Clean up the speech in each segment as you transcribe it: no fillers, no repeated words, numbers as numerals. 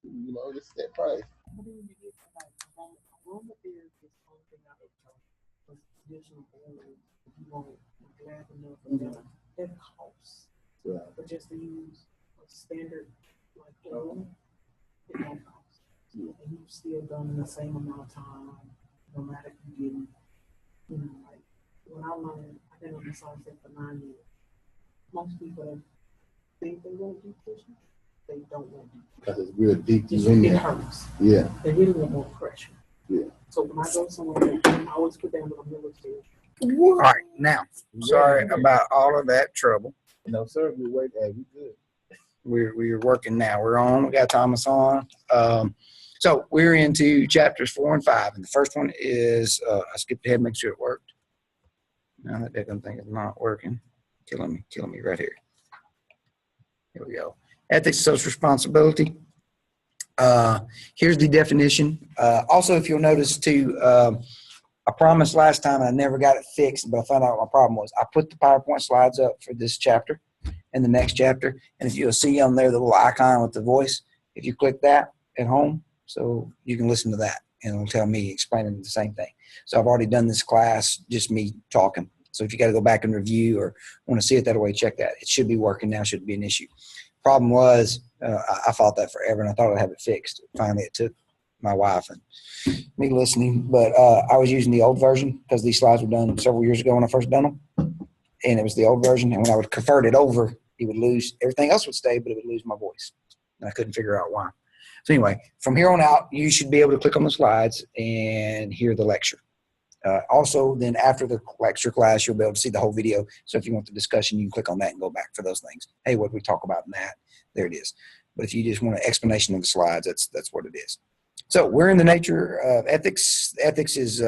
It's that price. But then when you get to like aromatherapy is the only thing I ever tried was additional oils. If you want lavender or whatever, that costs. Right. But just to use a standard like oil, it don't cost. Yeah. And you've still done in the same amount of time, no matter if you getting, like when I learned, I've been on the sunset for 9 years. Most people that think they want deep tissue, they don't want deep tissue. Because it's real deep It hurts. Yeah. They really want more pressure. Yeah. So when I go somewhere, I always put down what I'm military. All right, now, sorry about all of that trouble. No, sir. We wait. Hey, we good. We're working now. We're on. We got Thomas on. So we're into chapters 4 and 5, and the first one is I skipped ahead, make sure it worked. Now that damn thing is not working, killing me right here. Here we go. Ethics, social responsibility. Here's the definition. Also, if you'll notice too, I promised last time and I never got it fixed, but I found out what my problem was. I put the PowerPoint slides up for this chapter and the next chapter, and if you'll see on there the little icon with the voice, if you click that at home, so you can listen to that, and it'll tell me explaining the same thing. So I've already done this class, just me talking. So if you got to go back and review or want to see it that way, check that. It should be working now, shouldn't be an issue. Problem was, I fought that forever, and I thought I'd have it fixed. Finally, it took my wife and me listening, but I was using the old version because these slides were done several years ago when I first done them, and it was the old version. And when I would convert it over, it would lose everything else would stay, but it would lose my voice, and I couldn't figure out why. So anyway, from here on out, you should be able to click on the slides and hear the lecture. Also, then after the lecture class, you'll be able to see the whole video. So if you want the discussion, you can click on that and go back for those things. Hey, what did we talk about in that? There it is. But if you just want an explanation of the slides, that's what it is. So we're in the nature of ethics. Ethics is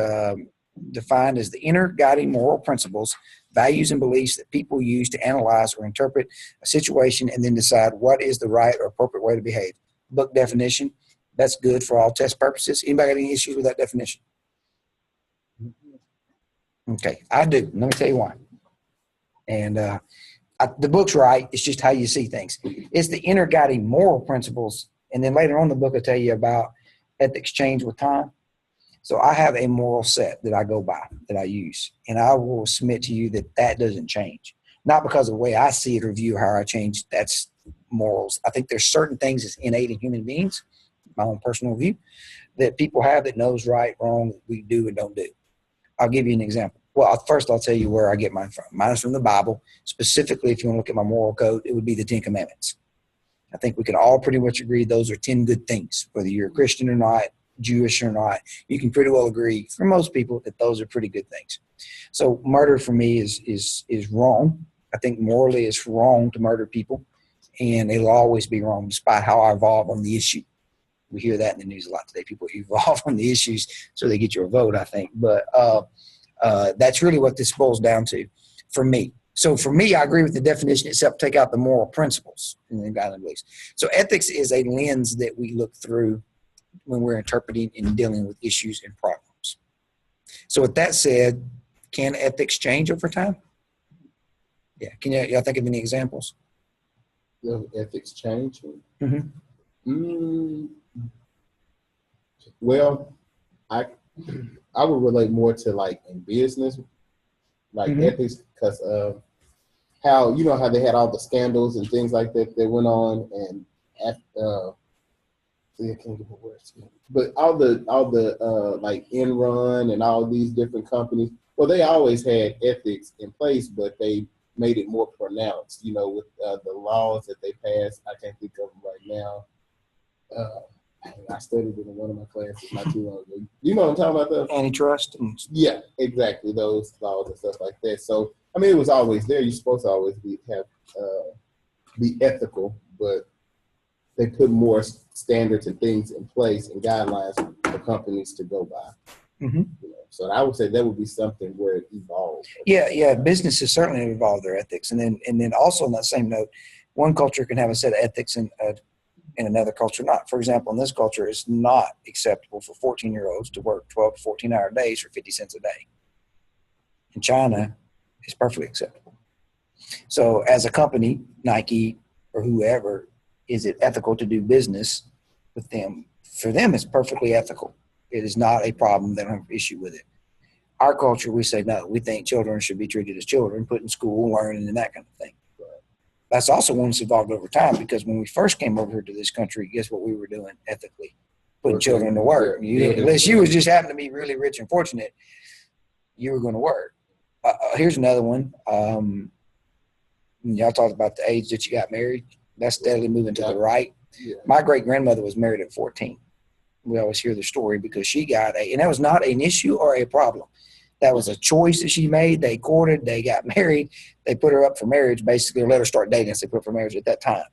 defined as the inner guiding moral principles, values, and beliefs that people use to analyze or interpret a situation and then decide what is the right or appropriate way to behave. Book definition, that's good for all test purposes. Anybody got any issues with that definition? Okay, I do. Let me tell you why. And the book's right. It's just how you see things. It's the inner guiding moral principles. And then later on in the book, I'll tell you about ethics change with time. So I have a moral set that I go by, that I use. And I will submit to you that that doesn't change. Not because of the way I see it or view how I change. That's morals. I think there's certain things that's innate in human beings, my own personal view, that people have that knows right, wrong, we do and don't do. I'll give you an example. Well, first I'll tell you where I get mine from. Mine is from the Bible. Specifically, if you want to look at my moral code, it would be the 10 Commandments. I think we can all pretty much agree those are 10 good things. Whether you're a Christian or not, Jewish or not, you can pretty well agree, for most people, that those are pretty good things. So murder for me is wrong. I think morally it's wrong to murder people, and it'll always be wrong despite how I evolve on the issue. We hear that in the news a lot today. People evolve on the issues so they get your vote, I think. But that's really what this boils down to for me. So for me, I agree with the definition itself, take out the moral principles in the guideline beliefs. So ethics is a lens that we look through when we're interpreting and dealing with issues and problems. So with that said, can ethics change over time? Yeah. Can y'all think of any examples? Ethics change? Mm-hmm. Well, I would relate more to like in business, like ethics, because of how how they had all the scandals and things like that that went on, and I can't give a word, but all the like Enron and all these different companies. Well, they always had ethics in place, but they made it more pronounced. With the laws that they passed. I can't think of them right now. I studied it in one of my classes not too long ago. You know what I'm talking about, though? Antitrust. Yeah, exactly. Those laws and stuff like that. So, I mean, it was always there. You're supposed to always be ethical, but they put more standards and things in place and guidelines for companies to go by. Mm-hmm. So I would say that would be something where it evolved. Yeah. Businesses certainly evolve their ethics, and then also on that same note, one culture can have a set of ethics and another culture not. For example, in this culture, it's not acceptable for 14-year-olds to work 12 to 14-hour days for 50 cents a day. In China, it's perfectly acceptable. So as a company, Nike or whoever, is it ethical to do business with them. For them, it's perfectly ethical. It is not a problem. They don't have an issue with it. Our culture, we say no. We think children should be treated as children, put in school, learning, and that kind of thing. That's also one that's evolved over time, because when we first came over here to this country, guess what we were doing ethically? Putting children to work. Unless you was just happened to be really rich and fortunate, you were going to work. Here's another one. Y'all talked about the age that you got married. That's steadily moving to the right. Yeah. My great-grandmother was married at 14. We always hear the story because she got and that was not an issue or a problem. That was a choice that she made. They courted, they got married, they put her up for marriage, basically, or let her start dating. So they put her for marriage at that time.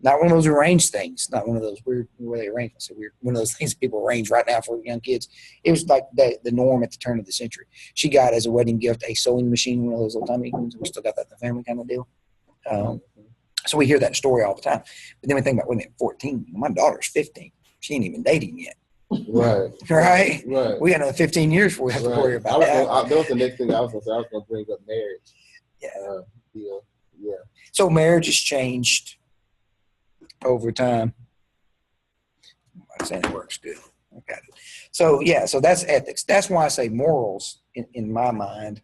Not one of those arranged things, not one of those weird, where they arrange. So weird, one of those things that people arrange right now for young kids. It was like the norm at the turn of the century. She got as a wedding gift a sewing machine, one of those old timey ones. We still got that in the family kind of deal. So we hear that story all the time. But then we think about women at 14. My daughter's 15. She ain't even dating yet. Right. Right? Right. We got another 15 years before we have to worry about that. That was the next thing I was going to say. I was going to bring up marriage. Yeah. Yeah. So marriage has changed over time. I'm saying it works good. I got it. So, yeah, so that's ethics. That's why I say morals in my mind.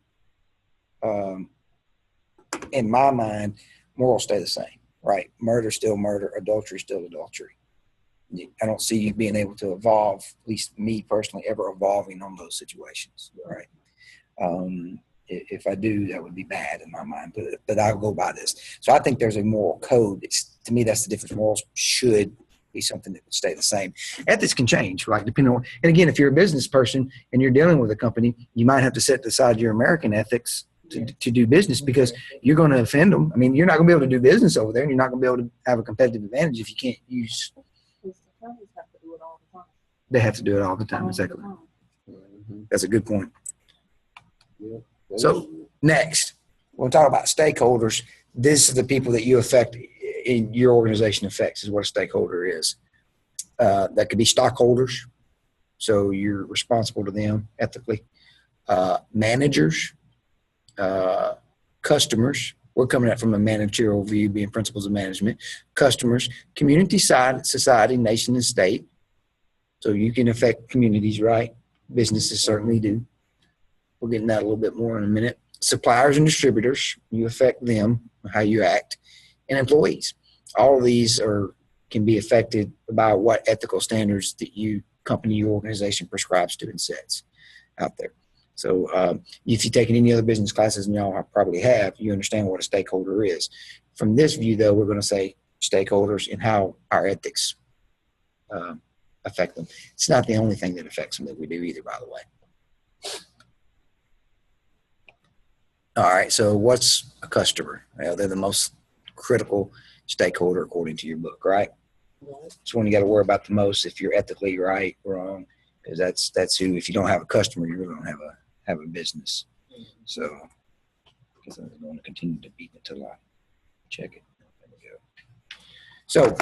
Morals stay the same, right? Murder still murder, adultery still adultery. I don't see you being able to evolve, at least me personally, ever evolving on those situations, right? If I do, that would be bad in my mind, but I'll go by this. So I think there's a moral code. To me, that's the difference. Morals should be something that would stay the same. Ethics can change, right? Depending on, and again, if you're a business person and you're dealing with a company, you might have to set aside your American ethics to do business, because you're going to offend them. I mean, you're not going to be able to do business over there, and you're not going to be able to have a competitive advantage if you can't use. They have to do it all the time. Exactly. That's a good point. Yeah. So next, we'll talk about stakeholders. This is the people that you affect in your organization affects, is what a stakeholder is. That could be stockholders. So you're responsible to them ethically. Managers, customers. We're coming at from a managerial view, being principles of management. Customers, community side, society, nation, and state. So you can affect communities, right? Businesses certainly do. We'll get into that a little bit more in a minute. Suppliers and distributors, you affect them, how you act. And employees. All of these can be affected by what ethical standards that your organization prescribes to and sets out there. So if you've taken any other business classes, and y'all probably have, you understand what a stakeholder is. From this view, though, we're going to say stakeholders and how our ethics affect them. It's not the only thing that affects them that we do either, by the way. All right, so what's a customer? Well, they're the most critical stakeholder according to your book, right? It's one you got to worry about the most if you're ethically right or wrong, because that's who. If you don't have a customer, you're going to have a business. So, because I'm going to continue to beat it until I check it. There we go. So,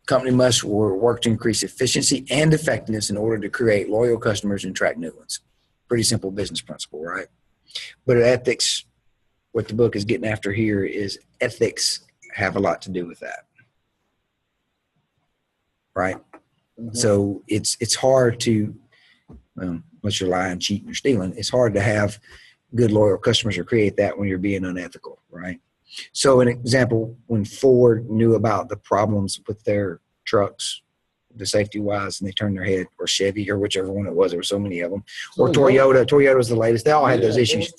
company must work to increase efficiency and effectiveness in order to create loyal customers and attract new ones. Pretty simple business principle, right? But ethics, what the book is getting after here is ethics have a lot to do with that, right? Mm-hmm. So it's hard to, unless you're lying, cheating, or stealing, it's hard to have good, loyal customers or create that when you're being unethical, right? So an example, when Ford knew about the problems with their trucks, the safety wise, and they turned their head, or Chevy, or whichever one it was, there were so many of them, or Toyota was the latest. They all had those issues.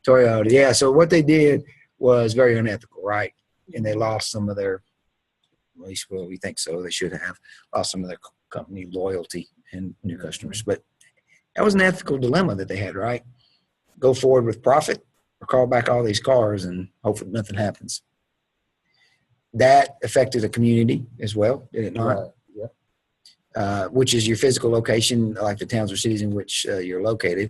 Toyota, yeah. So what they did was very unethical, right? And they lost some of their, at least well, we think so, they should have lost some of their company loyalty and new customers. But that was an ethical dilemma that they had, right? Go forward with profit or call back all these cars and hope that nothing happens. That affected a community as well, did it not? Right. Which is your physical location, like the towns or cities in which you're located.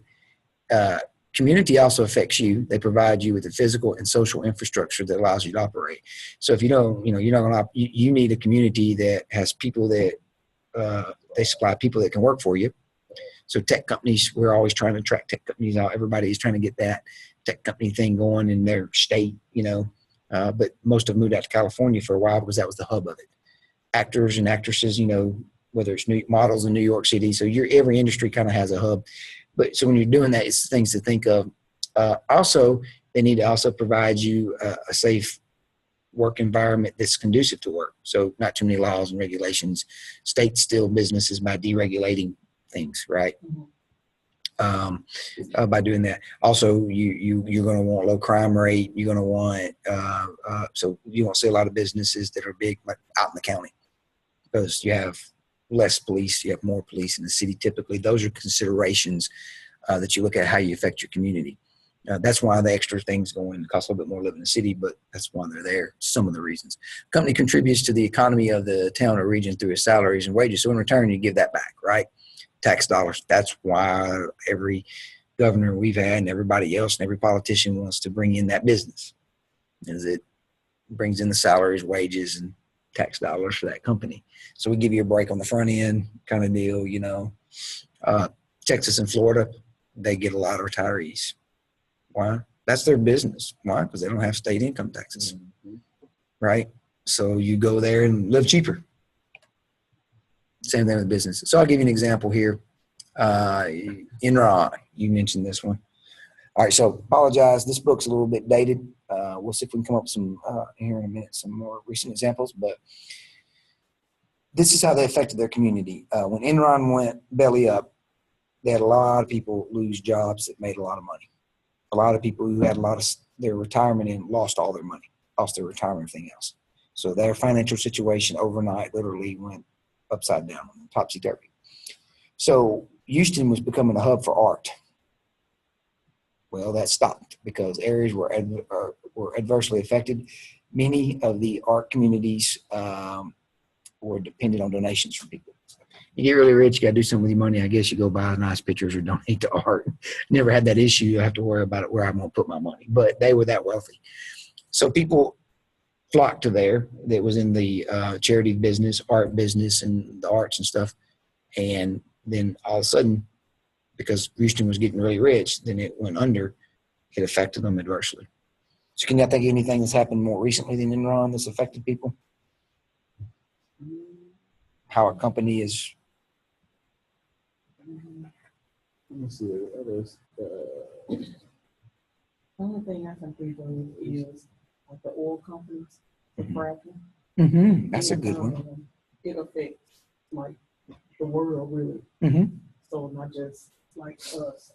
Community also affects you. They provide you with the physical and social infrastructure that allows you to operate. So if you don't, you're not going to, you need a community that has people that they supply people that can work for you. So tech companies, we're always trying to attract tech companies out. Everybody is trying to get that tech company thing going in their state, But most of them moved out to California for a while because that was the hub of it. Actors and actresses, whether it's new models in New York City. So every industry kind of has a hub. But so when you're doing that, it's things to think of. Also, they need to also provide you a safe work environment that's conducive to work. So not too many laws and regulations. States still businesses by deregulating things, right? By doing that. Also, you're going to want low crime rate. You're going to want, so you won't see a lot of businesses that are big like out in the county because you have less police, you have more police in the city typically. Those are considerations that you look at how you affect your community. That's why the extra things go in. It costs a little bit more to live in the city, but that's why they're there. Some of the reasons. Company contributes to the economy of the town or region through its salaries and wages. So in return, you give that back, right? Tax dollars. That's why every governor we've had and everybody else and every politician wants to bring in that business, is it brings in the salaries, wages, and tax dollars for that company. So we give you a break on the front end kind of deal, Texas and Florida, they get a lot of retirees. Why? That's their business. Why? Because they don't have state income taxes, right? So you go there and live cheaper. Same thing with business. So I'll give you an example here. Enron, you mentioned this one. All right, so apologize. This book's a little bit dated. We'll see if we can come up with some, here in a minute, some more recent examples. But this is how they affected their community. When Enron went belly up, they had a lot of people lose jobs that made a lot of money. A lot of people who had a lot of their retirement in lost all their money, lost their retirement, everything else. So their financial situation overnight literally went upside down, topsy-turvy. So Houston was becoming a hub for art. Well, that stopped because areas were adversely affected. Many of the art communities were dependent on donations from people. You get really rich, you got to do something with your money. I guess you go buy nice pictures or donate to art. Never had that issue. I have to worry about it where I'm going to put my money. But they were that wealthy. So people flocked to there that was in the charity business, art business, and the arts and stuff. And then all of a sudden, because Houston was getting really rich, then it went under. It affected them adversely. So can you think of anything that's happened more recently than Enron that's affected people? How a company is... Let me see what others. The only thing I can think of is like the oil companies, the fracking. Mm-hmm. That's a good one. It affects like the world really. Mm-hmm. So not just like us.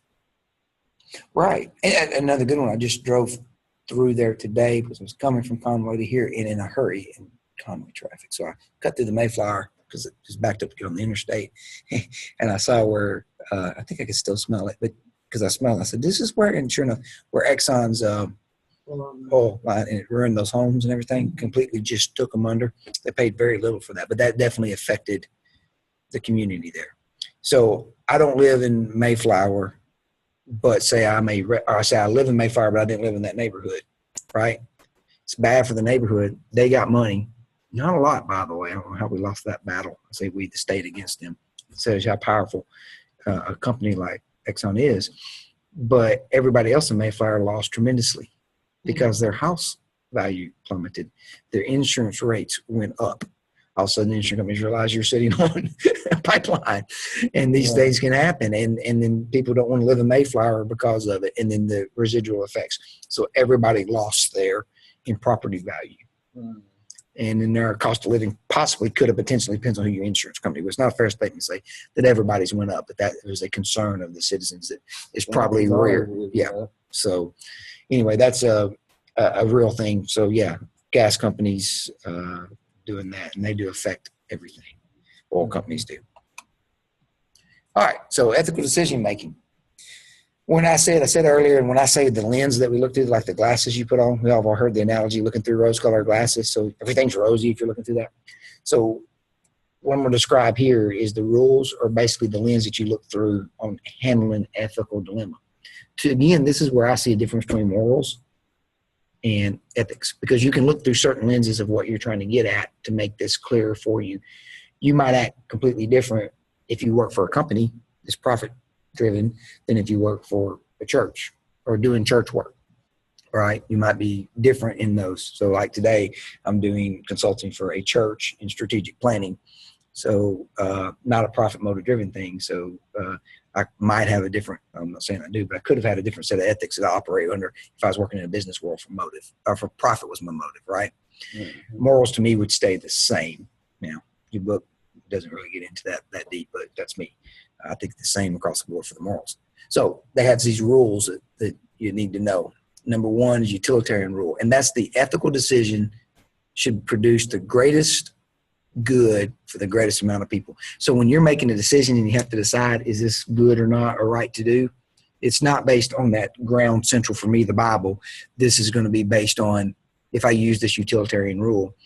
Right. And another good one. I just drove through there today because I was coming from Conway to here and in a hurry in Conway traffic. So I cut through the Mayflower because it was backed up to get on the interstate. And I saw where, I think I could still smell it, but because I smelled it, I said, this is where, and sure enough, where Exxon's oil line, and it ruined those homes and everything, completely just took them under. They paid very little for that, but that definitely affected the community there. So I don't live in Mayflower, but say I live in Mayflower, but I didn't live in that neighborhood, right? It's bad for the neighborhood. They got money. Not a lot, by the way. I don't know how we lost that battle. I say we, the state, against them. It says how powerful a company like Exxon is. But everybody else in Mayflower lost tremendously because their house value plummeted. Their insurance rates went up. All of a sudden, the insurance companies realize you're sitting on a pipeline, and these things can happen. And then people don't want to live in Mayflower because of it, and then the residual effects. So everybody lost there in property value. And then their cost of living possibly could have potentially, depends on who your insurance company was. It's not a fair statement to say that everybody's went up, but that was a concern of the citizens that is probably rare. Yeah. So anyway, that's a real thing. So yeah, gas companies doing that, and they do affect everything. Oil companies do. All right. So ethical decision making. When I said earlier, and when I say the lens that we look through, like the glasses you put on, we all heard the analogy looking through rose-colored glasses. So everything's rosy if you're looking through that. So what I'm going to describe here is the rules, or basically the lens that you look through on handling ethical dilemma. Again, this is where I see a difference between morals and ethics, because you can look through certain lenses of what you're trying to get at to make this clearer for you. You might act completely different if you work for a company that's profit driven than if you work for a church or doing church work, right? You might be different in those. So like today, I'm doing consulting for a church in strategic planning. So not a profit motive driven thing. So I might have a different, I'm not saying I do, but I could have had a different set of ethics that I operate under if I was working in a business world for motive or for profit was my motive, right? Mm-hmm. Morals to me would stay the same. Now, your book doesn't really get into that deep, but that's me. I think the same across the board for the morals. So they have these rules that you need to know. Number one is utilitarian rule, and that's the ethical decision should produce the greatest good for the greatest amount of people. So when you're making a decision and you have to decide, is this good or not or right to do? It's not based on that ground central for me, the Bible. This is going to be based on, if I use this utilitarian rule,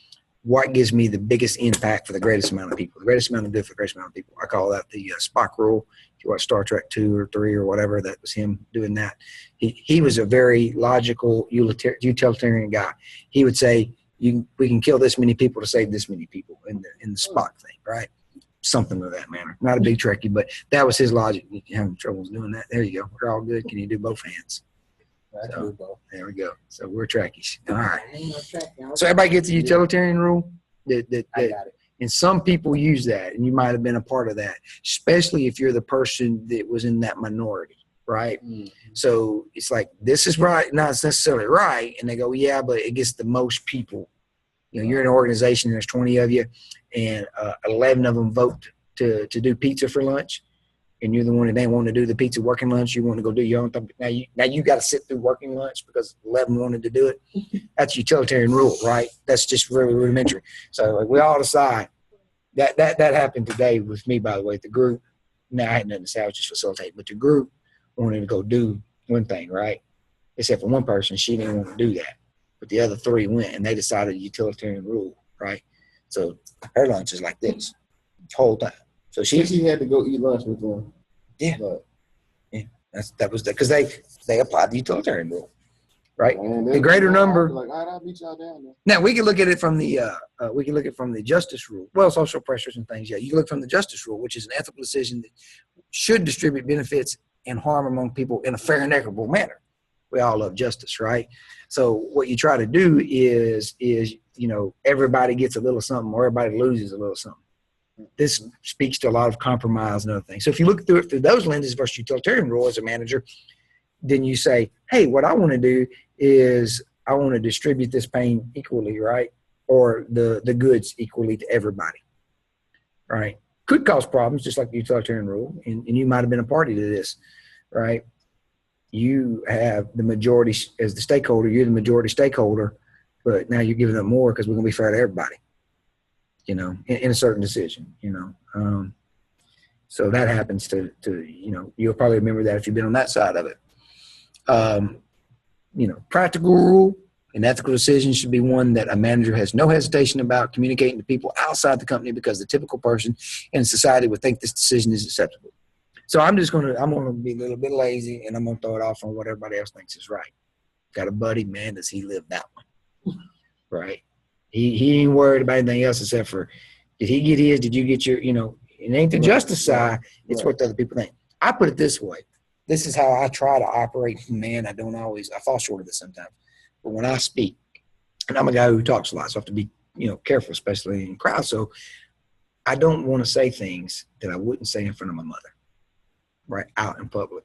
what gives me the biggest impact for the greatest amount of people, the greatest amount of good for the greatest amount of people. I call that the Spock rule. If you watch Star Trek 2 or 3 or whatever, that was him doing that. He was a very logical utilitarian guy. He would say, we can kill this many people to save this many people in the Spock thing, right? Something of that manner. Not a big Trekkie, but that was his logic. You having troubles doing that? There you go. We're all good. Can you do both hands? So, there we go. So we're Trekkies. All right. So everybody gets the utilitarian rule? I got it. And some people use that, and you might have been a part of that, especially if you're the person that was in that minority, right? Mm-hmm. So it's like, this is right, not necessarily right. And they go, yeah, but it gets the most people. You know, you're in an organization, there's 20 of you, and 11 of them vote to do pizza for lunch. And you're the one that ain't wanting to do the pizza working lunch. You want to go do your own thing. Now you got to sit through working lunch because 11 wanted to do it. That's utilitarian rule, right? That's just really rudimentary. So like, we all decide that happened today with me, by the way. The group, now I had nothing to say, I was just facilitating, but the group wanted to go do one thing, right? Except for one person, she didn't want to do that. But the other 3 went, and they decided utilitarian rule, right? So her lunch is like this whole time. So she had to go eat lunch with them. Yeah. Yeah. That was because they applied the utilitarian rule, right? The greater number. Like, all right, I'll meet y'all down there. Now we can look at it from the justice rule. Well, social pressures and things. Yeah, you can look from the justice rule, which is an ethical decision that should distribute benefits and harm among people in a fair and equitable manner. We all love justice, right? So what you try to do is everybody gets a little something, or everybody loses a little something. This speaks to a lot of compromise and other things. So if you look through it through those lenses versus utilitarian rule as a manager, then you say, hey, what I want to do is I want to distribute this pain equally, right? Or the goods equally to everybody, right? Could cause problems, just like the utilitarian rule. And you might have been a party to this, right? You have the majority as the stakeholder, you're the majority stakeholder, but now you're giving up more because we're going to be fair to everybody. In a certain decision, so that happens to you'll probably remember that if you've been on that side of it. Practical rule, an ethical decision should be one that a manager has no hesitation about communicating to people outside the company because the typical person in society would think this decision is acceptable. So I'm going to be a little bit lazy and I'm going to throw it off on what everybody else thinks is right. Got a buddy, man, does he live that one? Right. He ain't worried about anything else except for, did he get his? Did you get your, it ain't the justice side. It's what the other people think. I put it this way. This is how I try to operate. Man, I fall short of this sometimes. But when I speak, and I'm a guy who talks a lot, so I have to be, careful, especially in crowds. So I don't want to say things that I wouldn't say in front of my mother, right, out in public.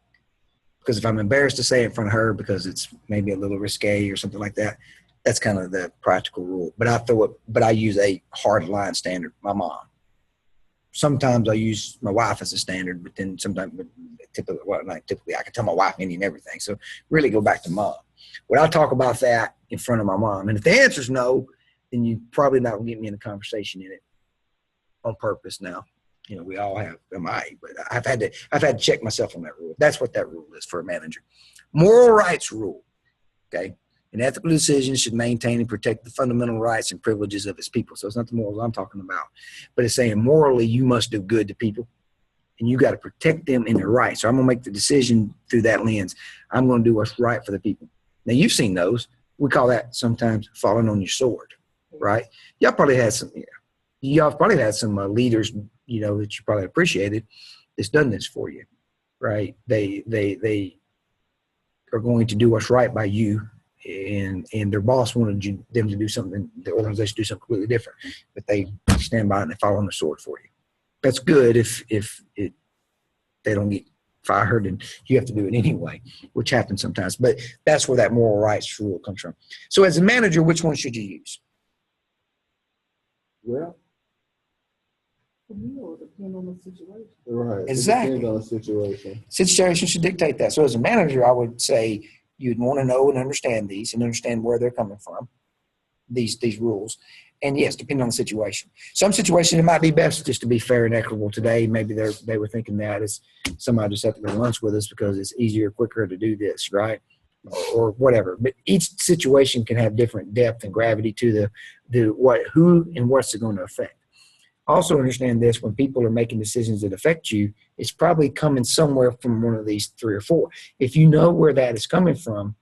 Because if I'm embarrassed to say it in front of her because it's maybe a little risque or something like that, that's kind of the practical rule. But I use a hard line standard, my mom. Sometimes I use my wife as a standard, but then sometimes, typically I can tell my wife any and everything. So really go back to mom. When I talk about that in front of my mom, and if the answer is no, then you probably not going to get me in a conversation in it on purpose now. We all have, but I've had to check myself on that rule. That's what that rule is for a manager. Moral rights rule, okay? An ethical decision should maintain and protect the fundamental rights and privileges of its people. So it's not the morals I'm talking about, but it's saying morally you must do good to people and you got to protect them in their rights. So I'm going to make the decision through that lens. I'm going to do what's right for the people. Now you've seen those. We call that sometimes falling on your sword, right? Y'all probably had some leaders, that you probably appreciated that's done this for you, right? They are going to do what's right by you and their boss wanted them to do something, the organization do something completely different, but they stand by and they fall on the sword for you. That's good if they don't get fired and you have to do it anyway, which happens sometimes. But that's where that moral rights rule comes from. So as a manager, which one should you use? Well, For me, it would depend on the situation. right. Exactly. It depends on the situation. Situation should dictate that. So as a manager, I would say you'd want to know and understand these and understand where they're coming from, these rules. And yes, depending on the situation. Some situations it might be best just to be fair and equitable today. Maybe they were thinking that as somebody just had to go lunch with us because it's easier, quicker to do this, right? Or whatever. But each situation can have different depth and gravity to who and what's it going to affect. Also understand this: when people are making decisions that affect you, it's probably coming somewhere from one of these 3 or 4. If you know where that is coming from,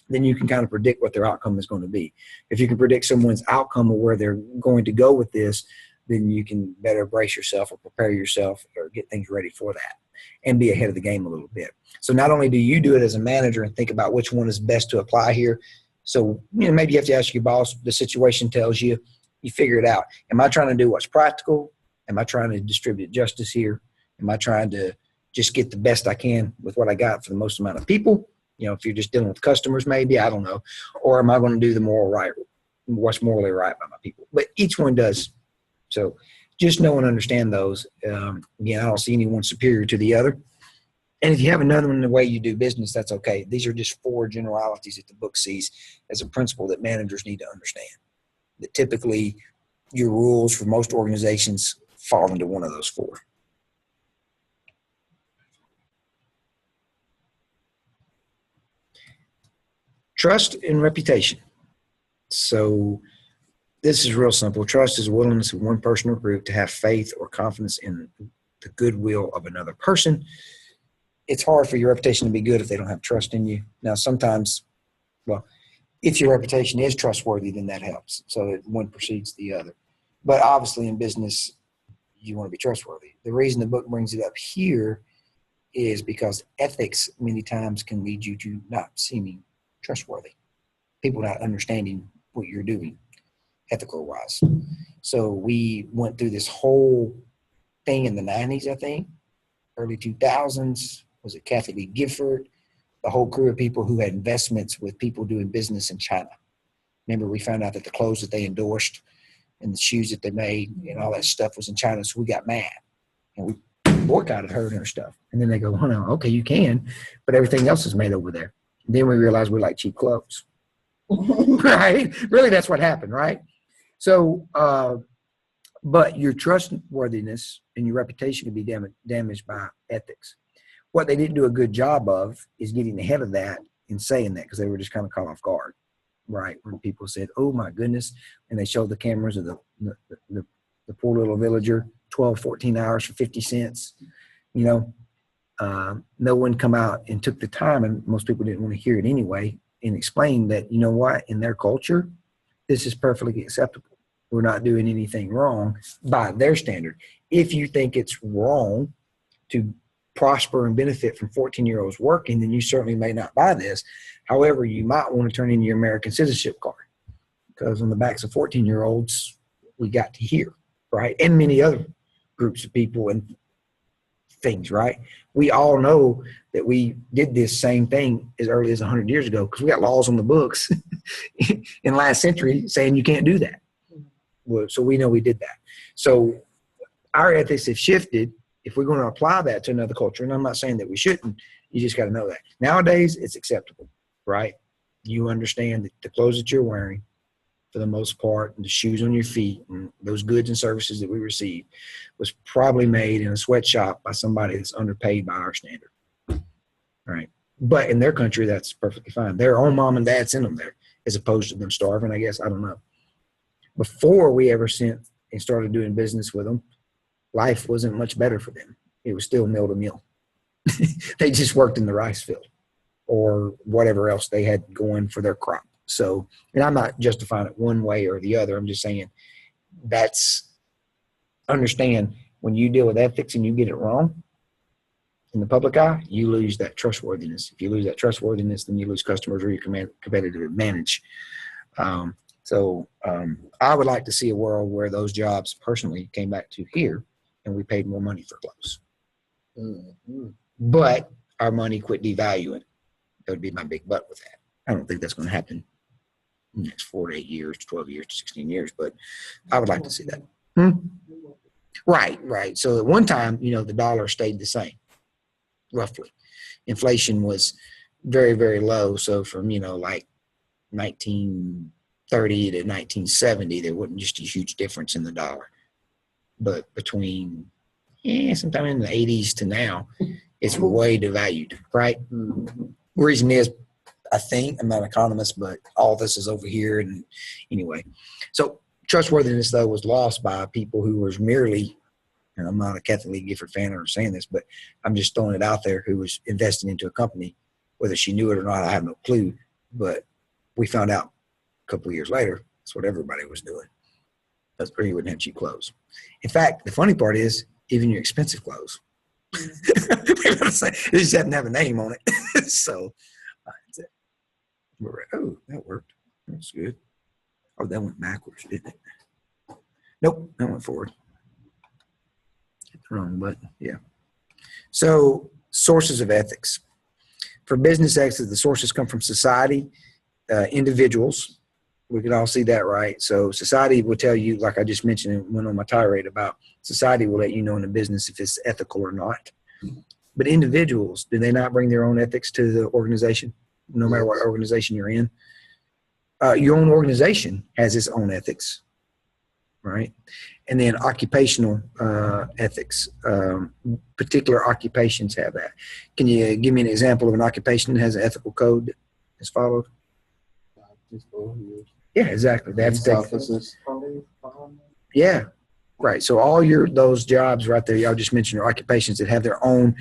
then you can kind of predict what their outcome is going to be. If you can predict someone's outcome or where they're going to go with this, then you can better brace yourself or prepare yourself or get things ready for that and be ahead of the game a little bit. So not only do you do it as a manager and think about which one is best to apply here, so maybe you have to ask your boss, the situation tells you, you figure it out. Am I trying to do what's practical? Am I trying to distribute justice here? Am I trying to just get the best I can with what I got for the most amount of people? If you're just dealing with customers, maybe, I don't know. Or am I going to do the moral right, what's morally right by my people? But each one does. So just know and understand those. Again, I don't see anyone superior to the other. And if you have another one in the way you do business, that's okay. These are just 4 generalities that the book sees as a principle that managers need to understand. That typically your rules for most organizations fall into one of those 4. Trust and reputation. So this is real simple. Trust is willingness of one person or group to have faith or confidence in the goodwill of another person. It's hard for your reputation to be good if they don't have trust in you. Now, sometimes, if your reputation is trustworthy, then that helps. So one precedes the other. But obviously in business, you want to be trustworthy. The reason the book brings it up here is because ethics many times can lead you to not seeming trustworthy. People not understanding what you're doing ethical wise. So we went through this whole thing in the 90s, I think, early 2000s. Was it Kathy Lee Gifford? The whole crew of people who had investments with people doing business in China. Remember, we found out that the clothes that they endorsed and the shoes that they made and all that stuff was in China. So we got mad and we boycotted her and her stuff. And then they go, oh, no, okay, you can, but everything else is made over there. And then we realized we like cheap clothes. Right? Really, that's what happened, right? So, but your trustworthiness and your reputation can be damaged by ethics. What they didn't do a good job of is getting ahead of that and saying that, because they were just kind of caught off guard, right? When people said, oh my goodness, and they showed the cameras of the poor little villager, 12, 14 hours for 50 cents, no one come out and took the time, and most people didn't want to hear it anyway, and explain that, you know what, in their culture, this is perfectly acceptable. We're not doing anything wrong by their standard. If you think it's wrong to prosper and benefit from 14-year-olds working, then you certainly may not buy this. However, you might want to turn in your American citizenship card, because on the backs of 14-year-olds, we got to hear, right? And many other groups of people and things, right? We all know that we did this same thing as early as 100 years ago, because we got laws on the books in last century saying you can't do that. Well, so we know we did that. So our ethics have shifted. If we're going to apply that to another culture, and I'm not saying that we shouldn't, you just got to know that. Nowadays, it's acceptable, right? You understand that the clothes that you're wearing, for the most part, and the shoes on your feet, and those goods and services that we receive, was probably made in a sweatshop by somebody that's underpaid by our standard, right? But in their country, that's perfectly fine. Their own mom and dad sent them there, as opposed to them starving, I guess. I don't know. Before we ever sent and started doing business with them, life wasn't much better for them. It was still mill to mill. They just worked in the rice field or whatever else they had going for their crop. So, and I'm not justifying it one way or the other. I'm just saying understand when you deal with ethics and you get it wrong, in the public eye, you lose that trustworthiness. If you lose that trustworthiness, then you lose customers or your competitive advantage. I would like to see a world where those jobs personally came back to here and we paid more money for clothes. Mm-hmm. But our money quit devaluing. That would be my big but with that. I don't think that's going to happen in the next 4 to 8 years, 12 years, 16 years, but I would like to see that. Right. So at one time, the dollar stayed the same, roughly. Inflation was very, very low. So from, like 1930 to 1970, there wasn't just a huge difference in the dollar. But between sometime in the 80s to now, it's way devalued, right? The reason is, I think, I'm not an economist, but all this is over here. And anyway, so trustworthiness, though, was lost by people who was merely, and I'm not a Kathleen Gifford fan or saying this, but I'm just throwing it out there, who was investing into a company. Whether she knew it or not, I have no clue. But we found out a couple of years later, that's what everybody was doing. Or you wouldn't have cheap clothes. In fact, the funny part is, even your expensive clothes, they just happen to have a name on it. So, that's it. Oh, that worked. That's good. Oh, that went backwards, didn't it? Nope, that went forward. Hit the wrong button. Yeah. So, sources of ethics. For business ethics, the sources come from society, individuals. We can all see that, right? So society will tell you, like I just mentioned and went on my tirade about, society will let you know in a business if it's ethical or not. But individuals, do they not bring their own ethics to the organization, no matter what organization you're in? Your own organization has its own ethics, right? And then occupational ethics. Particular occupations have that. Can you give me an example of an occupation that has an ethical code that's followed? Yeah, exactly. They have to take officers. Yeah, right. So all those jobs right there, y'all just mentioned, are occupations that have their own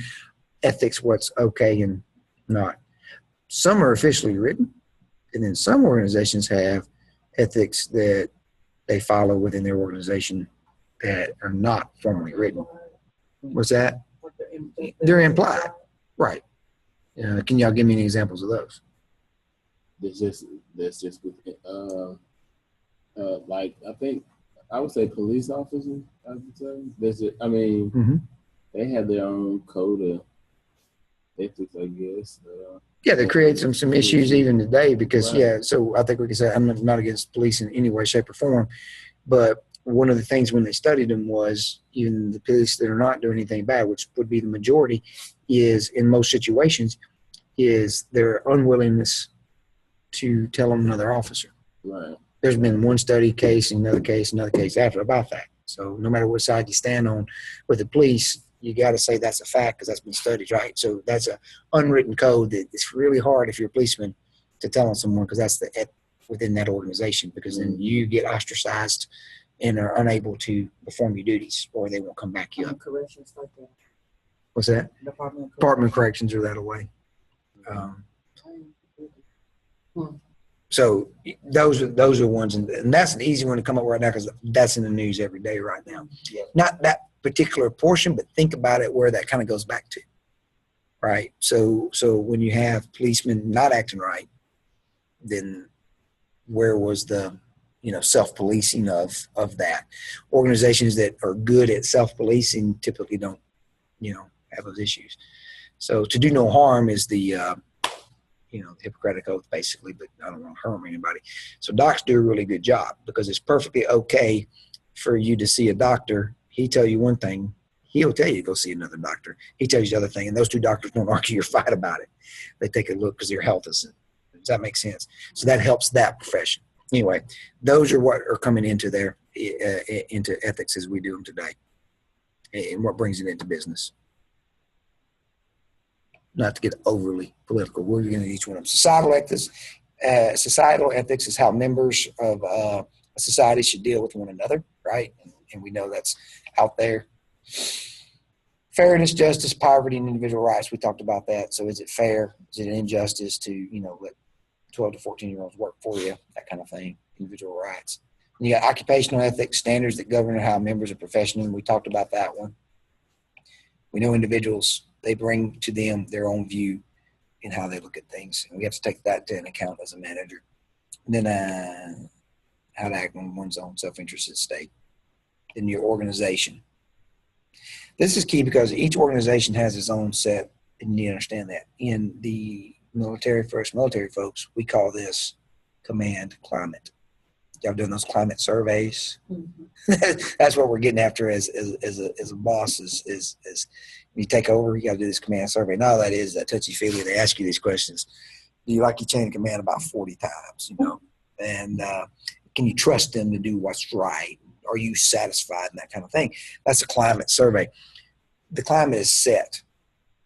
ethics, what's okay and not. Some are officially written, and then some organizations have ethics that they follow within their organization that are not formally written. What's that? They're implied. Right. Can y'all give me any examples of those? That's just with like I would say police officers. I would say they have their own code of ethics, I guess. Yeah, they create some issues even today because so I think we can say I'm not against police in any way, shape, or form, but one of the things when they studied them was even the police that are not doing anything bad, which would be the majority, is in most situations is their unwillingness to tell on another officer. Right. There's been one study case, another case after about that. So no matter what side you stand on with the police, you got to say that's a fact because that's been studied, right? So that's an unwritten code that it's really hard if you're a policeman to tell on someone because that's within that organization, because then you get ostracized and are unable to perform your duties, or they won't come back you up. Corrections like that. What's that? Department of Corrections are that away. So those are ones, and that's an easy one to come up with right now because that's in the news every day right now. Yeah. Not that particular portion, but think about it where that kind of goes back to, right? So when you have policemen not acting right, then where was the self-policing of that? Organizations that are good at self-policing typically don't have those issues. So to do no harm is the the Hippocratic Oath, basically, but I don't want to harm anybody. So docs do a really good job because it's perfectly okay for you to see a doctor. He tell you one thing, he'll tell you to go see another doctor. He tells you the other thing, and those two doctors don't argue or fight about it. They take a look because their health isn't. Does that make sense? So that helps that profession. Anyway, those are what are coming into into ethics as we do them today, and what brings it into business. Not to get overly political, we're going to each one of them. Societal ethics is how members of a society should deal with one another, right? And we know that's out there. Fairness, justice, poverty, and individual rights. We talked about that. So is it fair? Is it an injustice to, let 12 to 14-year-olds work for you? That kind of thing. Individual rights. And you got occupational ethics, standards that govern how members are professional. We talked about that one. We know individuals they bring to them their own view in how they look at things. And we have to take that into account as a manager. And then how to act on one's own self-interest at stake in your organization. This is key because each organization has its own set, and you understand that. In the military, for us military folks, we call this command climate. Y'all doing those climate surveys? That's what we're getting after as a boss is when you take over, you got to do this command survey. And all that is that touchy-feely. They ask you these questions. Do you like your chain of command about 40 times, And can you trust them to do what's right? Are you satisfied and that kind of thing? That's a climate survey. The climate is set,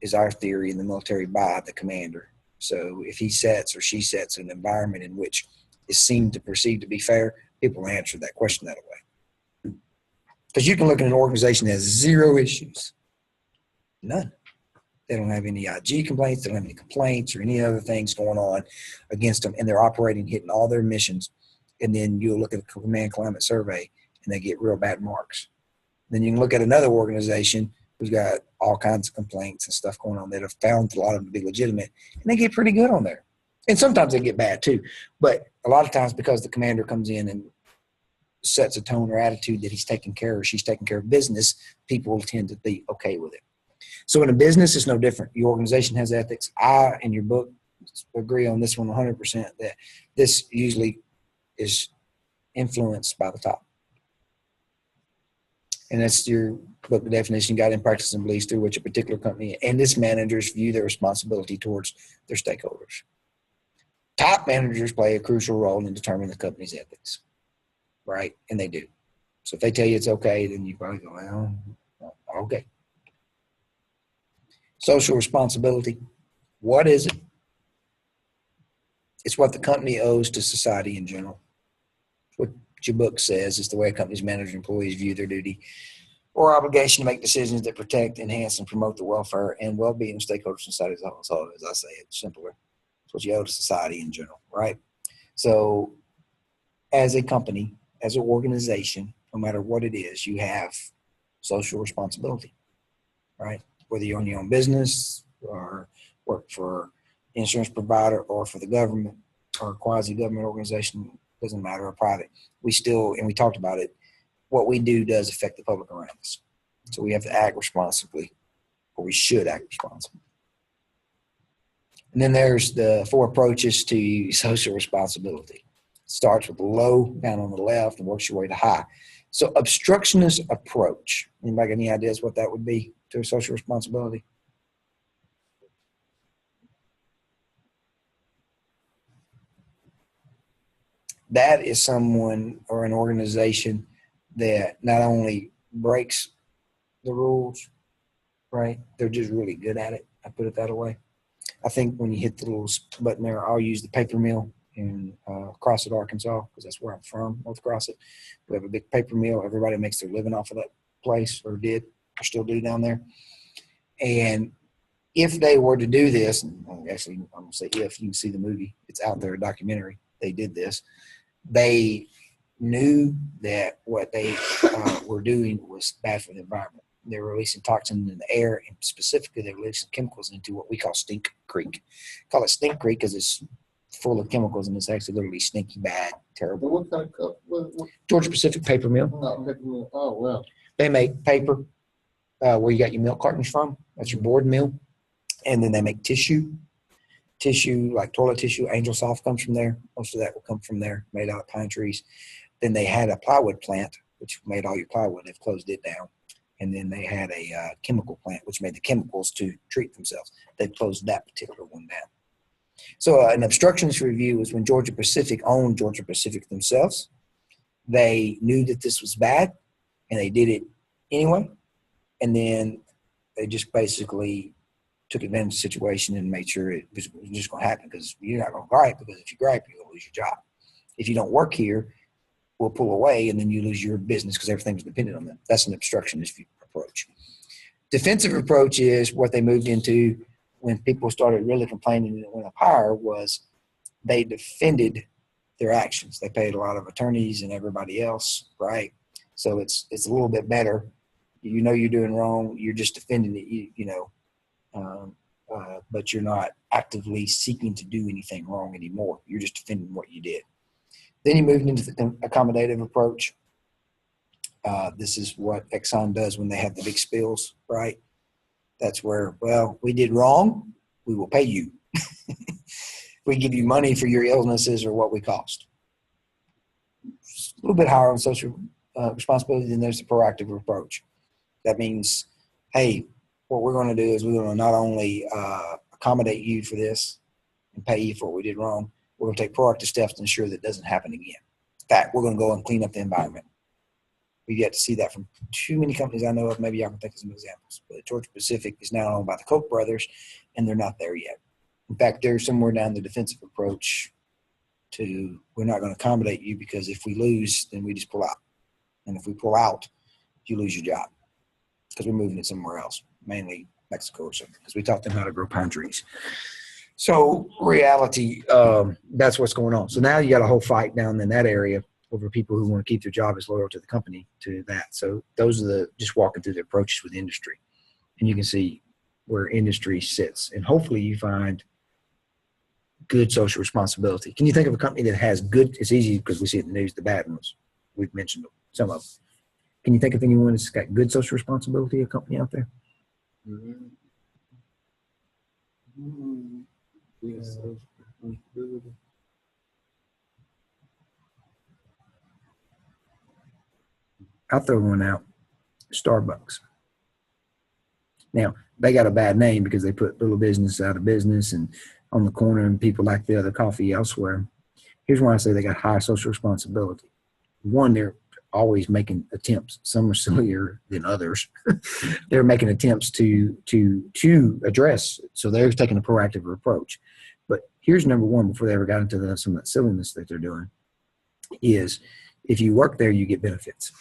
is our theory in the military, by the commander. So if he sets or she sets an environment in which is seen to perceive to be fair, people will answer that question that way. Because you can look at an organization that has 0 issues. None. They don't have any IG complaints. They don't have any complaints or any other things going on against them. And they're operating, hitting all their missions. And then you'll look at the command climate survey and they get real bad marks. Then you can look at another organization who's got all kinds of complaints and stuff going on that have found a lot of them to be legitimate, and they get pretty good on there. And sometimes they get bad too. But a lot of times because the commander comes in and sets a tone or attitude that he's taking care or she's taking care of business, people will tend to be okay with it. So in a business, it's no different. Your organization has ethics. I, in your book, agree on this one 100%, that this usually is influenced by the top. And that's your book, the definition, guiding practice and beliefs through which a particular company and its managers view their responsibility towards their stakeholders. Top managers play a crucial role in determining the company's ethics, right? And they do. So if they tell you it's okay, then you probably go, well, okay. Social responsibility. What is it? It's what the company owes to society in general. What your book says is the way a company's managers and employees view their duty or obligation to make decisions that protect, enhance, and promote the welfare and well-being of stakeholders in society as a whole. So, as I say, it's simpler. It's what you owe to society in general, right? So, as a company, as an organization, no matter what it is, you have social responsibility, right? Whether you own your own business or work for insurance provider or for the government or a quasi-government organization, doesn't matter, or private. We still, and we talked about it, what we do does affect the public around us. So we have to act responsibly, or we should act responsibly. And then there's the 4 approaches to social responsibility. It starts with low down on the left and works your way to high. So obstructionist approach. Anybody got any ideas what that would be to social responsibility? That is someone or an organization that not only breaks the rules, right? They're just really good at it. I put it that way. I think when you hit the little button there, I'll use the paper mill in Crossett, Arkansas, because that's where I'm from, North Crossett. We have a big paper mill. Everybody makes their living off of that place, or did, or still do down there. And if they were to do this, actually, I'm going to say if, you can see the movie. It's out there, a documentary. They did this. They knew that what they were doing was bad for the environment. They were releasing toxins in the air, and specifically they were releasing chemicals into what we call Stink Creek. Call it Stink Creek because it's full of chemicals and it's actually literally stinky, bad, terrible. What kind of cup? What? Georgia Pacific Paper Mill. Oh, paper mill. Oh, wow. They make paper where you got your milk cartons from. That's your board mill. And then they make tissue. Tissue, like toilet tissue, Angel Soft comes from there. Most of that will come from there, made out of pine trees. Then they had a plywood plant, which made all your plywood. They've closed it down. And then they had a chemical plant, which made the chemicals to treat themselves. They've closed that particular one down. So an obstructionist review is when Georgia Pacific owned Georgia Pacific themselves. They knew that this was bad, and they did it anyway. And then they just basically took advantage of the situation and made sure it was just going to happen, because you're not going to gripe, because if you gripe, you're going to lose your job. If you don't work here, we'll pull away, and then you lose your business because everything's dependent on them. That's an obstructionist approach. Defensive approach is what they moved into when people started really complaining and it went up higher, was they defended their actions. They paid a lot of attorneys and everybody else, right? So it's a little bit better. You know you're doing wrong. You're just defending it, you know. but you're not actively seeking to do anything wrong anymore. You're just defending what you did. Then you move into the accommodative approach. This is what Exxon does when they have the big spills, right? That's where, well, we did wrong. We will pay you. We give you money for your illnesses or what we cost. It's a little bit higher on social responsibility, then there's the proactive approach. That means, hey, what we're going to do is we're going to not only accommodate you for this and pay you for what we did wrong, we're going to take proactive steps to ensure that it doesn't happen again. In fact, we're going to go and clean up the environment. We've yet to see that from too many companies I know of. Maybe y'all can think of some examples. But Georgia Pacific is now owned by the Koch brothers, and they're not there yet. In fact, they're somewhere down the defensive approach to we're not going to accommodate you because if we lose, then we just pull out. And if we pull out, you lose your job because we're moving it somewhere else, mainly Mexico or something, because we taught them how to grow pine trees. So reality, that's what's going on. So now you got a whole fight down in that area over people who want to keep their job as loyal to the company to that. So those are just walking through the approaches with industry. And you can see where industry sits. And hopefully you find good social responsibility. Can you think of a company that has good, it's easy because we see it in the news, the bad ones. We've mentioned some of them. Can you think of anyone that's got good social responsibility, a company out there? Mm-hmm. Mm-hmm. Yes. I'll throw one out. Starbucks. Now, they got a bad name because they put little business out of business and on the corner and people like the other coffee elsewhere. Here's why I say they got high social responsibility. One, they're always making attempts. Some are sillier than others. They're making attempts to address. So they're taking a proactive approach. But here's number one before they ever got into some of that silliness that they're doing is if you work there, you get benefits.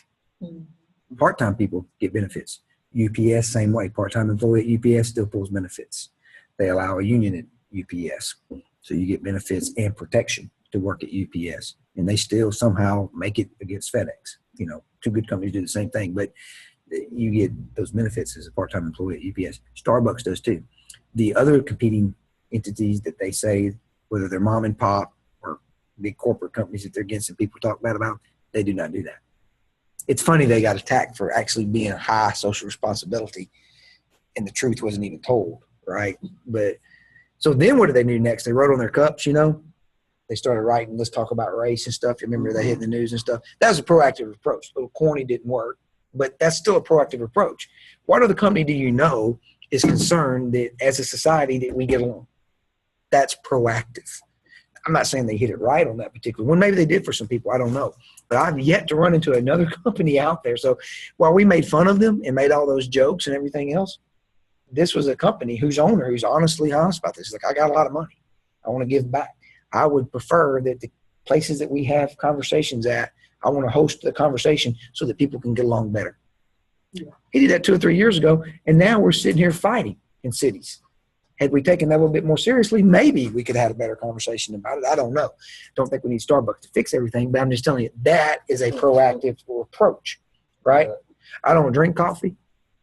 Mm-hmm. Part-time people get benefits. UPS, same way. Part-time employee at UPS still pulls benefits. They allow a union at UPS. So you get benefits and protection to work at UPS. And they still somehow make it against FedEx. You know, two good companies do the same thing, but you get those benefits as a part-time employee at UPS. Starbucks does too. The other competing entities that they say, whether they're mom and pop or big corporate companies that they're against and people talk bad about, they do not do that. It's funny they got attacked for actually being a high social responsibility and the truth wasn't even told, right? But so then what did they do next? They wrote on their cups, you know? They started writing, let's talk about race and stuff. You remember they hit the news and stuff. That was a proactive approach. A little corny, didn't work, but that's still a proactive approach. What other company do you know is concerned that as a society that we get along? That's proactive. I'm not saying they hit it right on that particular one. Maybe they did for some people. I don't know. But I've yet to run into another company out there. So while we made fun of them and made all those jokes and everything else, this was a company whose owner who's honestly honest about this. He's like, I got a lot of money. I want to give back. I would prefer that the places that we have conversations at, I want to host the conversation so that people can get along better. Yeah. He did that 2 or 3 years ago, and now we're sitting here fighting in cities. Had we taken that a little bit more seriously, maybe we could have had a better conversation about it. I don't know. Don't think we need Starbucks to fix everything, but I'm just telling you, that is a proactive approach, right? I don't drink coffee.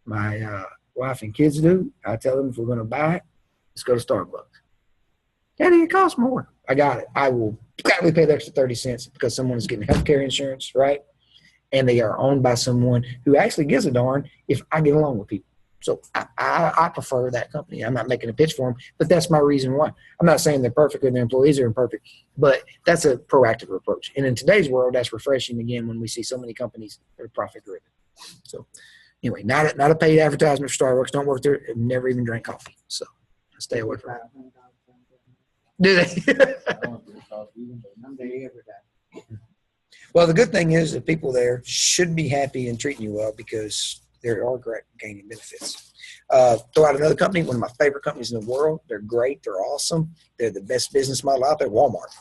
My wife and kids do. I tell them if we're going to buy it, let's go to Starbucks. Daddy, it costs more. I got it. I will gladly pay the extra 30 cents because someone's getting healthcare insurance, right? And they are owned by someone who actually gives a darn if I get along with people. So I prefer that company. I'm not making a pitch for them, but that's my reason why. I'm not saying they're perfect and their employees are imperfect, but that's a proactive approach. And in today's world, that's refreshing again when we see so many companies that are profit driven. So anyway, not a paid advertisement for Starbucks. Don't work there. I've never even drank coffee. So stay away from it. Do they? Well, the good thing is that people there should be happy and treating you well because there are great gaining benefits. Throw out another company, one of my favorite companies in the world. They're great. They're awesome. They're the best business model out there, Walmart,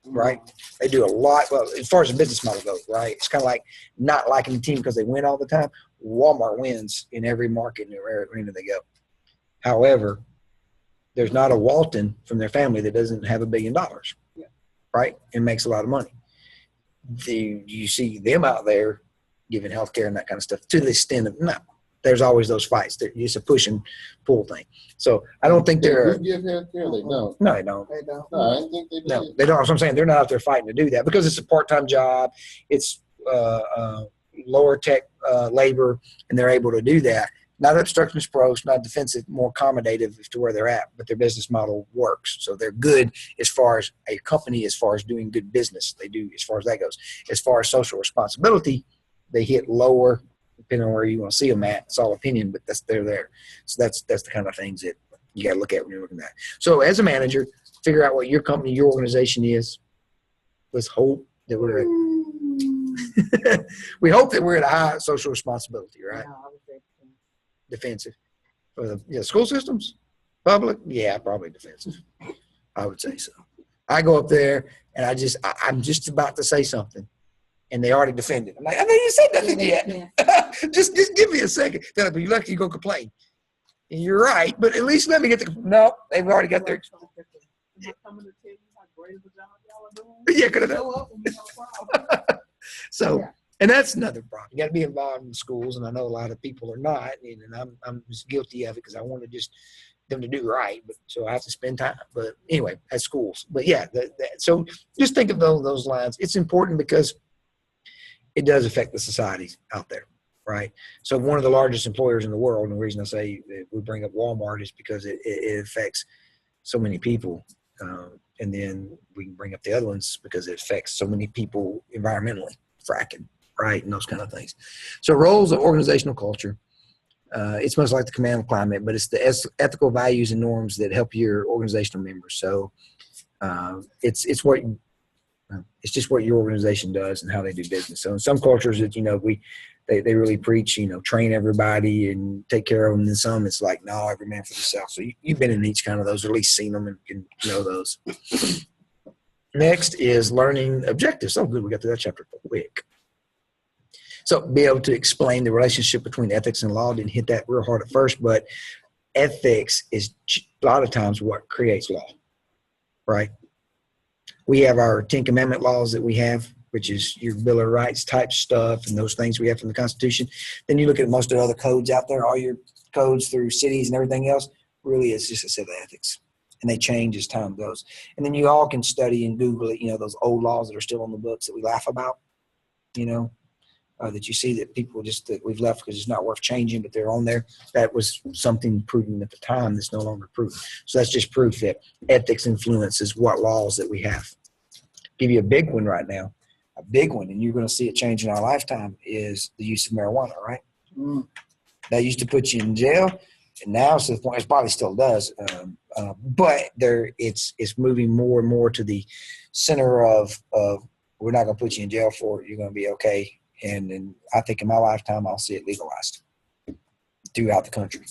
right? They do a lot. Well, as far as the business model goes, right? It's kind of like not liking the team because they win all the time. Walmart wins in every market and every arena they go. However, there's not a Walton from their family that doesn't have $1 billion, right? And makes a lot of money. Do you see them out there giving healthcare and that kind of stuff to the extent of no, there's always those fights. It's a push and pull thing. So I don't think They they're. do give health care. They don't. No, they don't. They don't. No, I didn't think they did. No, they don't. That's what I'm saying. They're not out there fighting to do that because it's a part-time job. It's lower tech labor, and they're able to do that. Not obstructionist approach, not defensive, more accommodative to where they're at, but their business model works. So they're good as far as a company, as far as doing good business. They do as far as that goes. As far as social responsibility, they hit lower, depending on where you want to see them at. It's all opinion, but they're there. So that's the kind of things that you got to look at when you're looking at that. So as a manager, figure out what your company, your organization is. Let's hope that we're at, we hope that we're at a high social responsibility, right? No, I would say Defensive. For the school systems, public, yeah, probably defensive. I would say so. I go up there and I'm just about to say something, and they already defended. I'm like, I know you said nothing yet. just give me a second. They're like, you're lucky you go complain. And you're right, but at least let me get the. No, they've already got their. Am I coming to tell you how great of a job y'all are doing? Yeah, could have done. Show up and we have a problem. So, Yeah. and that's another problem. You got to be involved in schools, and I know a lot of people are not, and I'm just guilty of it because I want to just them to do right, but so I have to spend time. But anyway, at schools. But yeah, so just think of those lines. It's important because it does affect the societies out there, right? So one of the largest employers in the world, and the reason I say that we bring up Walmart is because it affects so many people. And then we can bring up the other ones because it affects so many people environmentally, fracking, right, and those kind of things. So roles of organizational culture, it's much like the command climate, but it's the ethical values and norms that help your organizational members. So it's just what your organization does and how they do business. So in some cultures, they really preach, train everybody and take care of them. And some, it's like, no, every man for himself. So you've been in each kind of those, or at least seen them and can know those. Next is learning objectives. Oh, good. We got through that chapter quick. So be able to explain the relationship between ethics and law. Didn't hit that real hard at first, but ethics is a lot of times what creates law, right? We have our 10 Commandment laws that we have, which is your Bill of Rights type stuff and those things we have from the Constitution. Then you look at most of the other codes out there, all your codes through cities and everything else, really is just a set of ethics. And they change as time goes. And then you all can study and Google it, those old laws that are still on the books that we laugh about, that you see that people that we've left because it's not worth changing, but they're on there. That was something proven at the time that's no longer proven. So that's just proof that ethics influences what laws that we have. Give you a big one right now. A big one, and you're going to see it change in our lifetime, is the use of marijuana, right? That used to put you in jail, and now to the point, it probably still does, but it's moving more and more to the center of we're not going to put you in jail for it. You're going to be okay. And I think in my lifetime, I'll see it legalized throughout the country.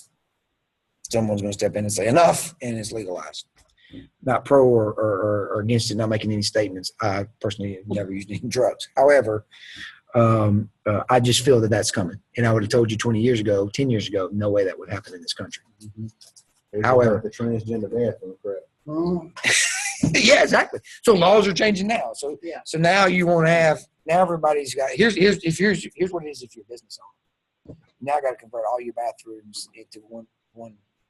Someone's going to step in and say enough, and it's legalized. Not pro or against it, not making any statements. I personally have never used any drugs. However, I just feel that that's coming. And I would have told you 10 years ago, no way that would happen in this country. Mm-hmm. However, the transgender bathroom crap. Yeah, exactly. So laws are changing now. So Yeah. so now you won't have, now everybody's got, here's what it is if you're a business owner. Now I got to convert all your bathrooms into one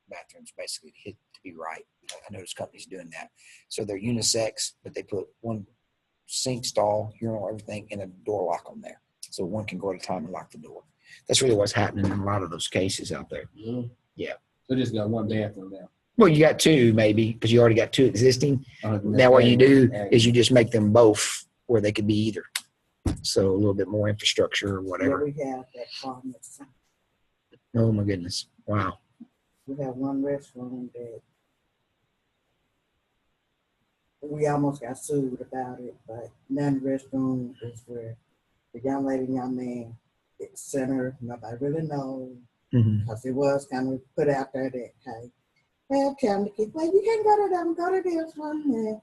bathrooms basically to be right. I notice companies doing that. So they're unisex, but they put one sink stall, urinal, everything, and a door lock on there. So one can go at a time and lock the door. That's really what's happening in a lot of those cases out there. Mm-hmm. Yeah. So just got one bathroom now. Well, you got two maybe because you already got two existing. Now what you do is you just make them both where they could be either. So a little bit more infrastructure or Yeah, whatever. we have that problem. Oh my goodness. Wow. We have one restroom that we almost got sued about it, but none restroom is where the young lady, young man, it's center, nobody really knows. Mm-hmm. Because it was kind of put out there that, hey, well, tell the kids, well, you can't go to them, go to this one. And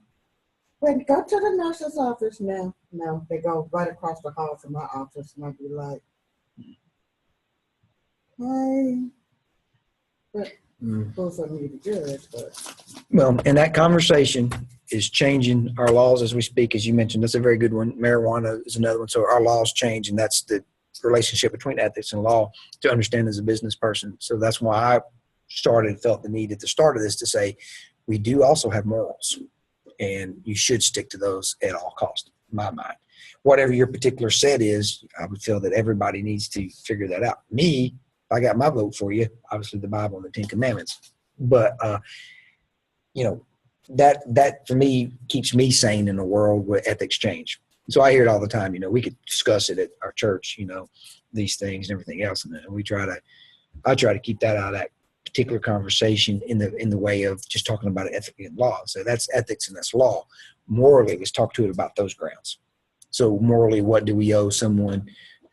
when go to the nurse's office now. No, they go right across the hall from my office, and I'll be like, hey, but both of me to judge, but Well, and that conversation is changing our laws as we speak, as you mentioned. That's a very good one. Marijuana is another one. So our laws change, and that's relationship between ethics and law to understand as a business person. So that's why I felt the need at the start of this to say, we do also have morals, and you should stick to those at all costs, in my mind. Whatever your particular set is, I would feel that everybody needs to figure that out. Me, I got my vote for you, obviously the Bible and the Ten Commandments. But, that for me keeps me sane in a world where ethics change. So I hear it all the time. We could discuss it at our church, these things and everything else. And I try to keep that out of that particular conversation in the way of just talking about it ethically and law. So that's ethics and that's law. Morally, let's talk to it about those grounds. So morally, what do we owe someone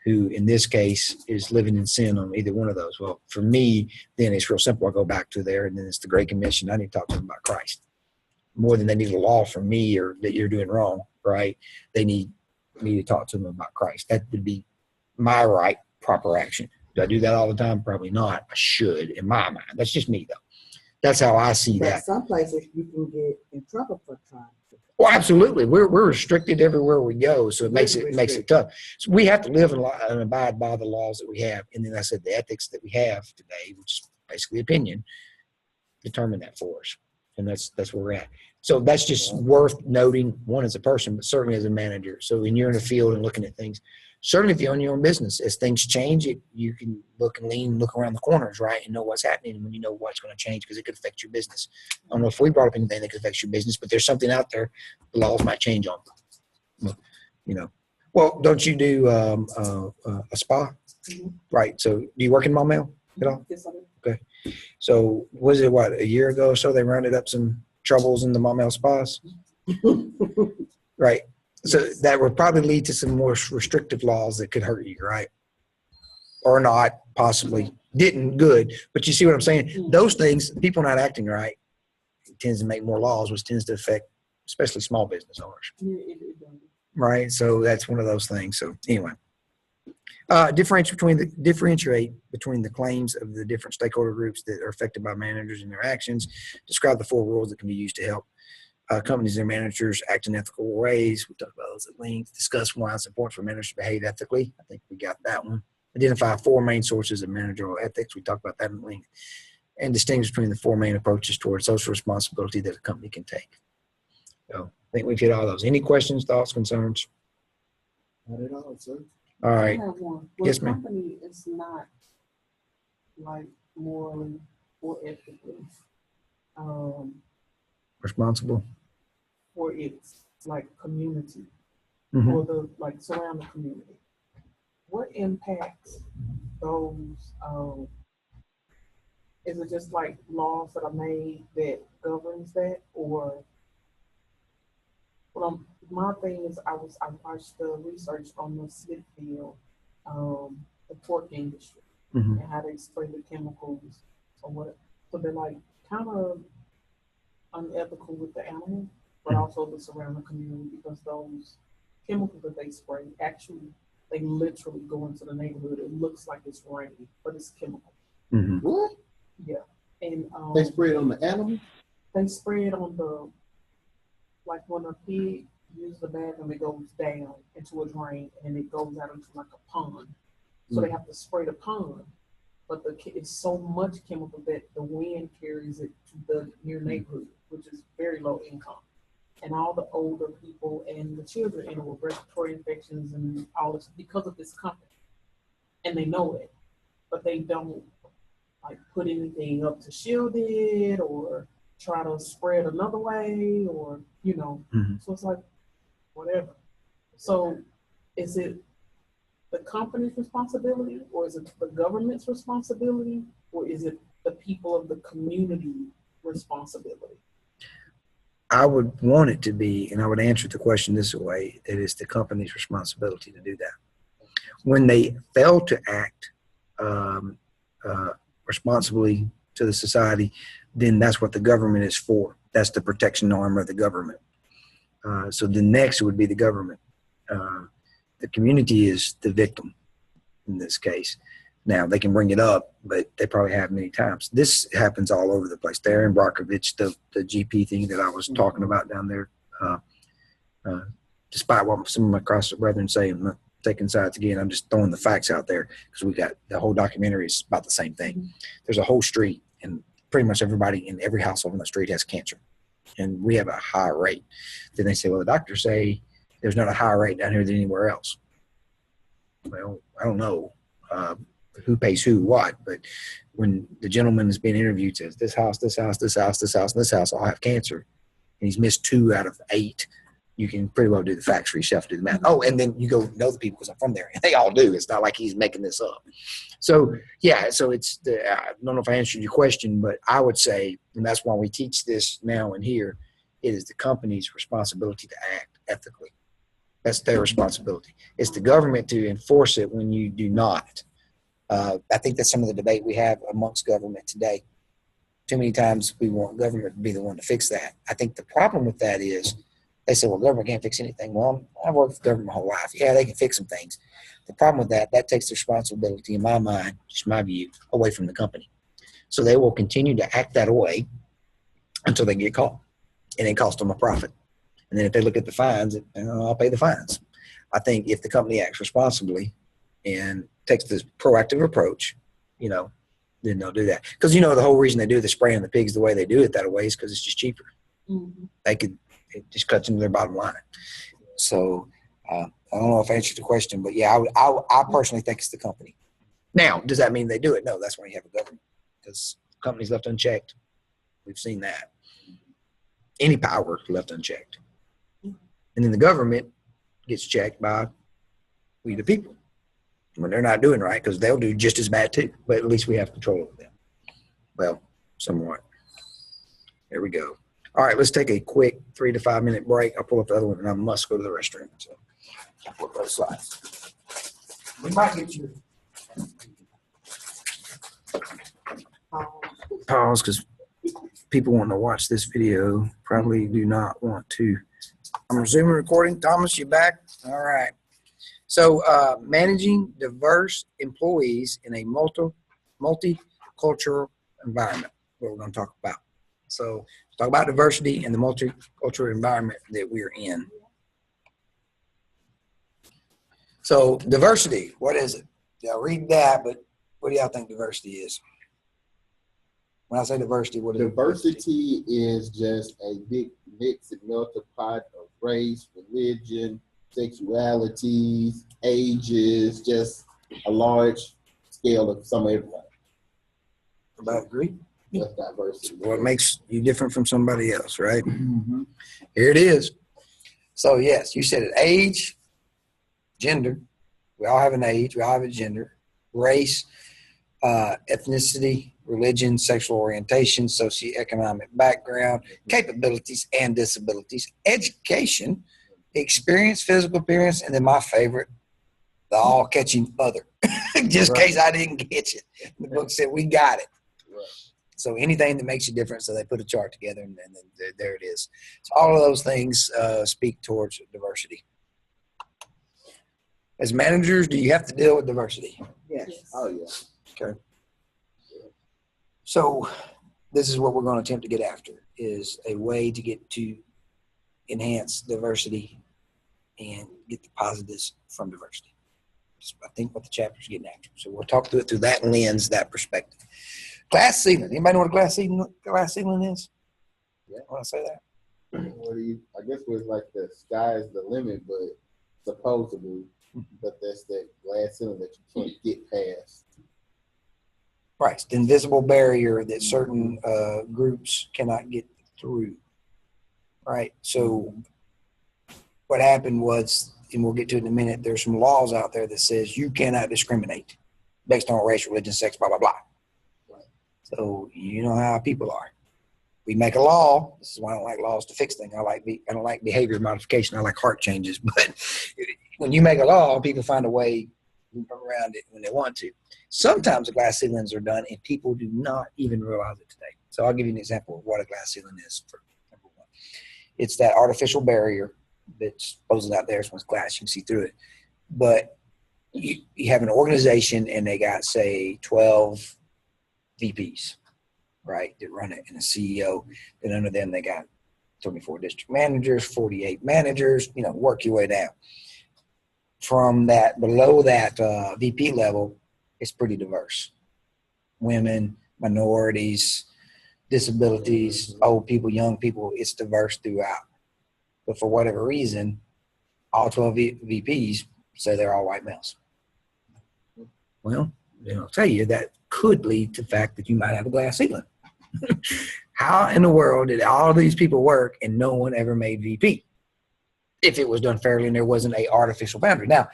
who, in this case, is living in sin on either one of those? Well, for me, then it's real simple. I go back to there, and then it's the Great Commission. I need to talk to them about Christ more than they need a law from me or that you're doing wrong, right? They need me to talk to them about Christ. That would be my right, proper action. Do I do that all the time? Probably not. I should, in my mind. That's just me, though. That's how I see that. Some places you can get in trouble for trying to. Well, absolutely. We're restricted everywhere we go, so it makes it tough. So we have to live and abide by the laws that we have, and then I said the ethics that we have today, which is basically opinion, determine that for us, and that's where we're at. So that's just worth noting. One as a person, but certainly as a manager. So when you're in the field and looking at things, certainly if you own your own business, as things change, you can look around the corners, right, and know what's happening, and when you know what's going to change because it could affect your business. I don't know if we brought up anything that could affect your business, but there's something out there the laws might change on. Well, don't you do a spa, right? So do you work in Maumelle at all? Yes, I do. Okay. So was it a year ago or so they rounded up some troubles in the Maumelle spas? Right. So that would probably lead to some more restrictive laws that could hurt you, right? Or not, possibly. Didn't, good. But you see what I'm saying? Those things, people not acting right, tends to make more laws, which tends to affect especially small business owners. Yeah, it does. Right? So that's one of those things. So anyway. Differentiate between the claims of the different stakeholder groups that are affected by managers and their actions. Describe the 4 rules that can be used to help companies and managers act in ethical ways. We talked about those at length. Discuss why it's important for managers to behave ethically. I think we got that one. Identify 4 main sources of managerial ethics. We talked about that at length. And distinguish between the 4 main approaches towards social responsibility that a company can take. So I think we've hit all those. Any questions, thoughts, concerns? Not at all, sir. All right. I have one. Yes, Well, ma'am. company is not like morally or ethically Responsible. for its like community Mhm. or the like surrounding community. What impacts those? Is it just like laws that are made that governs that, or? Well, my thing is, I watched the research on the Smithfield, the pork industry, Mhm. and how they spray the chemicals or what. So they're like kind of unethical with the animal, but also the surrounding community, because those chemicals that they spray actually, they literally go into the neighborhood. It looks like it's raining, but it's chemical. Mhm. What? Yeah, and They spray it on the animal? they spray it on the, like when a pig uses the bathroom, it goes down into a drain and it goes out into like a pond. So they have to spray the pond, but it's so much chemical that the wind carries it to the near neighborhood, which is very low income. And all the older people and the children end up with respiratory infections and all this because of this company. And they know it, but they don't like put anything up to shield it or try to spread another way, or Mhm. so it's like whatever. So is it the company's responsibility, or is it the government's responsibility, or is it the people of the community responsibility? I would want it to be, and I would answer the question this way, that it's the company's responsibility to do that. When they fail to act responsibly to the society, then that's what the government is for. That's the protection arm of the government. So the next would be the government. The community is the victim in this case. Now, they can bring it up, but they probably have many times. This happens all over the place. There in Brockovich, the GP thing that I was talking about down there, despite what some of my CrossFit brethren say, taking sides again. I'm just throwing the facts out there because we got the whole documentary is about the same thing. Mhm. There's a whole street, and pretty much everybody in every household on the street has cancer, and we have a high rate. Then they say, well, the doctors say there's not a higher rate down here than anywhere else. Well, I don't know who pays who what, but when the gentleman is being interviewed says this house, this house, this house, this house, and this house all have cancer, and he's missed 2 out of 8, you can pretty well do the facts for yourself, do the math. Oh, and then you go know the people because I'm from there, and they all do. It's not like he's making this up. So yeah, so it's I don't know if I answered your question, but I would say, and that's why we teach this now and here, it is the company's responsibility to act ethically. That's their responsibility. It's the government to enforce it when you do not. I think that's some of the debate we have amongst government today. Too many times we want government to be the one to fix that. I think the problem with that is they say, well, government can't fix anything. Well, I've worked with government my whole life. Yeah, they can fix some things. The problem with that takes the responsibility, in my mind, just my view, away from the company. So they will continue to act that way until they get caught, and it costs them a profit. And then if they look at the fines, I'll pay the fines. I think if the company acts responsibly and takes this proactive approach, then they'll do that. Because, the whole reason they do the spraying the pigs the way they do it that way is because it's just cheaper. Mhm. It just cuts into their bottom line. So I don't know if I answered the question, but yeah, I personally think it's the company. Now, does that mean they do it? No, that's why you have a government, because companies left unchecked. We've seen that. Any power left unchecked. And then the government gets checked by we the people when they're not doing right, because they'll do just as bad too. But at least we have control over them. Well, somewhat. There we go. All right, let's take a quick 3 to 5 minute break. I'll pull up the other one, and I must go to the restroom. So I'll pull up those slides. We might get you pause because people want to watch this video probably do not want to. I'm resuming recording. Thomas, you back? All right. So managing diverse employees in a multicultural environment, what we're going to talk about. So talk about diversity in the multicultural environment that we're in. So diversity, what is it? Y'all read that, but what do y'all think diversity is? When I say diversity, what is diversity? Is just a big mix and melting pot of race, religion, sexualities, ages, just a large scale of some of everything. Everybody agree? That's diversity. What makes you different from somebody else, right? Mm-hmm. Here it is. So yes, you said it. Age, gender. We all have an age. We all have a gender. Race, ethnicity, religion, sexual orientation, socioeconomic background, capabilities and disabilities, education, experience, physical appearance, and then my favorite, the all catching other. Just in case I didn't catch it. The book said we got it. Right. So anything that makes you different, so they put a chart together, and then there it is. So all of those things speak towards diversity. As managers, do you have to deal with diversity? Yes. Oh yeah. Okay. So this is what we're going to attempt to get after, is a way to get to enhance diversity and get the positives from diversity. That's, I think, what the chapter is getting after. So we'll talk through it through that lens, that perspective. Glass ceiling. Anybody know what a glass ceiling is? Yeah. Want to say that? What do you? I guess it's like the sky is the limit, but supposedly, but that's that glass ceiling that you can't get past. Right. It's the invisible barrier that certain groups cannot get through. Right. So what happened was, and we'll get to it in a minute, there's some laws out there that says you cannot discriminate based on race, religion, sex, blah, blah, blah. Right. So you know how people are. We make a law. This is why I don't like laws to fix things. I don't like behavior modification. I like heart changes. But when you make a law, people find a way around it when they want to. Sometimes the glass ceilings are done and people do not even realize it today. So I'll give you an example of what a glass ceiling is. For number one, it's that artificial barrier that's posed out there. So it's glass, you can see through it. But you have an organization and they got, say, 12 VPs, right, that run it, and a CEO. Then under them they got 24 district managers, 48 managers, work your way down. from that below that VP level, it's pretty diverse. Women, minorities, disabilities, old people, young people, it's diverse throughout. But for whatever reason, all 12 VPs say they're all white males. Well, I'll tell you that could lead to the fact that you might have a glass ceiling. How in the world did all of these people work and no one ever made VP? If it was done fairly and there wasn't a artificial boundary. Now,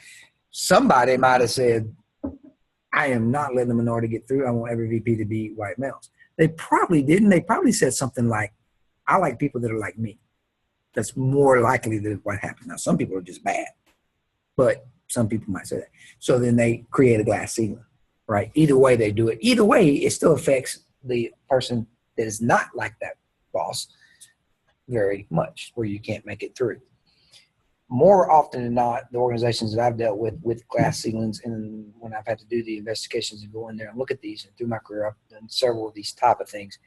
somebody might have said, I am not letting the minority get through. I want every VP to be white males. They probably didn't. They probably said something like, I like people that are like me. That's more likely than what happened. Now, some people are just bad, but some people might say that. So then they create a glass ceiling, right? Either way they do it. Either way, it still affects the person that is not like that boss very much, where you can't make it through. More often than not, the organizations that I've dealt with glass ceilings, and when I've had to do the investigations and go in there and look at these, and through my career, I've done several of these type of things.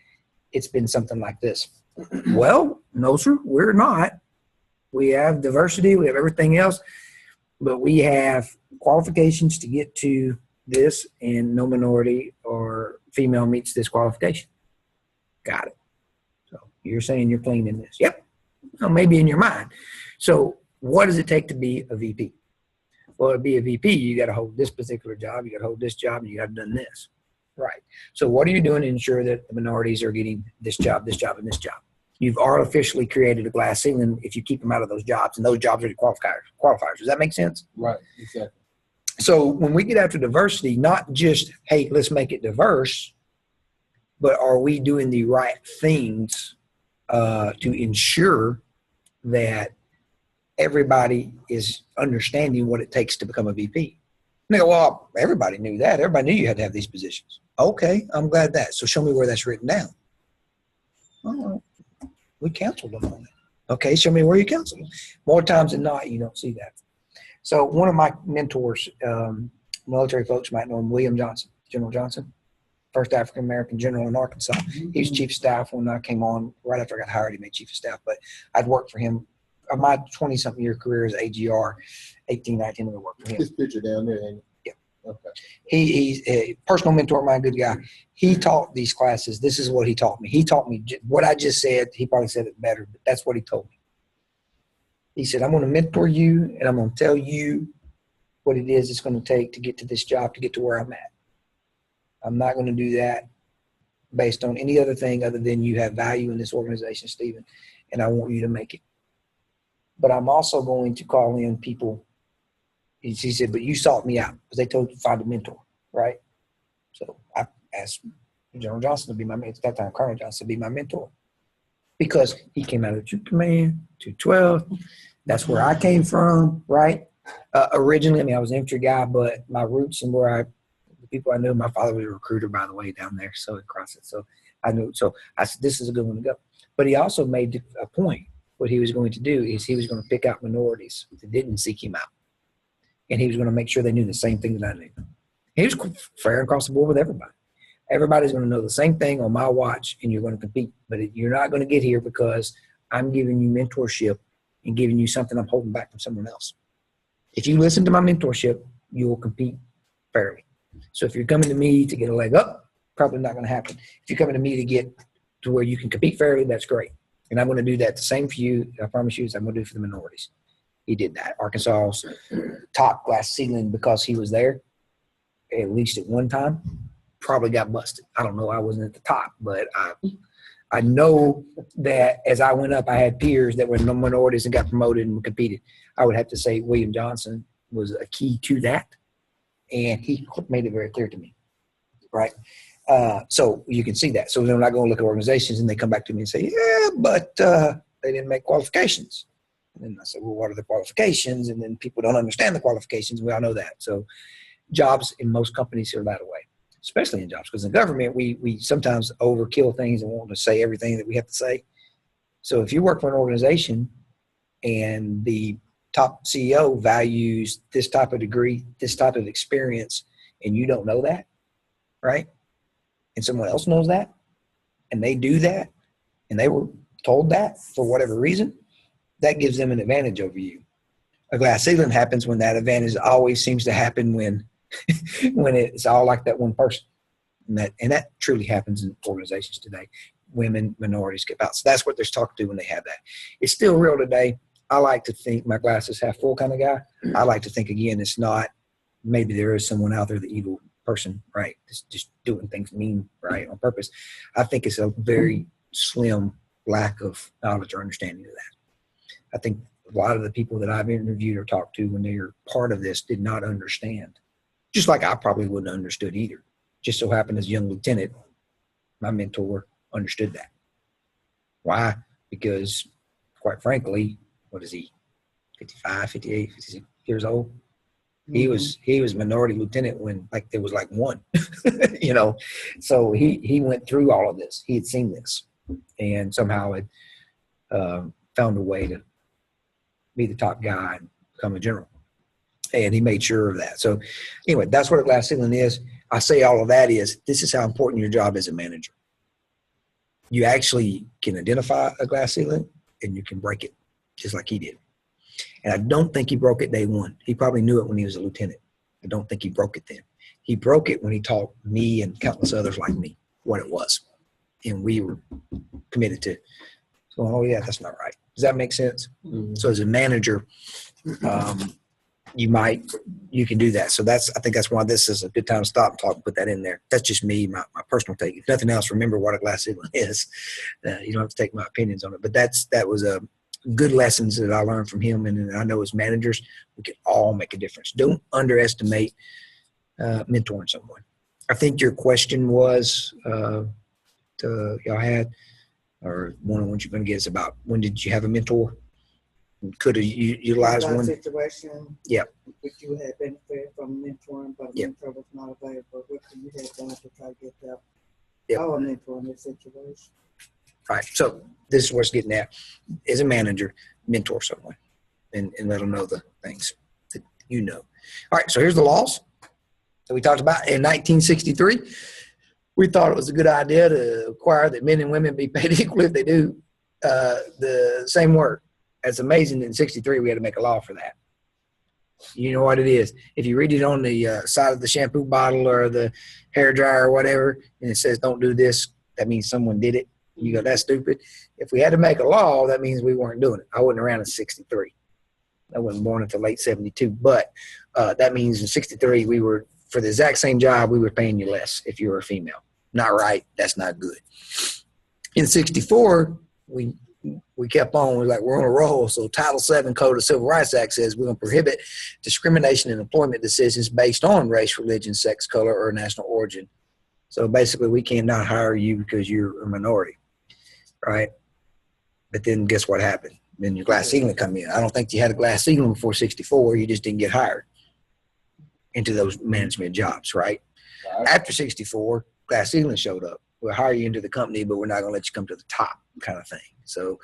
It's been something like this. Well, no, sir, we're not. We have diversity. We have everything else, but we have qualifications to get to this, and no minority or female meets this qualification. Got it. So you're saying you're clean in this. Yep. Well, maybe in your mind. So what does it take to be a VP? Well, to be a VP, you got to hold this particular job, you got to hold this job, and you got to done this. Right. So what are you doing to ensure that the minorities are getting this job, and this job? You've artificially created a glass ceiling if you keep them out of those jobs, and those jobs are the qualifiers. Does that make sense? Right, exactly. So when we get after diversity, not just, hey, let's make it diverse, but are we doing the right things to ensure that everybody is understanding what it takes to become a VP? And they go, well, everybody knew that. Everybody knew you had to have these positions. Okay, I'm glad that. So show me where that's written down. Oh, we counseled them on it. Okay, show me where you counseled them. More times than not, you don't see that. So one of my mentors, military folks might know him, William Johnson, General Johnson, first African-American general in Arkansas. He was chief of staff when I came on. Right after I got hired, he made chief of staff. But I'd worked for him. My 20-something year career as AGR, 18, 19, I worked for him. This picture down there, ain't it? Yeah. Okay. He's a personal mentor of mine, good guy. He taught these classes. This is what he taught me. He taught me what I just said. He probably said it better, but that's what he told me. He said, I'm going to mentor you, and I'm going to tell you what it is it's going to take to get to this job, to get to where I'm at. I'm not going to do that based on any other thing other than you have value in this organization, Stephen, and I want you to make it. But I'm also going to call in people. He said, but you sought me out because they told you to find a mentor, right? So I asked General Johnson to be my mentor, at that time Colonel Johnson to be my mentor, because he came out of the Troop Command, 212. That's where I came from, right? Originally, I mean, I was an infantry guy, but my roots and the people I knew, my father was a recruiter, by the way, down there, so across it. So I knew, so I said, this is a good one to go. But he also made a point. What he was going to do is he was going to pick out minorities that didn't seek him out. And he was going to make sure they knew the same thing that I knew. He was fair across the board with everybody. Everybody's going to know the same thing on my watch, and you're going to compete. But you're not going to get here because I'm giving you mentorship and giving you something I'm holding back from someone else. If you listen to my mentorship, you will compete fairly. So if you're coming to me to get a leg up, probably not going to happen. If you're coming to me to get to where you can compete fairly, that's great. And I'm going to do that the same for you, I promise you, as I'm going to do for the minorities. He did that. Arkansas's top glass ceiling, because he was there, at least at one time, probably got busted. I don't know. I wasn't at the top, but I know that as I went up, I had peers that were minorities and got promoted and competed. I would have to say William Johnson was a key to that, and he made it very clear to me, right? So you can see that. So then when I go and look at organizations and they come back to me and say, yeah, but they didn't make qualifications. And then I said, well, what are the qualifications? And then people don't understand the qualifications. We all know that. So jobs in most companies are that way, especially in jobs, because in government, we sometimes overkill things and want to say everything that we have to say. So if you work for an organization and the top CEO values this type of degree, this type of experience, and you don't know that, right? And someone else knows that, and they do that, and they were told that for whatever reason, that gives them an advantage over you. A glass ceiling happens when that advantage always seems to happen when when it's all like that one person. And that truly happens in organizations today. Women, minorities skip out. So that's what they're talking to when they have that. It's still real today. I like to think my glass is half full kind of guy. I like to think, again, it's not, maybe there is someone out there, the evil person, right? Just doing things mean, right, on purpose. I think it's a very slim lack of knowledge or understanding of that. I think a lot of the people that I've interviewed or talked to when they were part of this did not understand. Just like I probably wouldn't have understood either. Just so happened as a young lieutenant, my mentor understood that. Why? Because, quite frankly, what is he, 55, 58, 56 years old? He was minority lieutenant when like there was like one, you know. So he went through all of this. He had seen this and somehow had found a way to be the top guy and become a general. And he made sure of that. So anyway, that's what a glass ceiling is. I say all of that is, this is how important your job is as a manager. You actually can identify a glass ceiling and you can break it just like he did. And I don't think he broke it day one. He probably knew it when he was a lieutenant. I don't think he broke it then. He broke it when he taught me and countless others like me what it was. And we were committed to, so, oh yeah, that's not right. Does that make sense? Mm-hmm. So as a manager, you can do that. So I think that's why this is a good time to stop and talk and put that in there. That's just me, my personal take. If nothing else, remember what a glass ceiling is. You don't have to take my opinions on it, but that was a good lessons that I learned from him. And I know as managers, we can all make a difference. Don't underestimate mentoring someone. I think your question was, y'all had, or one of the ones you're going to get is about when did you have a mentor? Could have utilized one situation. Yeah. If you had benefited from mentoring, but the mentor was not available, what could you have done to try to get that our mentor in this situation? Right. So this is what's getting at. As a manager, mentor someone and let them know the things that you know. All right. So here's the laws that we talked about in 1963. We thought it was a good idea to require that men and women be paid equally if they do the same work. It's amazing that in 63 we had to make a law for that. You know what it is. If you read it on the side of the shampoo bottle or the hair dryer or whatever, and it says don't do this, that means someone did it. You go, that's stupid. If we had to make a law, that means we weren't doing it. I wasn't around in 63. I wasn't born until late 72. But that means in 63 we were, for the exact same job, we were paying you less if you were a female. Not right. That's not good. In 64, we kept on. We're like, we're on a roll. So Title VII Code of Civil Rights Act says we're going to prohibit discrimination in employment decisions based on race, religion, sex, color, or national origin. So basically, we cannot hire you because you're a minority, right? But then guess what happened? Then your glass ceiling come in. I don't think you had a glass ceiling before 64. You just didn't get hired into those management jobs, right? After 64, glass ceiling showed up. We'll hire you into the company, but we're not going to let you come to the top kind of thing. So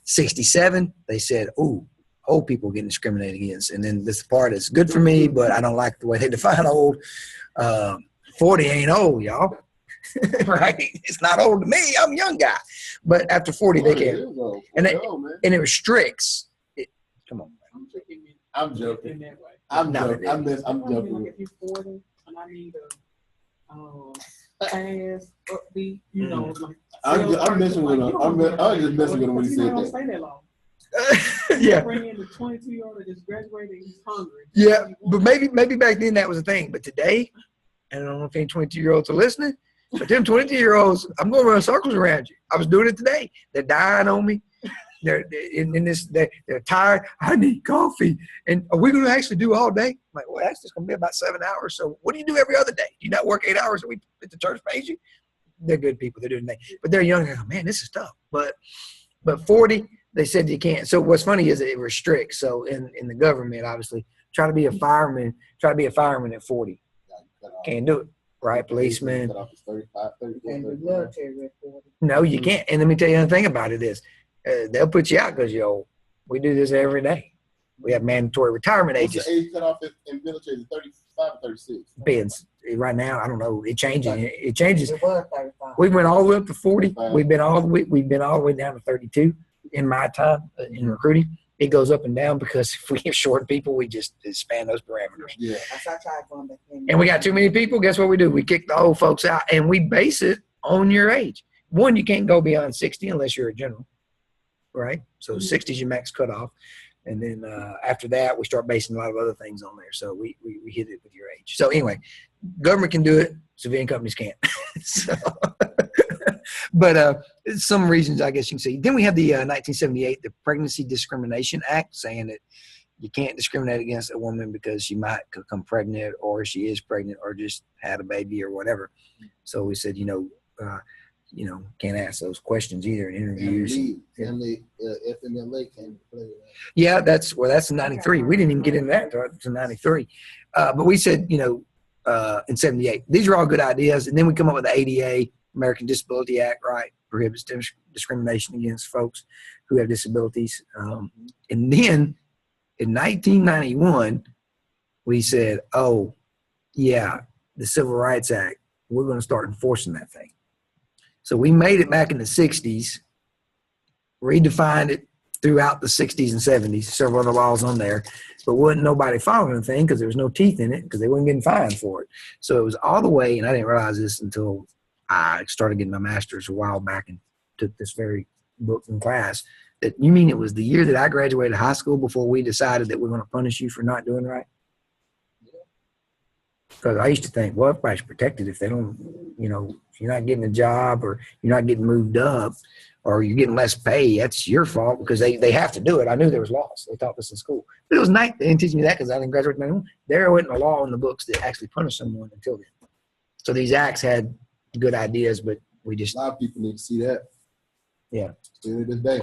67, they said, ooh, old people getting discriminated against. And then this part is good for me, but I don't like the way they define old. 40 ain't old, y'all. Right? It's not old to me. I'm a young guy. But after 40, they can't. And it restricts. Come on. I'm joking. I'm joking. I'm joking. If you're 40 and I need ass upbeat, you know. Like, I'm messing with him. I'm just messing with him when he said that. Say that long. Yeah. Bring in the 22-year-old that just graduated and he's hungry. Yeah, but maybe back then that was a thing. But today, I don't know if any 22-year-olds are listening, but them 22-year-olds, I'm going to run circles around you. I was doing it today. They're dying on me. They're tired. I need coffee. And are we going to actually do all day? I'm like, well, that's just going to be about 7 hours. So what do you do every other day? Do you not work 8 hours a week at the church pays you? They're good people. They're doing that. But they're young. They go, man, this is tough. But 40, they said you can't. So what's funny is it restricts. So in the government, obviously, try to be a fireman at 40. Can't do it. Right, policeman. No, you can't. And let me tell you another thing about it is, they'll put you out because you're old. We do this every day. We have mandatory retirement ages. What's the age cut off in military? 35 or 36? Depends. Right now, I don't know. It changes. It changes. It was 35. We went all the way up to 40. We've been all the way down to 32 in my time in recruiting. it goes up and down because if we have short people, we just expand those parameters. Yeah. That's how I tried going back in. And we got too many people, guess what we do? We kick the old folks out and we base it on your age. One, you can't go beyond 60 unless you're a general, right? So 60 is your max cutoff. And then after that, we start basing a lot of other things on there. So we hit it with your age. So anyway, government can do it. Civilian companies can't. So, but some reasons I guess you can see. Then we have the 1978, the Pregnancy Discrimination Act, saying that you can't discriminate against a woman because she might become pregnant or she is pregnant or just had a baby or whatever. So we said, can't ask those questions either in interviews. Family, FMLA came to play with that. Yeah, that's 93. We didn't even get into that until 93. But we said, in 78, these are all good ideas. And then we come up with the ADA, American Disability Act, right? Prohibits discrimination against folks who have disabilities. And then in 1991, we said, oh, yeah, the Civil Rights Act, we're going to start enforcing that thing. So we made it back in the 60s, redefined it throughout the 60s and 70s, several other laws on there, but wasn't nobody following the thing because there was no teeth in it because they weren't getting fined for it. So it was all the way, and I didn't realize this until I started getting my master's a while back and took this very book in class, that you mean it was the year that I graduated high school before we decided that we're going to punish you for not doing right? Because I used to think, well, everybody's protected if they don't, if you're not getting a job or you're not getting moved up or you're getting less pay, that's your fault because they have to do it. I knew there was laws. They taught this in school. But it was nice. They didn't teach me that because I didn't graduate in 91. There wasn't a law in the books that actually punished someone until then. So these acts had good ideas, but we just. A lot of people need to see that. Yeah. Still to this day.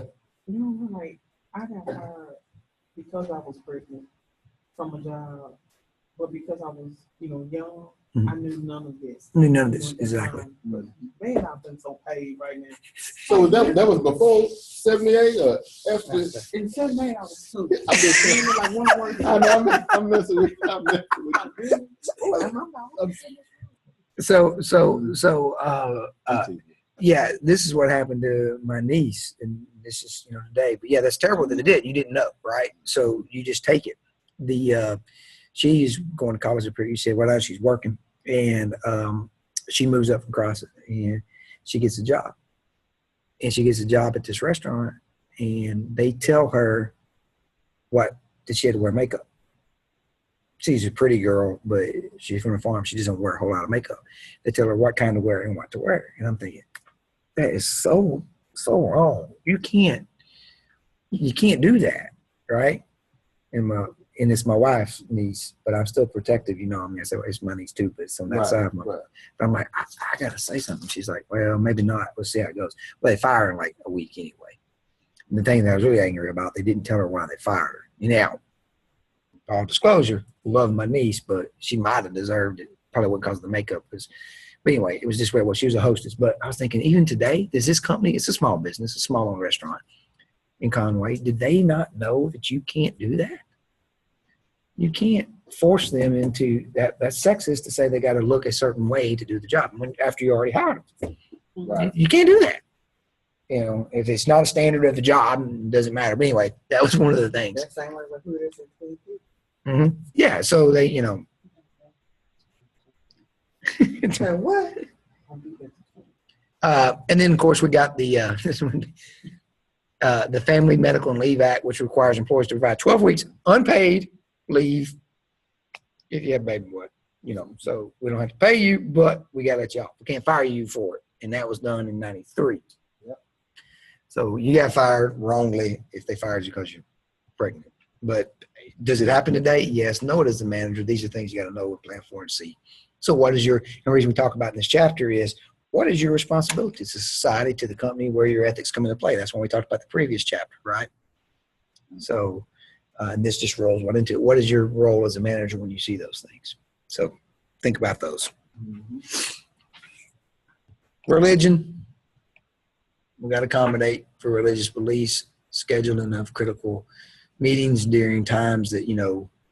I got hired because I was pregnant from a job, but because I was, young, I knew none of this. Knew none of this, exactly. But man, I've been so paid right now. So that was before 78 or after? In 78, I was two. I'm just saying, Like one word. I know, I'm messing with you. I'm messing with you. Yeah, this is what happened to my niece, and this is today. But yeah, that's terrible that it did. You didn't know, right? So you just take it. She's going to college up here. You said, well, she's working, and she moves up from Crossett, and she gets a job, and she gets a job at this restaurant, and they tell her that she had to wear makeup. She's a pretty girl, but she's from the farm. She doesn't wear a whole lot of makeup. They tell her what kind to wear and what to wear. And I'm thinking, that is so wrong. You can't do that, right? And it's my wife's niece, but I'm still protective. I said, well, it's my niece too, but it's on that side of my. Right. But I'm like, I got to say something. She's like, well, maybe not. We'll see how it goes. Well, they fire her in like a week anyway. And the thing that I was really angry about, they didn't tell her why they fired her. Now, all disclosure, love my niece, but she might have deserved it. Probably wasn't because of the makeup. But anyway, it was just well, she was a hostess. But I was thinking, even today, does this company, it's a small business, a small-owned restaurant in Conway, did they not know that you can't do that? You can't force them into that. That's sexist to say they got to look a certain way to do the job after you already hired them. Right. You can't do that. If it's not a standard of the job, it doesn't matter. But anyway, that was one of the things. That same way with who it is in 22. Mm-hmm. Yeah, so they, What? And then of course we got the the Family Medical and Leave Act, which requires employers to provide 12 weeks unpaid leave if you have a baby boy. So we don't have to pay you, but we got to let you off. We can't fire you for it, and that was done in '93. Yep. So you got fired wrongly if they fired you because you're pregnant. But does it happen today? Yes. No, it is the manager. These are things you got to know and plan for and see. So what is the reason we talk about in this chapter is, what is your responsibility to society, to the company, where your ethics come into play? That's when we talked about the previous chapter, right? So, and this just rolls right into it. What is your role as a manager when you see those things? So think about those. Mm-hmm. Religion. We got to accommodate for religious beliefs, scheduling of critical meetings during times that,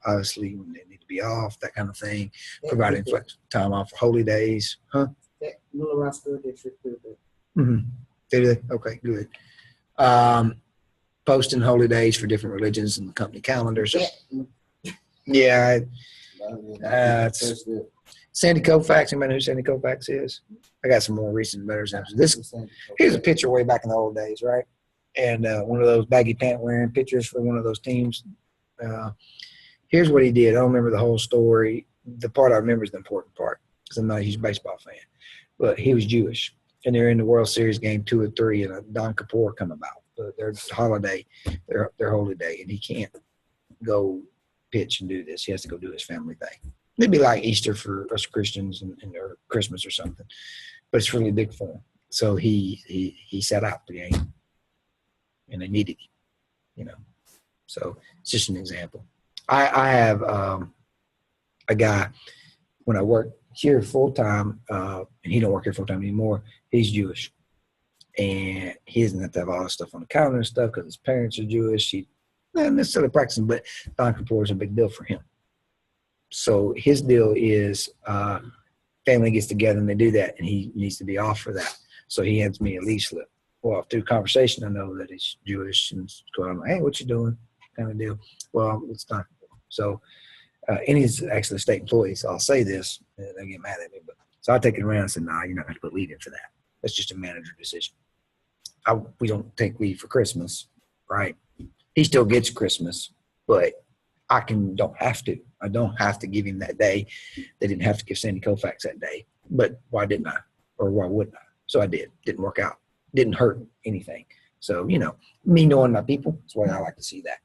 obviously when they need to be off, that kind of thing. Providing flex time off for holy days. Huh? That Little Rock School District. Mm-hmm. Did they? Okay, good. posting holy days for different religions and company calendars. Yeah, it's Sandy Koufax. Anybody know who Sandy Koufax is? I got some more recent better examples. Here's a picture way back in the old days, right? And one of those baggy pant wearing pictures for one of those teams. Here's what he did. I don't remember the whole story. The part I remember is the important part because I'm not a huge baseball fan. But he was Jewish, and they're in the World Series game 2 or 3, and a Yom Kippur come about. Their holiday, their holy day, and he can't go pitch and do this. He has to go do his family thing. It'd be like Easter for us Christians and or Christmas or something, but it's really big for him. So he sat out the game, and they needed him, you know. So it's just an example. I have a guy when I work here full time, and he don't work here full time anymore. He's Jewish, and he doesn't have to have all this stuff on the calendar and stuff because his parents are Jewish. He not necessarily practicing, but Yom Kippur is a big deal for him. So his deal is family gets together and they do that, and he needs to be off for that. So he hands me a leave slip. Well, through conversation, I know that he's Jewish, and it's going on, hey, what you doing? Kind of deal. Well, it's not. So, and he's actually a state employee, so I'll say this, and they'll get mad at me. But so I take it around and say, nah, you're not going to put leave in for that. That's just a manager decision. We don't take leave for Christmas, right? He still gets Christmas, but I don't have to. I don't have to give him that day. They didn't have to give Sandy Koufax that day. But why didn't I? Or why wouldn't I? So I did. Didn't work out. Didn't hurt anything. So, you know, me knowing my people, that's why I like to see that.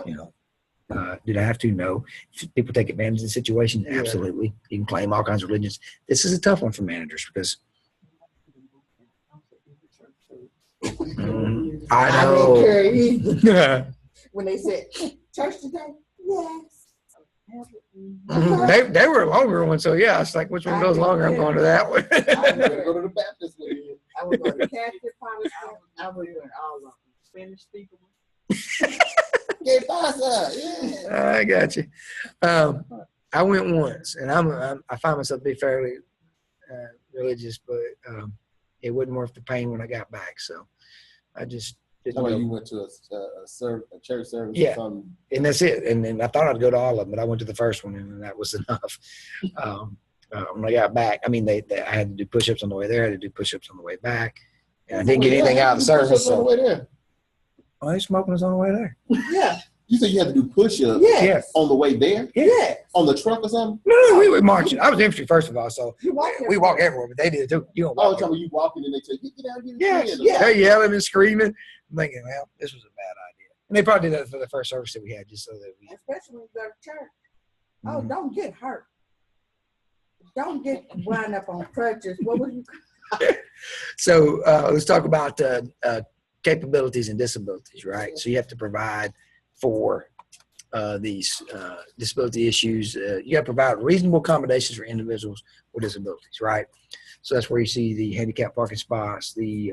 You know, did I have to? No. If people take advantage of the situation? Absolutely. You can claim all kinds of religions. This is a tough one for managers because I know. didn't care either. Yeah. When they said, church today? Yes. They were longer ones, so yeah, it's like which one goes longer? I'm going to that one. I'm gonna go to the Baptist with you. I was going to Catholic, Protestant. I was doing all of them. Spanish speaker. ¿Qué pasa? Yeah. I got you. I went once, and I find myself to be fairly religious, but it wasn't worth the pain when I got back. So I just didn't. So go. you went to a church service Yeah. or something? And that's it. And then I thought I'd go to all of them, but I went to the first one, and that was enough. When I got back, I mean, I had to do push-ups on the way there. I had to do push-ups on the way back, and I didn't get anything out of the service. On the So, way there. oh, he's smoking us on the way there. Yeah. You said you had to do push-ups Yes. on the way there? Yes. On the truck or something? No, we were marching. I was infantry first of all, so You walk we walk everywhere, but they did too. You don't Oh, walk. it's time you walking and they say, get down, get Yes, in. yeah. they're yelling and screaming. I'm thinking, well, this was a bad idea. And they probably did that for the first service that we had, just so that we. Especially when you go to church. Oh, don't get hurt. Don't get wound up on crutches. What was you? So let's talk about capabilities and disabilities, right? So you have to provide for these disability issues. You have to provide reasonable accommodations for individuals with disabilities, right? So that's where you see the handicap parking spots, the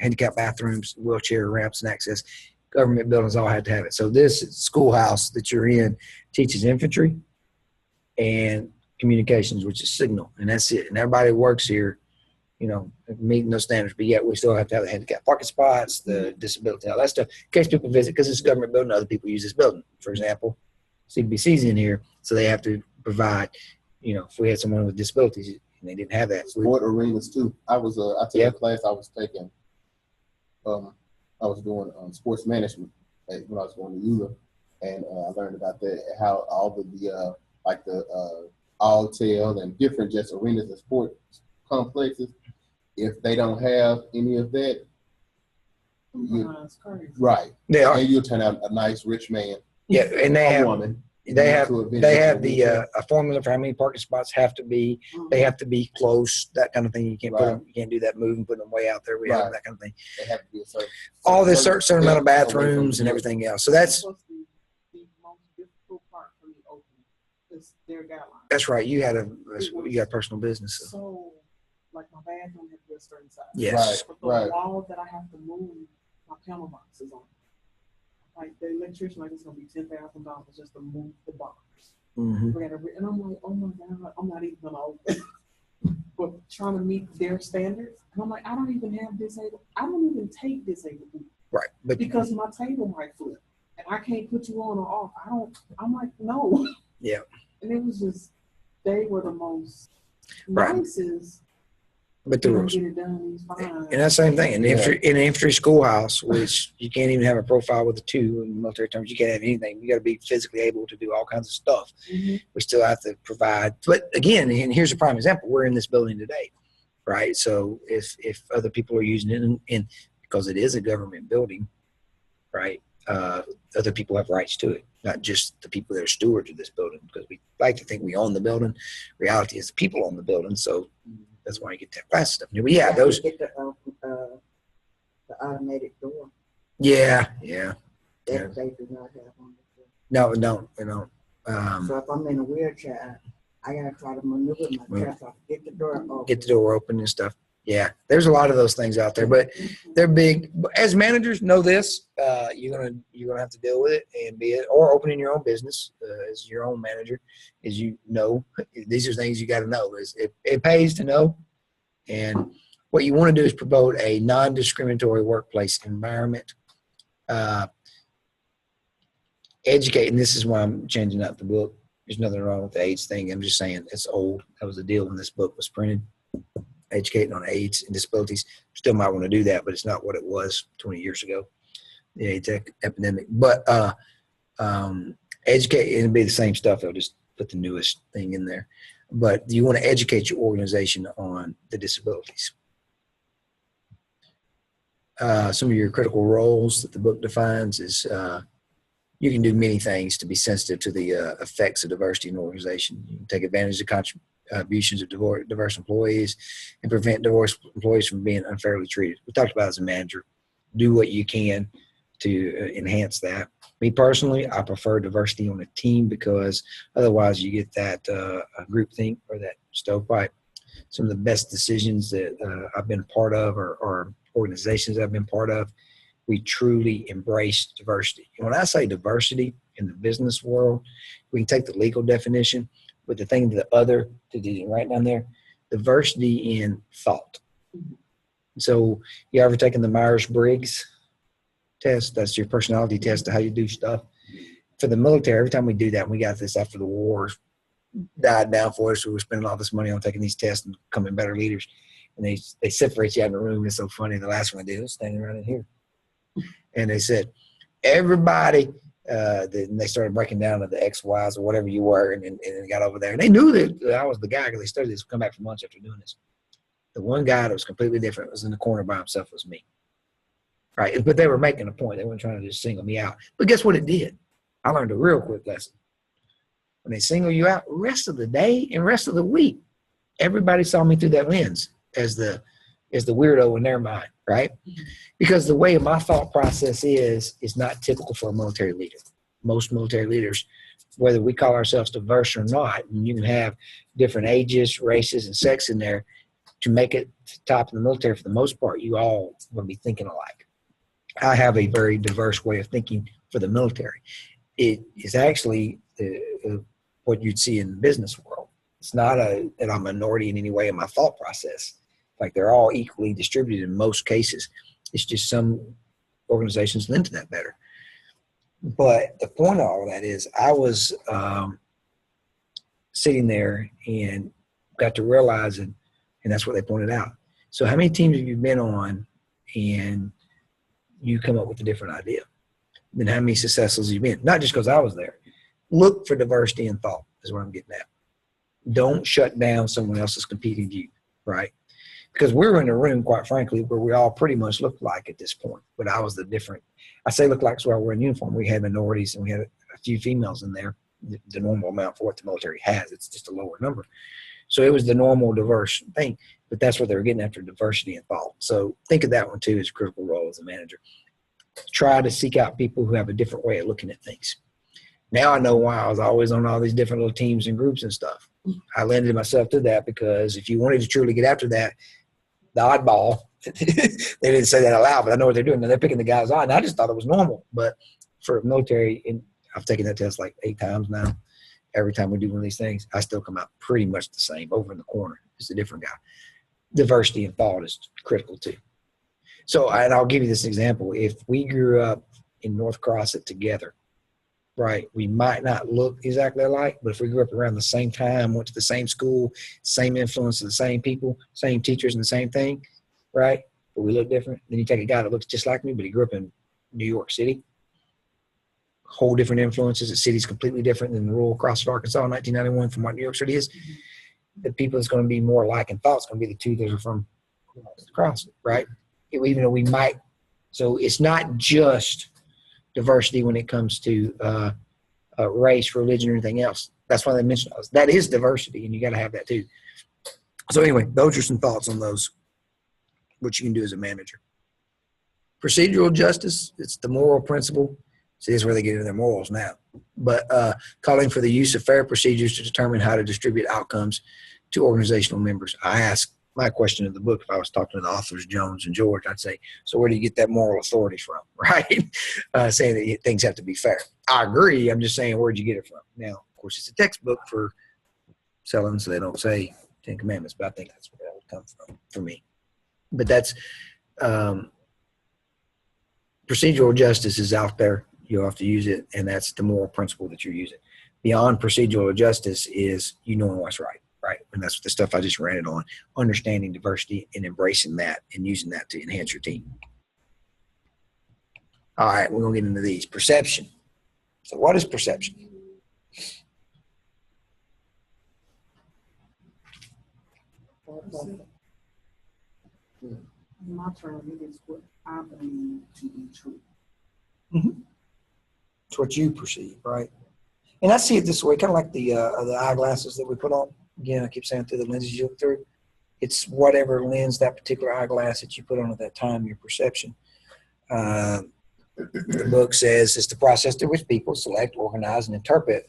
handicap bathrooms, wheelchair ramps and access. Government buildings all had to have it. So this schoolhouse that you're in teaches infantry and communications, which is signal, and that's it. And everybody works here, you know, meeting those standards, but yet we still have to have the handicap parking spots, the disability, all that stuff, in case people visit, because it's a government building, other people use this building. For example, CBC's in here, so they have to provide, you know, if we had someone with disabilities and they didn't have that. So Sport arenas too. I took a class I was taking. I was doing sports management when I was going to ULA, and I learned about that, how all of the like the Alltel and different just arenas and sports complexes, if they don't have any of that, It's crazy. right, they are, and you'll turn out a nice rich man, yeah, and they a have. woman. They have to a venue they have to the wheelchair. a formula for how many parking spots have to be. They have to be close, that kind of thing. You can't put Right. them, you can't do that move and put them way out there. We have Right. that kind of thing. They have to be a certain. All this certain amount of depth away from bathrooms and the- everything else. So that's supposed to be the most difficult part for me opening. It's their guidelines. right. You got personal business. So. So, like my bathroom has to be a certain size. Yes. But the Right. wall that I have to move my panel boxes on. Like the electrician, like it's gonna be $10,000 just to move the box. Mm-hmm. And I'm like, oh my God, I'm not even gonna open. But trying to meet their standards. And I'm like, I don't even have disabled. I don't even take disabled people. Right. But because my table might flip and I can't put you on or off. I'm like, no. Yeah. And it was just, they were the most Right. nicest. but the You don't rules. get it done, he's fine. And that's the same thing. In Yeah. in an infantry schoolhouse, which you can't even have a profile with a 2 in military terms, you can't have anything. You got to be physically able to do all kinds of stuff. Mhm. We still have to provide. But again, and here's a prime example. We're in this building today, right? So if other people are using it, and because it is a government building, right, other people have rights to it, not just the people that are stewards of this building, because we like to think we own the building. Reality is the people own the building. So that's why you get that class stuff. But yeah, those. Get the automated door Yeah. that they do not have on the door. No, no. So if I'm in a wheelchair, I gotta try to maneuver my chair so I can get the door open. Get the door open and stuff. Yeah, there's a lot of those things out there, but they're big. As managers, know this: you're gonna have to deal with it and be it, or opening your own business as your own manager. As you know, these are things you got to know. Is it pays to know, and what you want to do is promote a non-discriminatory workplace environment. Educate, and this is why I'm changing up the book. There's nothing wrong with the AIDS thing. I'm just saying it's old. That was the deal when this book was printed. Educating on AIDS and disabilities. Still might want to do that, but it's not what it was 20 years ago, the AIDS epidemic. But educate, it'll be the same stuff. They'll just put the newest thing in there. But you want to educate your organization on the disabilities. Some of your critical roles that the book defines is you can do many things to be sensitive to the effects of diversity in an organization. You can take advantage of contributions of diverse employees and prevent diverse employees from being unfairly treated. We talked about as a manager, do what you can to enhance that. Me personally, I prefer diversity on a team because otherwise you get that groupthink or that stovepipe. Some of the best decisions that I've been a part of or organizations I've been part of, we truly embrace diversity. And when I say diversity in the business world, we can take the legal definition, but the thing the other, right down there, diversity in thought. So you ever taken the Myers-Briggs test? That's your personality test of how you do stuff. For the military, every time we do that, we got this after the war died down for us, so we're spending all this money on taking these tests and becoming better leaders. And they separate you out in the room. It's so funny. The last one I did was standing right in here. And they said, everybody, and they started breaking down to the X, Y's, or whatever you were, and it got over there. And they knew that I was the guy because they studied this, come back from lunch after doing this. The one guy that was completely different was in the corner by himself was me. Right? But they were making a point. They weren't trying to just single me out. But guess what it did? I learned a real quick lesson. When they single you out, rest of the day and rest of the week, everybody saw me through that lens as the weirdo in their mind, right? Because the way my thought process is not typical for a military leader. Most military leaders, whether we call ourselves diverse or not, and you can have different ages, races, and sex in there, to make it to the top of the military, for the most part, you all will be thinking alike. I have a very diverse way of thinking for the military. It is actually what you'd see in the business world. It's not that I'm a minority in any way in my thought process. Like they're all equally distributed in most cases. It's just some organizations lend to that better. But the point of all of that is I was sitting there and got to realize, and that's what they pointed out. So how many teams have you been on and you come up with a different idea? Then how many successes have you been? Not just because I was there. Look for diversity in thought is what I'm getting at. Don't shut down someone else's competing view, right? Because we were in a room, quite frankly, where we all pretty much looked like at this point. But I was the different. I say look like, so I wear in uniform. We had minorities and we had a few females in there, the normal amount for what the military has. It's just a lower number. So it was the normal diverse thing. But that's what they were getting after, diversity in thought. So think of that one, too, as a critical role as a manager. Try to seek out people who have a different way of looking at things. Now I know why I was always on all these different little teams and groups and stuff. I lended myself to that because if you wanted to truly get after that, the oddball, they didn't say that out loud, but I know what they're doing. Now they're picking the guys on. I just thought it was normal. But for military, and I've taken that test like 8 times now. Every time we do one of these things, I still come out pretty much the same. Over in the corner, it's a different guy. Diversity in thought is critical too. So, and I'll give you this example. If we grew up in North Crossett together, right, we might not look exactly alike, but if we grew up around the same time, went to the same school, same influence of the same people, same teachers and the same thing, right, but we look different. Then you take a guy that looks just like me, but he grew up in New York City, whole different influences. The city's completely different than rural Crossett, Arkansas in 1991 from what New York City is. The people that's going to be more alike in thoughts going to be the two that are from Crossett, right? Even though we might, so it's not just diversity when it comes to race, religion, or anything else. That's why they mention us. That is diversity, and you got to have that too. So anyway, those are some thoughts on those, what you can do as a manager. Procedural justice, it's the moral principle. See, this is where they get into their morals now. But calling for the use of fair procedures to determine how to distribute outcomes to organizational members. I asked my question in the book, if I was talking to the authors, Jones and George, I'd say, so where do you get that moral authority from, right? Saying that things have to be fair. I agree. I'm just saying, where'd you get it from? Now, of course, it's a textbook for selling, so they don't say 10 Commandments, but I think that's where that would come from for me. But that's procedural justice is out there. You'll have to use it, and that's the moral principle that you're using. Beyond procedural justice is you knowing what's right. Right. And that's the stuff I just ran it on, understanding diversity and embracing that and using that to enhance your team. All right, we're going to get into these. Perception. So what is perception? In my term, it is what I believe to be true. Mm-hmm. It's what you perceive, right? And I see it this way, kind of like the eyeglasses that we put on. Again, I keep saying through the lenses you look through. It's whatever lens, that particular eyeglass that you put on at that time, your perception. The book says it's the process through which people select, organize, and interpret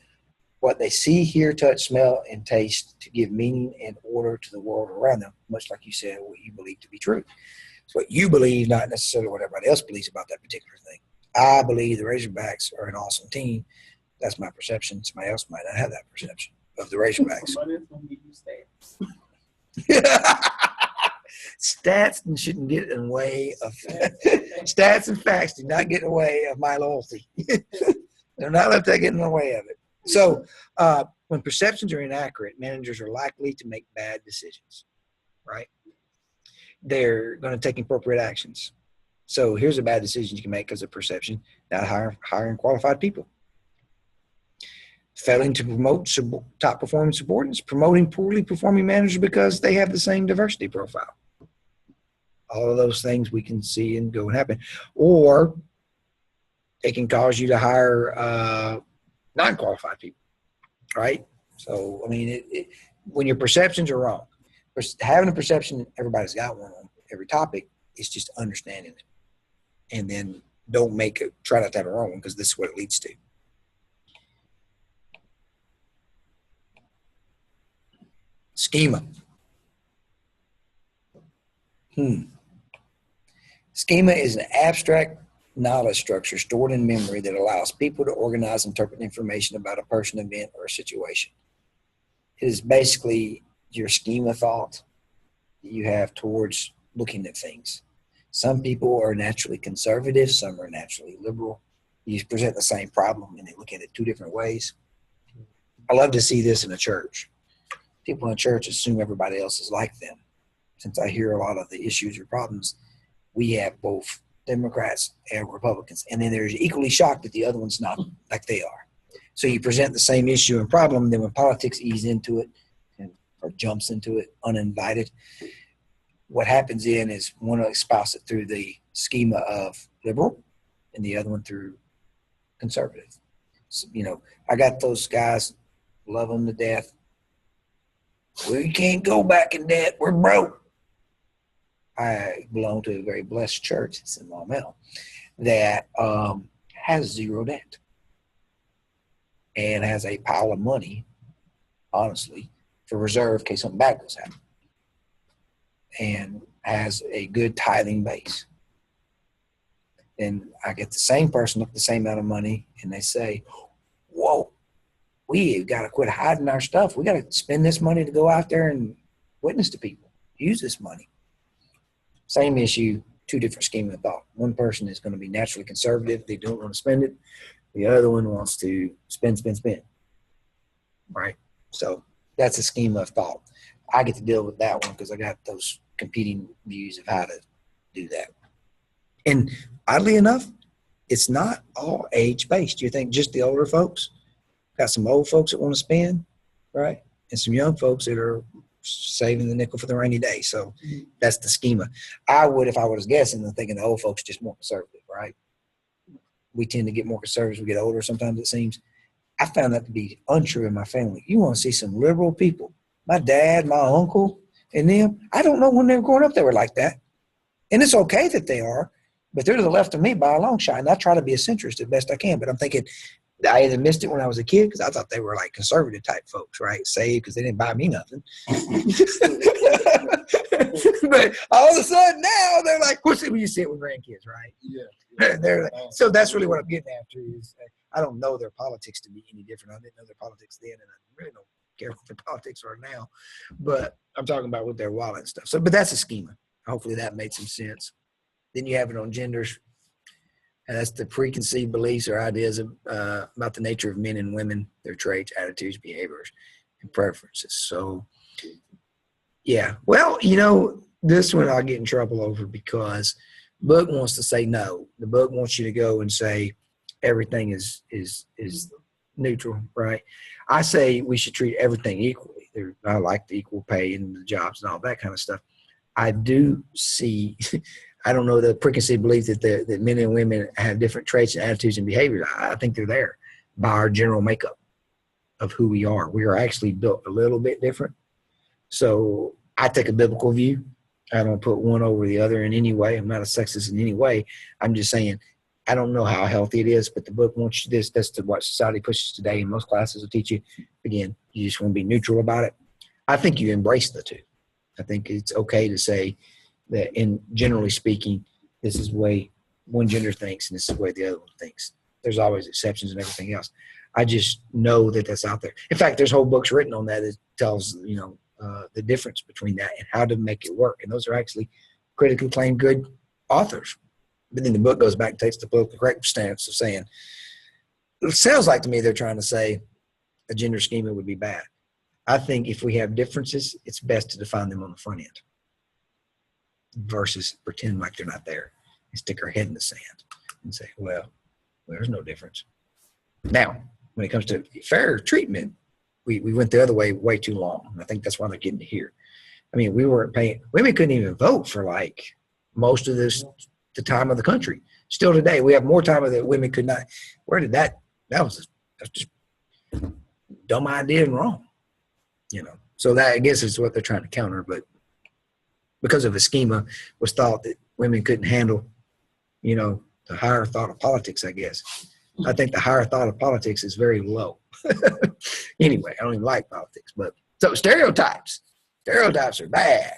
what they see, hear, touch, smell, and taste to give meaning and order to the world around them, much like you said, what you believe to be true. It's what you believe, not necessarily what everybody else believes about that particular thing. I believe the Razorbacks are an awesome team. That's my perception. Somebody else might not have that perception of the Razorbacks. Somebody's gonna give you stats. Stats shouldn't get in the way of stats and facts do not get in the way of my loyalty. They're not let that get in the way of it. So when perceptions are inaccurate, managers are likely to make bad decisions, right? They're going to take appropriate actions. So here's a bad decision you can make because of perception: not hiring qualified people. Failing to promote top performing subordinates, promoting poorly performing managers because they have the same diversity profile. All of those things we can see and go and happen. Or it can cause you to hire non-qualified people, right? So, I mean, when your perceptions are wrong, having a perception, everybody's got one on every topic, it's just understanding it. And then try not to have a wrong one because this is what it leads to. Schema. Schema is an abstract knowledge structure stored in memory that allows people to organize and interpret information about a person, event, or a situation. It is basically your schema thought that you have towards looking at things. Some people are naturally conservative, some are naturally liberal. You present the same problem and they look at it two different ways. I love to see this in a church. People in church assume everybody else is like them. Since I hear a lot of the issues or problems, we have both Democrats and Republicans, and then they're equally shocked that the other one's not like they are. So you present the same issue and problem, then when politics ease into it or jumps into it uninvited, what happens then is one will espouse it through the schema of liberal and the other one through conservative. So, I got those guys, love them to death. We can't go back in debt. We're broke. I belong to a very blessed church. It's in Maumelle that has zero debt and has a pile of money, honestly, for reserve in case something bad goes happen, and has a good tithing base. And I get the same person look the same amount of money, and they say, "Whoa, we've got to quit hiding our stuff. We got to spend this money to go out there and witness to people. Use this money." Same issue, two different schemes of thought. One person is going to be naturally conservative. They don't want to spend it. The other one wants to spend. Right? So that's a scheme of thought. I get to deal with that one because I got those competing views of how to do that. And oddly enough, it's not all age-based. You think just the older folks? Got some old folks that want to spend, right? And some young folks that are saving the nickel for the rainy day. So that's the schema. I would, if I was guessing, I'm thinking the old folks just more conservative, right? We tend to get more conservative as we get older sometimes, it seems. I found that to be untrue in my family. You want to see some liberal people. My dad, my uncle, and them, I don't know when they were growing up they were like that. And it's okay that they are, but they're to the left of me by a long shot. And I try to be a centrist as best I can. But I'm thinking, I either missed it when I was a kid because I thought they were like conservative type folks, right? Saved because they didn't buy me nothing. But all of a sudden now they're like, what's it when you see it with grandkids, right? Yeah. They're like, so that's really what I'm getting after is I don't know their politics to be any different. I didn't know their politics then, and I really don't care what their politics are now. But I'm talking about with their wallet and stuff. So, but that's a schema. Hopefully that made some sense. Then you have it on genders. And that's the preconceived beliefs or ideas of, about the nature of men and women, their traits, attitudes, behaviors, and preferences. So, yeah. Well, you know, this one I'll get in trouble over because the book wants to say no. The book wants you to go and say everything is neutral, right? I say we should treat everything equally. I like the equal pay and the jobs and all that kind of stuff. I do see I don't know the preconceived belief that men and women have different traits and attitudes and behaviors. I think they're there by our general makeup of who we are. We are actually built a little bit different. So I take a biblical view. I don't put one over the other in any way. I'm not a sexist in any way. I'm just saying I don't know how healthy it is, but the book wants you this. That's what society pushes today, and most classes will teach you. Again, you just want to be neutral about it. I think you embrace the two. I think it's okay to say that in generally speaking, this is the way one gender thinks and this is the way the other one thinks. There's always exceptions and everything else. I just know that that's out there. In fact, there's whole books written on that that tells, you know, the difference between that and how to make it work. And those are actually critically acclaimed good authors. But then the book goes back and takes the political correct stance of saying, it sounds like to me they're trying to say a gender schema would be bad. I think if we have differences, it's best to define them on the front end versus pretend like they're not there and stick our head in the sand and say, well, there's no difference. Now, when it comes to fair treatment, we went the other way too long. And I think that's why they're getting to here. I mean, we weren't paying, women couldn't even vote for like most of the time of the country. Still today, we have more time that women could not. Where did that's just dumb idea and wrong, you know? So that, I guess, is what they're trying to counter, but because of the schema was thought that women couldn't handle, you know, the higher thought of politics, I guess. I think the higher thought of politics is very low. Anyway, I don't even like politics, but so stereotypes are bad.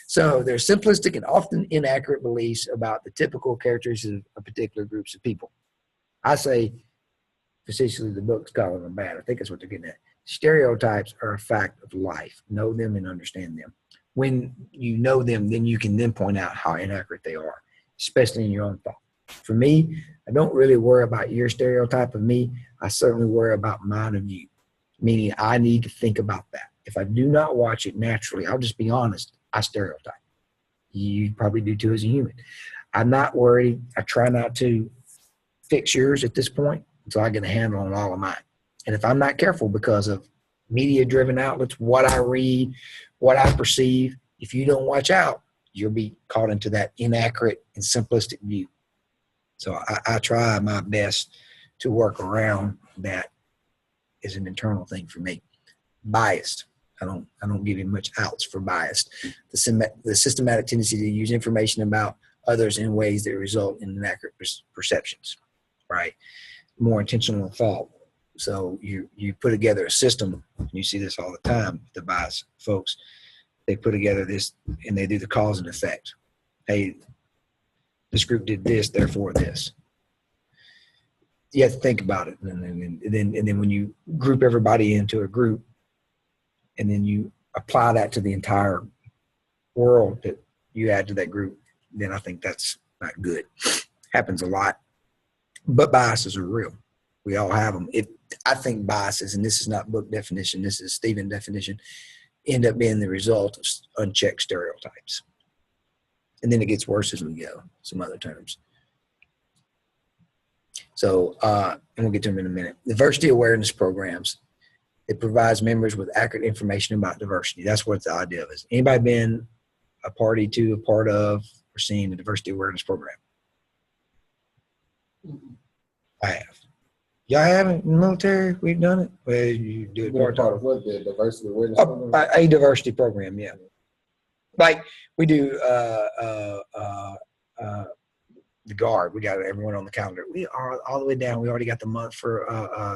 So they're simplistic and often inaccurate beliefs about the typical characteristics of particular groups of people. I say, facetiously, the book's calling them bad. I think that's what they're getting at. Stereotypes are a fact of life. Know them and understand them. When you know them, then you can then point out how inaccurate they are, especially in your own thought. For me, I don't really worry about your stereotype of me. I certainly worry about mine of you, meaning I need to think about that. If I do not watch it naturally, I'll just be honest, I stereotype. You probably do too as a human. I'm not worried. I try not to fix yours at this point until I get a handle on all of mine. And if I'm not careful because of media-driven outlets, what I read, what I perceive, if you don't watch out, you'll be caught into that inaccurate and simplistic view. So I try my best to work around that as an internal thing for me. Biased. I don't give you much outs for biased. The systematic tendency to use information about others in ways that result in inaccurate perceptions, right? More intentional thought. So you put together a system, and you see this all the time with the bias folks. They put together this, and they do the cause and effect. Hey, this group did this, therefore this. You have to think about it, and then when you group everybody into a group, and then you apply that to the entire world that you add to that group, then I think that's not good. Happens a lot, but biases are real. We all have them. I think biases, and this is not book definition, this is Stephen definition, end up being the result of unchecked stereotypes. And then it gets worse as we go, some other terms. So, and we'll get to them in a minute. Diversity awareness programs. It provides members with accurate information about diversity. That's what the idea is. Anybody been a part of, or seen the diversity awareness program? I have. Y'all haven't in the military? We've done it? Well, you do it You're a part part-time. of what, the diversity awareness program? A diversity program, yeah. Like we do the Guard. We got everyone on the calendar. We are all the way down. We already got the month for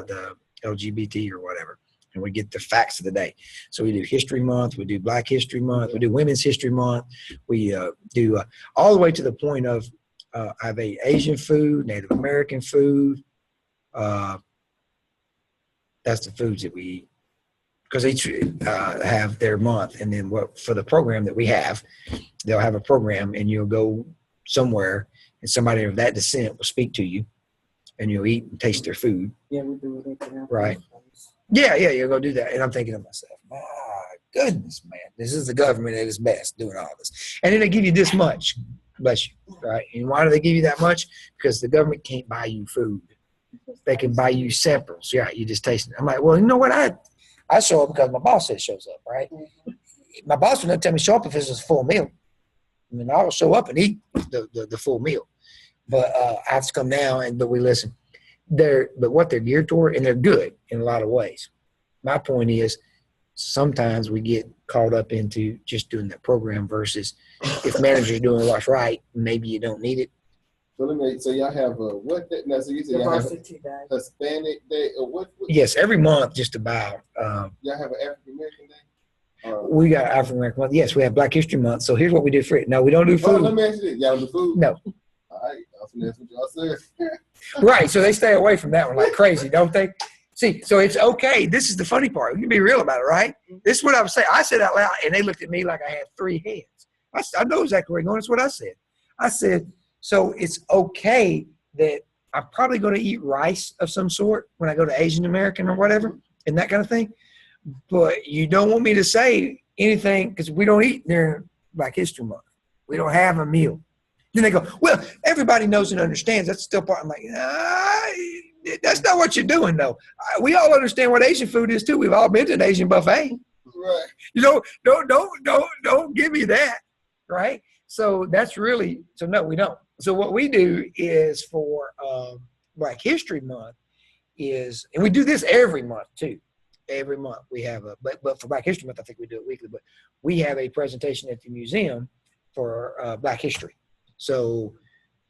the LGBT or whatever. And we get the facts of the day. So we do History Month. We do Black History Month. We do Women's History Month. We do all the way to the point of I have a Asian food, Native American food. That's the foods that we eat. Because each have their month. And then what for the program that we have, they'll have a program and you'll go somewhere and somebody of that descent will speak to you and you'll eat and taste their food. Yeah, we do it. Right. Yeah, you'll go do that. And I'm thinking to myself, my goodness, man, this is the government at its best doing all this. And then they give you this much, bless you, right? And why do they give you that much? Because the government can't buy you food. They can buy you samples. Yeah, you just taste it. I'm like, well, you know what? I show up because my boss says shows up, right? My boss would not tell me show up if this is a full meal. I mean, I will show up and eat the full meal. But I have to come down, but we listen. But what they're geared toward, and they're good in a lot of ways. My point is, sometimes we get caught up into just doing that program versus if managers doing what's right, maybe you don't need it. So y'all have what? Now, so you said y'all have Diversity Day. a Hispanic Day, or what? Yes, every month, just about. Y'all have an African American Day. We got African American month. Yes, we have Black History Month. So here's what we do for it. No, we don't do Oh, let food. me ask you this: y'all do food? No. All right, that's what y'all said. Right. So they stay away from that one like crazy, don't they? See, so it's okay. This is the funny part. We can be real about it, right? This is what I was saying. I said out loud, and they looked at me like I had three heads. I know exactly where you're going. That's what I said. I said, so it's okay that I'm probably going to eat rice of some sort when I go to Asian American or whatever and that kind of thing. But you don't want me to say anything because we don't eat during Black History Month. We don't have a meal. Then they go, well, everybody knows and understands. That's still part. I'm like, that's not what you're doing, though. We all understand what Asian food is, too. We've all been to an Asian buffet. Right. You know, don't give me that, right? So that's really, so no, we don't. So what we do is for Black History Month is, and we do this every month, too. Every month we have but for Black History Month, I think we do it weekly, but we have a presentation at the museum for Black history. So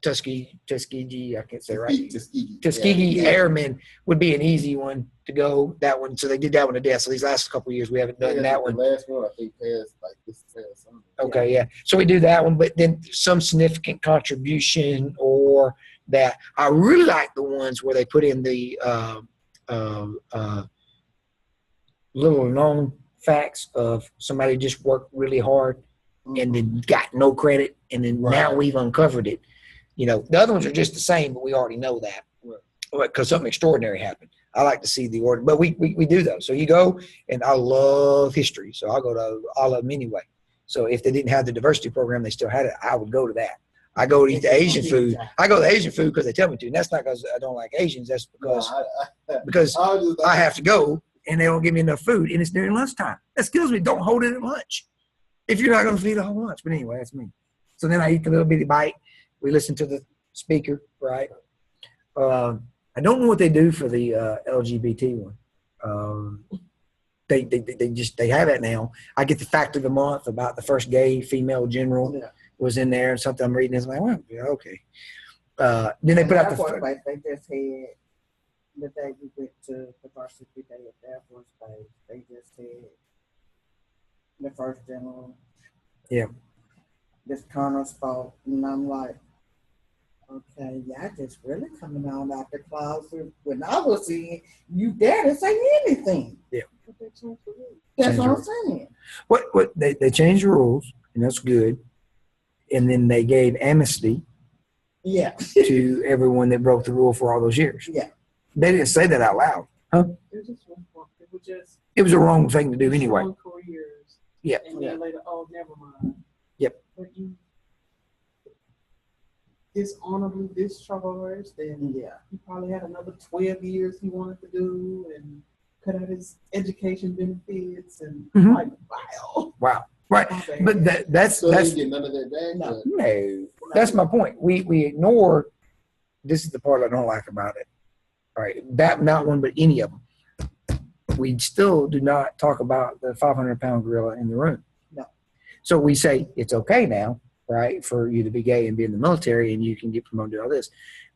Tuskegee, I can't say right. Tuskegee Airmen would be an easy one to go. That one, so they did that one to death. So these last couple of years we haven't done that one. The last one I think passed like this past summer. Okay, yeah. So we do that one, but then some significant contribution or that. I really like the ones where they put in the little known facts of somebody just worked really hard and then got no credit, and then now we've uncovered it. You know, the other ones are just the same, but we already know that because something extraordinary happened. I like to see the order, but we do those. So you go, and I love history, so I'll go to all of them anyway. So if they didn't have the diversity program, they still had it, I would go to that. I go to eat the Asian food. I go to Asian food because they tell me to, and that's not because I don't like Asians. That's because I have to go, and they don't give me enough food, and it's during lunchtime. Excuse me, don't hold it at lunch if you're not going to feed a whole lunch. But anyway, that's me. So then I eat the little bitty bite. We listen to the speaker, right? I don't know what they do for the LGBT one. They have it now. I get the fact of the month about the first gay female general was in there and something I'm reading. It's like, well, yeah, okay. Then they put out the. They just had the day we went to the varsity day at the Air Force Base. They just had the first general. Yeah. This Connor spoke, and I'm like, okay, y'all just really coming on out the closet. When I was in, you dare say anything. Yeah. That's what I'm saying. What they changed the rules, and that's good. and then they gave amnesty Yeah, to everyone that broke the rule for all those years. yeah. They didn't say that out loud. It just was wrong. It was just It was a wrong thing to do anyway. destroying careers. Yeah. And then later, oh, never mind. Yep. But you dishonorably discharged, and Yeah. he probably had another 12 years he wanted to do, and cut out his education benefits, and Mhm. like, wow. Wow. Right. My bad. But that's So they that's didn't get none of that back. No. but- no. That's my point. We ignore. This is the part I don't like about it. All right, that not one, but any of them. We still do not talk about the 500-pound gorilla in the room. No. So we say it's okay now, right, for you to be gay and be in the military and you can get promoted to all this.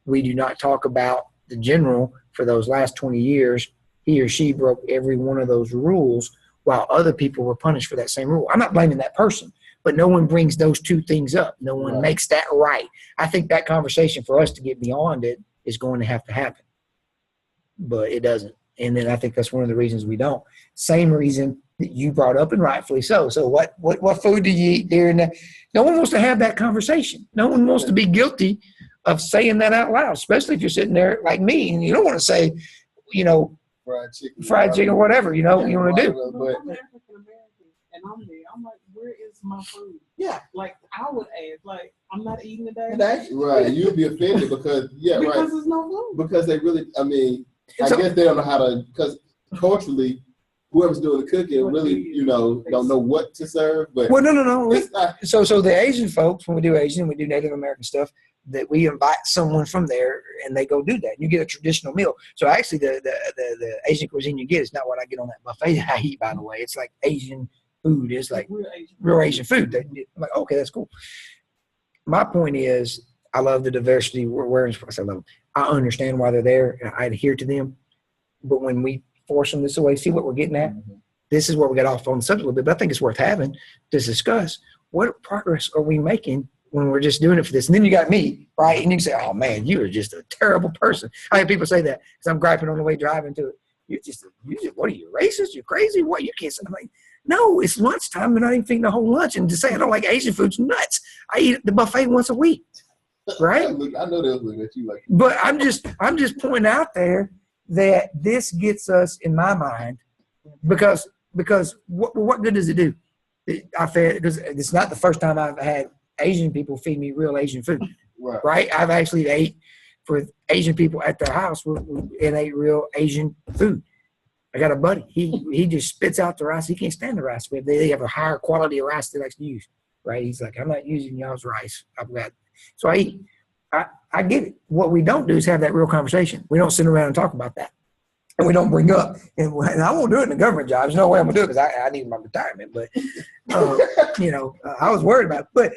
We do not talk about the general for those last 20 years. He or she broke every one of those rules while other people were punished for that same rule. I'm not blaming that person, but no one brings those two things up. No one Right. makes that right. I think that conversation for us to get beyond it is going to have to happen, but it doesn't. And then I think that's one of the reasons we don't. Same reason that you brought up, and rightfully so. So what food do you eat during that? No one wants to have that conversation. No one wants to be guilty of saying that out loud, especially if you're sitting there like me and you don't want to say, fried chicken or whatever, you want to do. But I'm African American, and I'm there. I'm like, where is my food? Yeah. Like, I would ask, like, I'm not eating today Today? right, you'd be offended because because there's no food. because they really. I mean, I So- guess they don't know how to because culturally, whoever's doing the cooking really, don't know what to serve. But Well, no. it's not. So the Asian folks, when we do Asian, we do Native American stuff, that we invite someone from there and they go do that. You get a traditional meal. So actually the Asian cuisine you get is not what I get on that buffet that I eat, by the way. It's like Asian food. It's like real Asian food. I'm like, okay, that's cool. My point is, I love the diversity. I love them. I understand why they're there and I adhere to them. But when we force them this way, see what we're getting at? This is where we got off on the subject a little bit, but I think it's worth having to discuss. What progress are we making when we're just doing it for this? And then you got me, right? And you can say, oh man, you are just a terrible person. I have people say that because I'm griping on the way driving to it. You just, what are you, racist? You crazy? What? You can't say, I'm like, no, it's lunchtime. They're not even feeding the whole lunch. And to say I don't like Asian food's nuts. I eat at the buffet once a week, right? I know they'll look at you like. But I'm just pointing out there that this gets us in my mind because what good does it do? I fed because it's not the first time I've had Asian people feed me real Asian food, Right. right? I've actually ate for Asian people at their house and ate real Asian food. I got a buddy. He just spits out the rice. He can't stand the rice. They have a higher quality of rice they like to use, right? He's like, I'm not using y'all's rice. So I eat. I get it. What we don't do is have that real conversation. We don't sit around and talk about that. And we don't bring up, and I won't do it in the government job. There's no way I'm going to do it because I need my retirement. But, I was worried about it. But,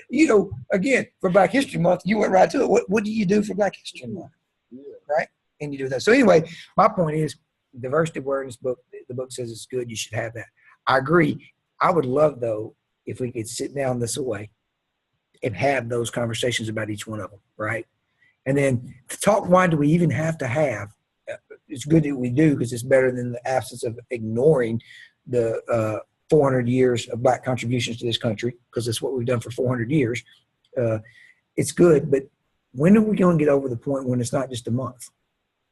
again, for Black History Month, you went right to it. What do you do for Black History Month? Yeah. Right? And you do that. So anyway, my point is diversity awareness book, the book says it's good. You should have that. I agree. I would love, though, if we could sit down this way and have those conversations about each one of them, right? And then talk, why do we even have to have? It's good that we do because it's better than the absence of ignoring the 400 years of Black contributions to this country because it's what we've done for 400 years. It's good, but when are we going to get over the point when it's not just a month?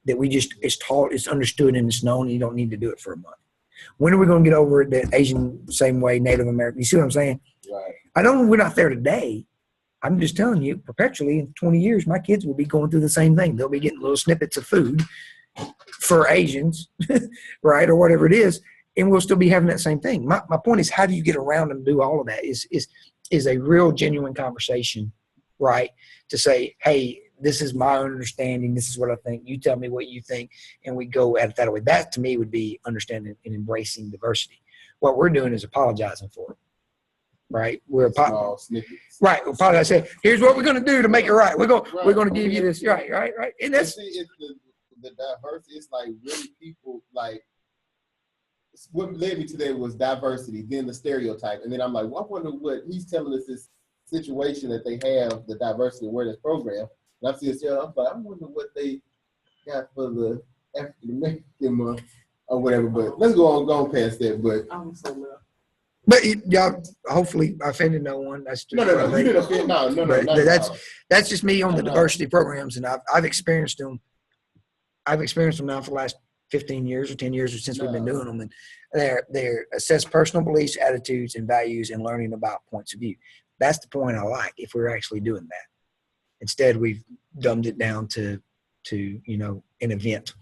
That it's taught, it's understood, and it's known, and you don't need to do it for a month. When are we going to get over it that Asian, same way, Native American? You see what I'm saying? Right. We're not there today. I'm just telling you, perpetually in 20 years, my kids will be going through the same thing. They'll be getting little snippets of food for Asians, right, or whatever it is, and we'll still be having that same thing. My point is, how do you get around and do all of that? Is a real genuine conversation, right? To say, hey, this is my understanding. This is what I think. You tell me what you think, and we go at it that way. That to me would be understanding and embracing diversity. What we're doing is apologizing for it. Right, Small snippets. Right, we'll apologize. Say, here's what we're going to do to make it right. We're going to give you this. Right, and And that's see, it's the diversity. It's like really people like. What led me to that was diversity, then the stereotype, and then I'm like, well, I wonder what he's telling us this situation that they have the diversity awareness program. And I'm seeing, I'm like, I wonder what they got for the African American month or whatever. But let's go on past that. But I'm so left. But y'all, hopefully, I offended no one. That's just No, what I you think. didn't offend. No, But not at all. that's just me on the No. diversity programs, and I've experienced them. I've experienced them now for the last 15 years or 10 years or since we've been doing them, and they're assess personal beliefs, attitudes, and values, and learning about points of view. That's the point I like. If we're actually doing that, instead we've dumbed it down to an event.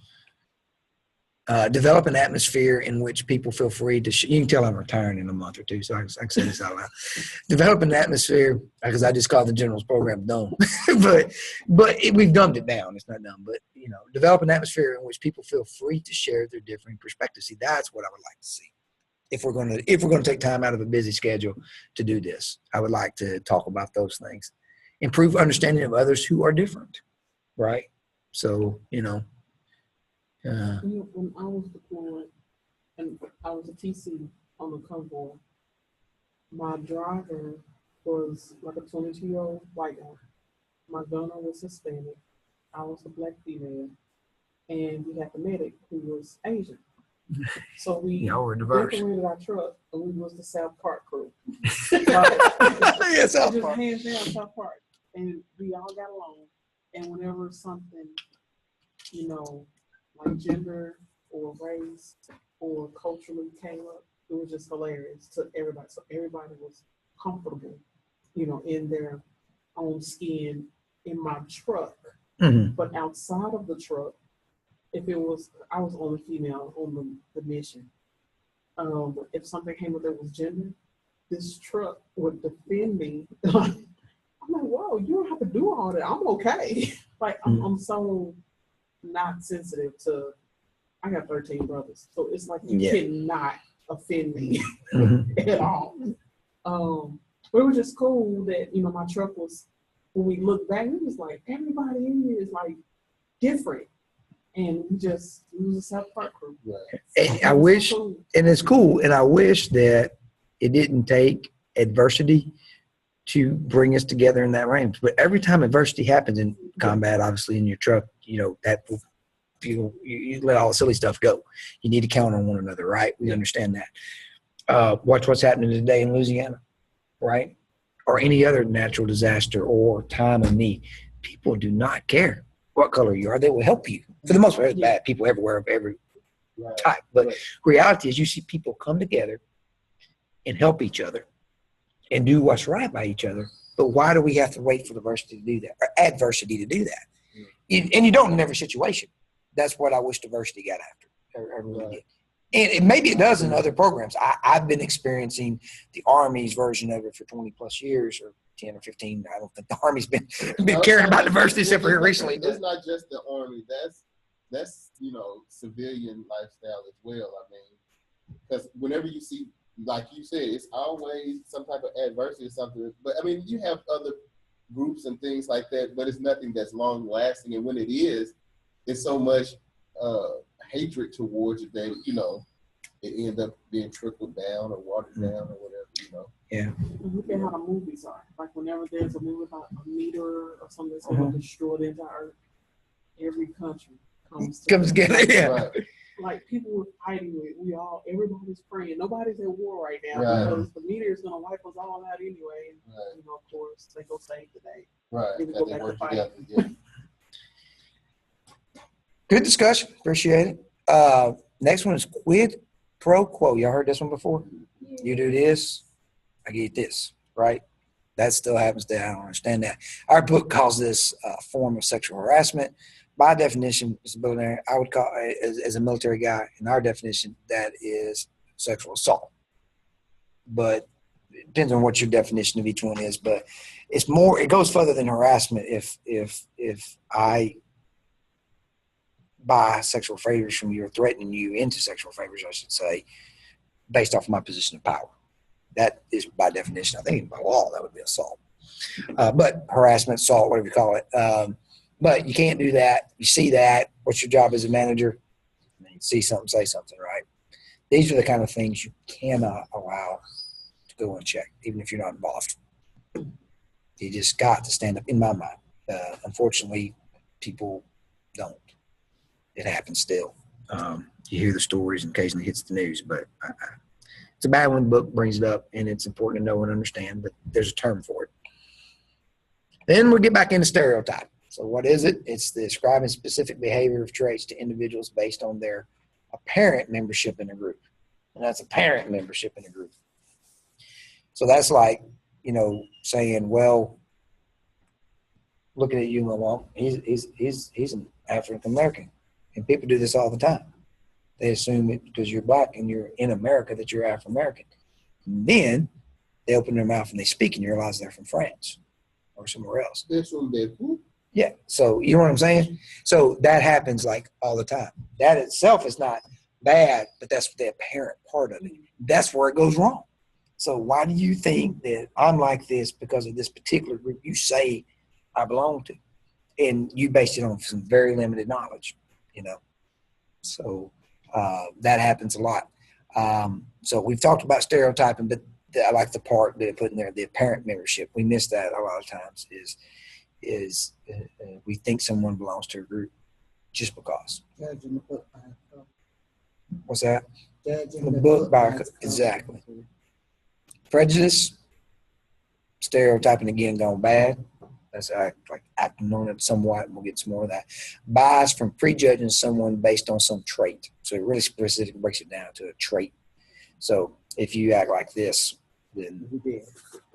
Develop an atmosphere in which people feel free to. You can tell I'm retiring in a month or two, so I can say this out loud. Develop an atmosphere, because I just called the general's program dumb, but we've dumbed it down. It's not dumb, but develop an atmosphere in which people feel free to share their differing perspectives. See, that's what I would like to see. If we're going to take time out of a busy schedule to do this, I would like to talk about those things. Improve understanding of others who are different, right? So When I was deployed and I was a TC on the convoy, my driver was like a 22-year-old white guy. My gunner was Hispanic. I was a black female. And we had the medic who was Asian. So we were diverse. decorated our truck and we was the South Park crew. Yeah, South Just Park. hands down South Park. And we all got along. And whenever something, like gender or race or culturally came up, it was just hilarious to everybody. So everybody was comfortable, in their own skin in my truck. Mm-hmm. But outside of the truck, I was only female on the mission. If something came up that was gender, this truck would defend me. I'm like, whoa, you don't have to do all that. I'm okay. Like, I'm so not sensitive to. I got 13 brothers, so it's like you cannot offend me at all. But it was just cool that my truck was. When we look back, it was like everybody in here is like different, and we was a South Park crew. Right. And I wish, and it's cool, and I wish that it didn't take adversity to bring us together in that range. But every time adversity happens in combat, obviously in your truck, that you let all the silly stuff go. You need to count on one another, right? We understand that. Watch what's happening today in Louisiana, right? Or any other natural disaster or time of need. People do not care what color you are. They will help you. For the most part, there's bad people everywhere of every type. But reality is you see people come together and help each other and do what's right by each other. But why do we have to wait for adversity to do that, or adversity to do that? And you don't in every situation. That's what I wish diversity got after. I really did. And maybe it does in other programs. I've been experiencing the Army's version of it for 20 plus years, or 10 or 15. I don't think the Army's been caring about diversity except for here recently. It's not just the Army. That's civilian lifestyle as well. I mean, because whenever you see, like you said, it's always some type of adversity or something. But I mean, you have other groups and things like that, but it's nothing that's long lasting. And when it is, it's so much hatred towards it that it end up being trickled down or watered down or whatever. Yeah. Look at how the movies are. Like whenever there's a movie about a meteor or something that's going to destroy the entire Earth, every country comes together. Yeah. Right. Like people were fighting with. Everybody's praying. Nobody's at war right now because the meteor is going to wipe us all out anyway. And, of course, they go save the day. Right. Then we go back to fight. Yeah. Good discussion. Appreciate it. Next one is quid pro quo. Y'all heard this one before? You do this, I get this, right? That still happens today. I don't understand that. Our book calls this a form of sexual harassment. By definition, as a military, I would call it, as a military guy, in our definition, that is sexual assault. But it depends on what your definition of each one is. But it's more. It goes further than harassment. If I buy sexual favors from you or threatening you into sexual favors, I should say, based off of my position of power. That is by definition, I think by law, that would be assault. But harassment, assault, whatever you call it. But you can't do that. You see that. What's your job as a manager? You see something, say something, right? These are the kind of things you cannot allow to go unchecked, even if you're not involved. You just got to stand up, in my mind. Unfortunately, people don't. It happens still. You hear the stories and occasionally hits the news, but It's a bad when the book brings it up, and it's important to know and understand, but there's a term for it. Then we'll get back into stereotype. So what is it? It's describing specific behavior of traits to individuals based on their apparent membership in a group. And that's apparent membership in a group. So that's like, saying, well, looking at you, Mom, he's an African American. And people do this all the time. They assume it because you're black and you're in America that you're African American. Then they open their mouth and they speak and you realize they're from France or somewhere else. Yeah. So you know what I'm saying? So that happens like all the time. That itself is not bad, but that's the apparent part of it. That's where it goes wrong. So why do you think that I'm like this because of this particular group you say I belong to? And you based it on some very limited knowledge, So that happens a lot. So we've talked about stereotyping, but I like the part that they put in there, the apparent membership. We miss that a lot of times is we think someone belongs to a group just because. Judging the book by its cover. What's that? Judging The book by its cover. exactly. Prejudice, stereotyping again gone bad. That's like acting on it somewhat, and we'll get some more of that. Bias from prejudging someone based on some trait. So it really specifically breaks it down to a trait. So if you act like this, then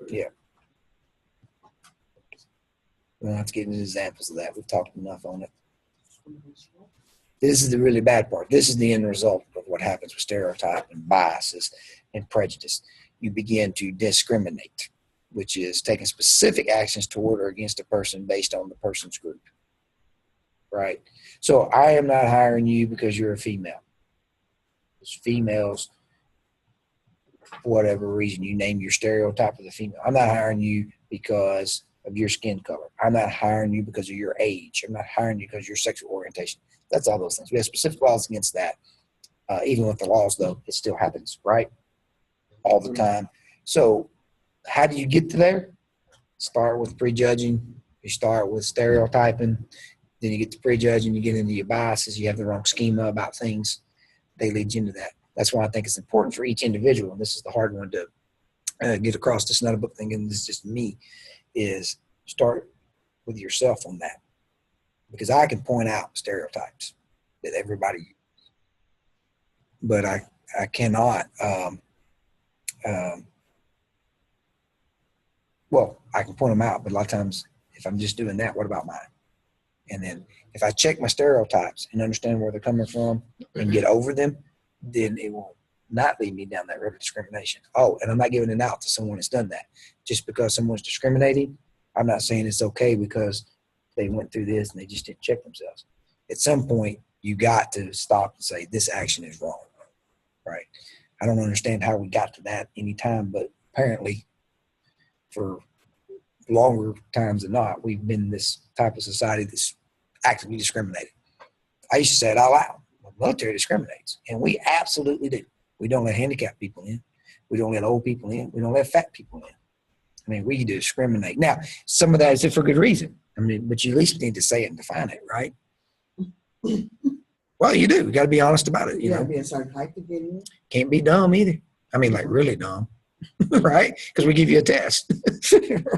yeah. We'll have to get into examples of that. We've talked enough on it. This is the really bad part. This is the end result of what happens with stereotype and biases and prejudice. You begin to discriminate, which is taking specific actions toward or against a person based on the person's group. Right? So I am not hiring you because you're a female. Because females, for whatever reason, you name your stereotype of the female. I'm not hiring you because of your skin color. I'm not hiring you because of your age. I'm not hiring you because of your sexual orientation. That's all those things. We have specific laws against that. Even with the laws, though, it still happens, right? All the time. So how do you get to there? Start with prejudging. You start with stereotyping. Then you get to prejudging. You get into your biases. You have the wrong schema about things. They lead you into that. That's why I think it's important for each individual, and this is the hard one to get across. This is not a book thing, and this is just me, is start with yourself on that. Because I can point out stereotypes that everybody uses. But I cannot, well, I can point them out, but a lot of times if I'm just doing that, what about mine? And then if I check my stereotypes and understand where they're coming from and get over them, then it will not lead me down that road of discrimination. Oh, and I'm not giving it out to someone that's done that. Just because someone's discriminating, I'm not saying it's okay because they went through this and they just didn't check themselves. At some point, you got to stop and say, this action is wrong, right? I don't understand how we got to that anytime, but apparently for longer times than not, we've been this type of society that's actively discriminated. I used to say it out loud. The military discriminates, and we absolutely do. We don't let handicapped people in. We don't let old people in. We don't let fat people in. I mean, we discriminate. Now, some of that is for good reason. I mean, but you at least need to say it and define it, right? Well, you do. You got to be honest about it. You know, be a certain height to get in. Can't be dumb either. I mean, like really dumb, right? Because we give you a test,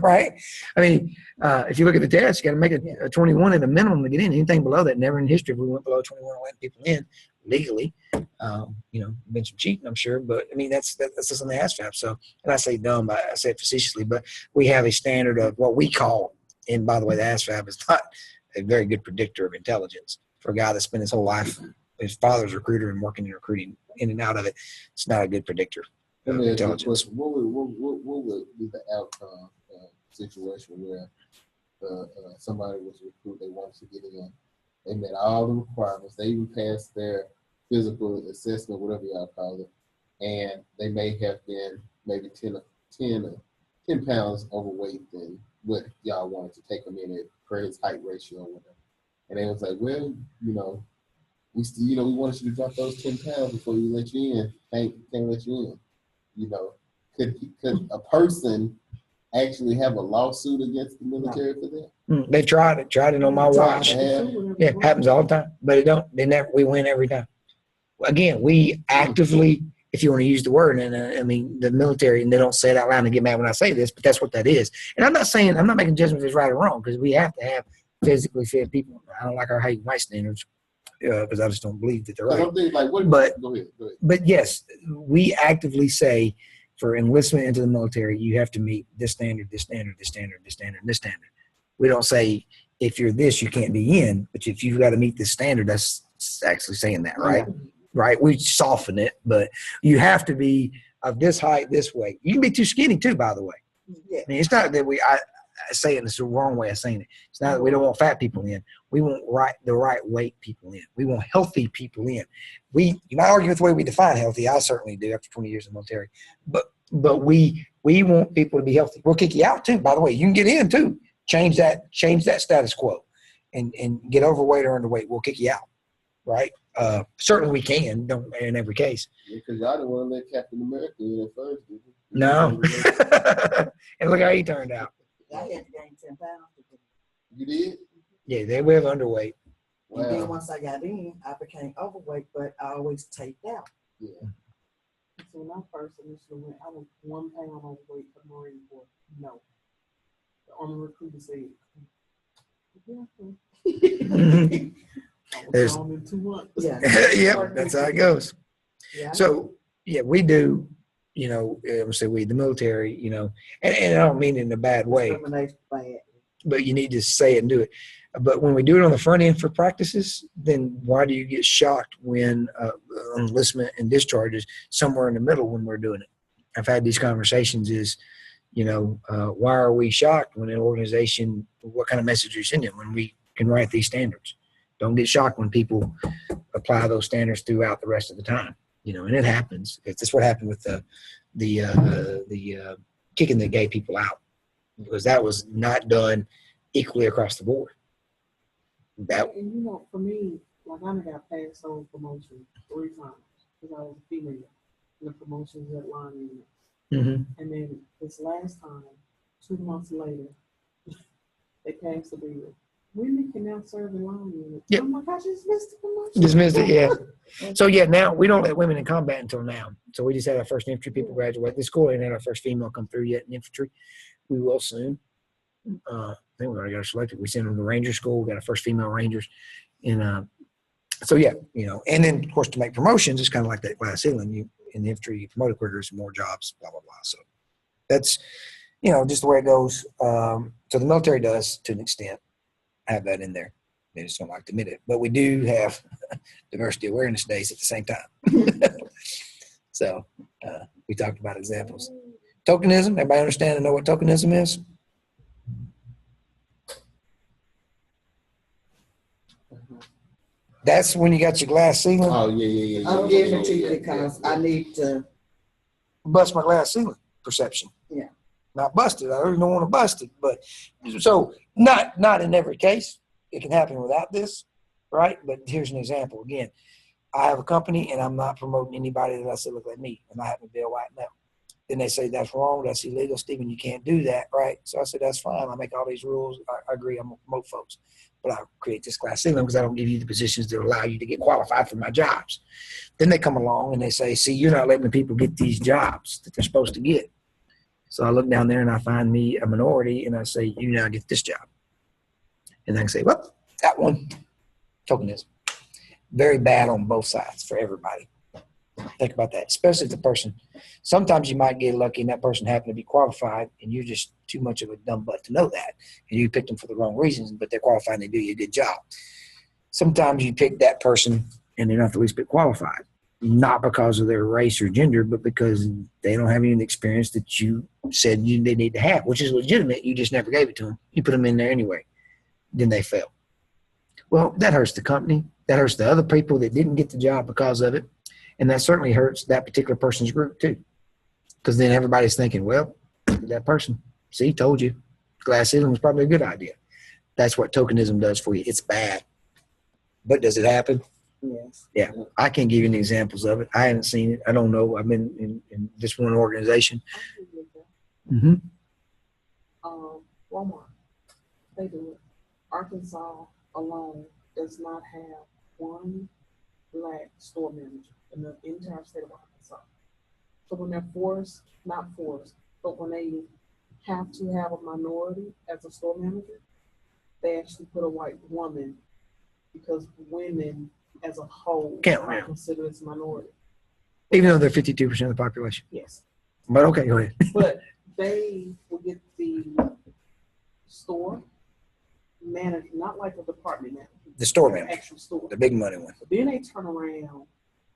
right? I mean, if you look at the test, you got to make a 21 at a minimum to get in. Anything below that, never in history we went below 21 letting people in legally. You know, been some cheating, I'm sure, but I mean that's just on the ASVAB. So, and I say dumb, I say it facetiously, but we have a standard of what we call, and by the way, the ASVAB is not a very good predictor of intelligence for a guy that spent his whole life. His father's a recruiter and working in recruiting in and out of it. It's not a good predictor of intelligence. What would be the outcome situation where somebody was recruited, they wanted to get in, they met all the requirements, they even passed their physical assessment, whatever y'all call it, and they may have been maybe 10 pounds overweight than what y'all wanted to take them in at per his height ratio or whatever. And they was like, well, you know, we wanted you to drop those 10 pounds before we let you in. Can't let you in. You know, could a person actually have a lawsuit against the military for that? They've tried it on my watch. Yeah, happens all the time, but we win every time. Again, we actively, if you want to use the word. And I mean, the military, and they don't say it out loud and get mad when I say this, but that's what that is. And I'm not making judgments as right or wrong, because we have to have physically fit people. I don't like our height and weight standards because I just don't believe that they're right. I'm thinking, like, what? But- Go ahead. But yes, we actively say for enlistment into the military, you have to meet this standard, this standard, this standard, this standard, this standard. We don't say if you're this, you can't be in, but if you've got to meet this standard, that's actually saying that, right? Right. We soften it, but you have to be of this height, this weight. You can be too skinny too, by the way. Yeah. I mean, it's not that I say it, it's the wrong way of saying it. It's not that we don't want fat people in. We want the right weight people in. We want healthy people in. You might argue with the way we define healthy. I certainly do after 20 years in the military. But we want people to be healthy. We'll kick you out too, by the way. You can get in too. Change that status quo and get overweight or underweight. We'll kick you out. Right? Certainly we can, don't in every case. Because y'all didn't want to let Captain America in at first, did you? No. And look how he turned out. I had to gain 10 pounds. You did? Yeah, we have underweight. And then Wow. once I got in, I became overweight, but I always taped out. Yeah. So when I first initially went, I was 1 pound overweight for the Marine Corps. No. The Army recruiter said, Mhm. I There's- was gone in 2 months. Yeah. Yeah, that's how it goes. Yeah. So yeah, we do, I'm say we, the military, and I don't mean it in a bad way, Discrimination bad. but you need to say it and do it. But when we do it on the front end for practices, then why do you get shocked when enlistment and discharges somewhere in the middle when we're doing it? I've had these conversations why are we shocked when an organization, what kind of message are you sending when we can write these standards? Don't get shocked when people apply those standards throughout the rest of the time, and it happens. That's what happened with the kicking the gay people out, because that was not done equally across the board. That And for me, like I done got passed on promotion 3 times because I was a female. And the promotions at line unit. And then this last time, 2 months later, they passed the bill. Women can now serve in line unit. Yep. I'm like, I just missed the promotion. dismissed it, yeah. So yeah, now we don't let women in combat until now. So we just had our first infantry people graduate. The school ain't had our first female come through yet in infantry. We will soon. I think we already got her selected. We sent them to Ranger School. We got our first female Rangers. And so yeah, and then of course to make promotions, it's kind of like that glass ceiling. You in the infantry, you promote quicker, there's more jobs, blah blah blah. So that's just the way it goes. So the military does to an extent have that in there. They just don't like to admit it. But we do have diversity awareness days at the same time. So we talked about examples. Tokenism, everybody understand and know what tokenism is? That's when you got your glass ceiling. Oh, yeah. I'm giving it to you because I need to. Bust my glass ceiling perception. Yeah. Not busted. I really don't want to bust it. But so not in every case. It can happen without this, right? But here's an example. Again, I have a company and I'm not promoting anybody that I say look like me, and I happen to be a white male. Then they say that's wrong, that's illegal, Stephen, you can't do that, right? So I said that's fine. I make all these rules. I agree. I'm gonna promote folks, but I create this glass ceiling because I don't give you the positions that allow you to get qualified for my jobs. Then they come along and they say, see, you're not letting the people get these jobs that they're supposed to get. So I look down there and I find me a minority and I say, you now get this job. And I can say, well, that one, tokenism. Very bad on both sides for everybody. Think about that, especially if the person, sometimes you might get lucky and that person happened to be qualified and you're just too much of a dumb butt to know that. And you picked them for the wrong reasons, but they're qualified and they do you a good job. Sometimes you pick that person and they're not the least bit qualified, not because of their race or gender, but because they don't have any experience that you said they need to have, which is legitimate. You just never gave it to them. You put them in there anyway. Then they fail. Well, that hurts the company. That hurts the other people that didn't get the job because of it. And that certainly hurts that particular person's group too. Because then everybody's thinking, well, that person, see, told you, glass ceiling was probably a good idea. That's what tokenism does for you. It's bad. But does it happen? Yes. Yeah. I can't give you any examples of it. I haven't seen it. I don't know. I've been in this one organization. I agree with that. Mm-hmm. Walmart, they do it. Arkansas alone does not have one black store manager in the entire state of Arkansas. So when they're forced, not forced, but when they have to have a minority as a store manager, they actually put a white woman because women as a whole Can't are win. considered as minority. Even though they're 52% of the population. Yes. But okay, go ahead. But they will get the store manager, not like a department manager. The store the manager, actual store. the big money one. But then they turn around,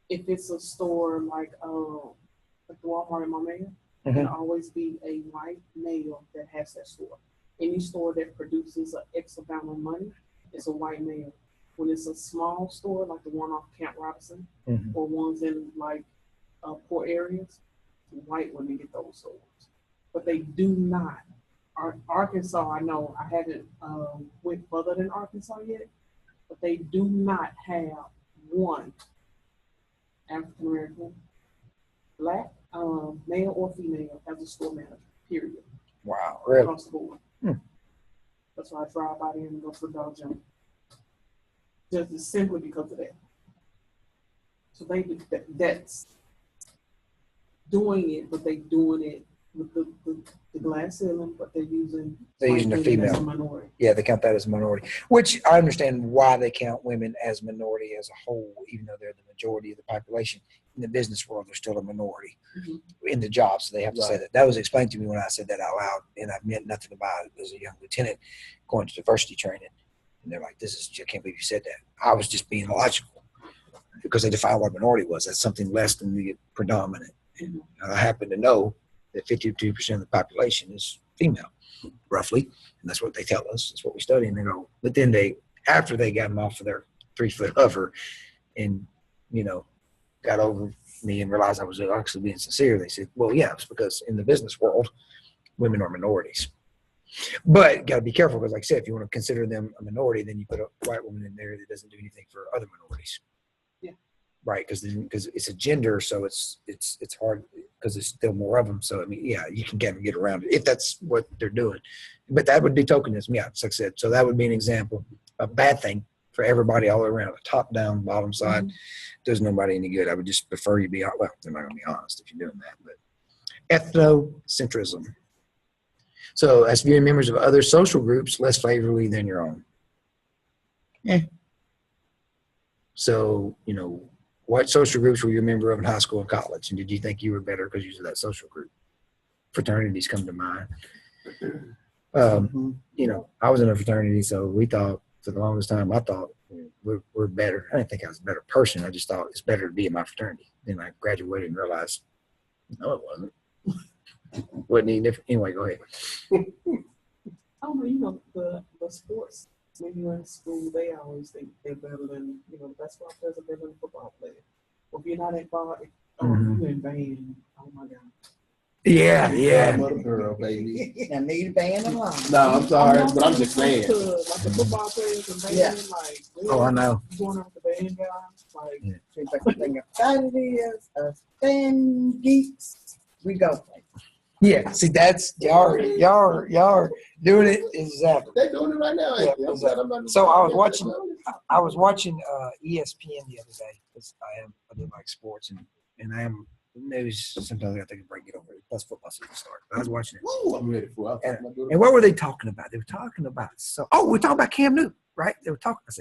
if it's a store like Walmart in my mayor, Mhm. there'll always be a white male that has that store. Any store that produces an X amount of money is a white male. When it's a small store like the one off Camp Robinson Mhm. or ones in like poor areas, white women get those stores. But they do not. Arkansas, I know I haven't went further than Arkansas yet, but they do not have one African American, black, male or female as a store manager. Period. Wow, really? Across the board. Hmm. That's why I drive by there and go to the dog jump. Just simply because of that. So that's doing it, but they doing it with the glass ceiling, but they're using They're using the white women as female. a minority. Yeah, they count that as a minority, which I understand why they count women as minority as a whole, even though they're the majority of the population. In the business world, they're still a minority Mhm. in the job, so they have to say Right. that. That was explained to me when I said that out loud, and I meant nothing about it as a young lieutenant going to diversity training. And they're like, I can't believe you said that. I was just being logical because they define what a minority was. That's something less than the predominant. Mhm. And I happen to know that 52% of the population is female, roughly. And that's what they tell us. That's what we study. And they go, but then after they got them off of their 3-foot hover and, got over me and realized I was actually being sincere, they said, well, yeah, it's because in the business world, women are minorities. But got to be careful because, like I said, if you want to consider them a minority, then you put a white woman in there that doesn't do anything for other minorities. Yeah. Right, because it's a gender, so it's hard because there's still more of them. So I mean, yeah, you can kind of get around it if that's what they're doing. But that would be tokenism, yeah, like I said. So that would be an example, a bad thing for everybody all around, the top down, bottom side. Mhm. Does nobody any good. I would just prefer you be well. They're not going to be honest if you're doing that, but ethnocentrism. So as viewing members of other social groups less favorably than your own. So, what social groups were you a member of in high school and college? And did you think you were better because you were that social group? Fraternities come to mind. I was in a fraternity, so we thought for the longest time, I thought we're better. I didn't think I was a better person. I just thought it's better to be in my fraternity. Then I graduated and realized, no, it wasn't. Wasn't any different. Anyway, go ahead. I don't know, the sports, when you're in school, they always think they're better than, the basketball players are better than football players. Well, if you're not in ball, Mhm. you're in band. Oh my God. Yeah. Mother girl, baby. I need a band alone. No, I'm sorry, but I'm just saying. Like the football players and band, Yeah. like, Oh, I know. you going out with the band guys, like, Yeah. See if I can think of that it is, band geeks. We go play. Yeah. See, that's y'all are doing it exactly. They're doing it right now. Yeah, I'm glad I'm not- So I was watching ESPN the other day because I do like sports and I am news. Sometimes I think a break, get over it. Plus football season starts. But I was watching it. Woo, I'm ready for it. And what were they talking about? They were talking about we're talking about Cam Newton, right? They were talking. I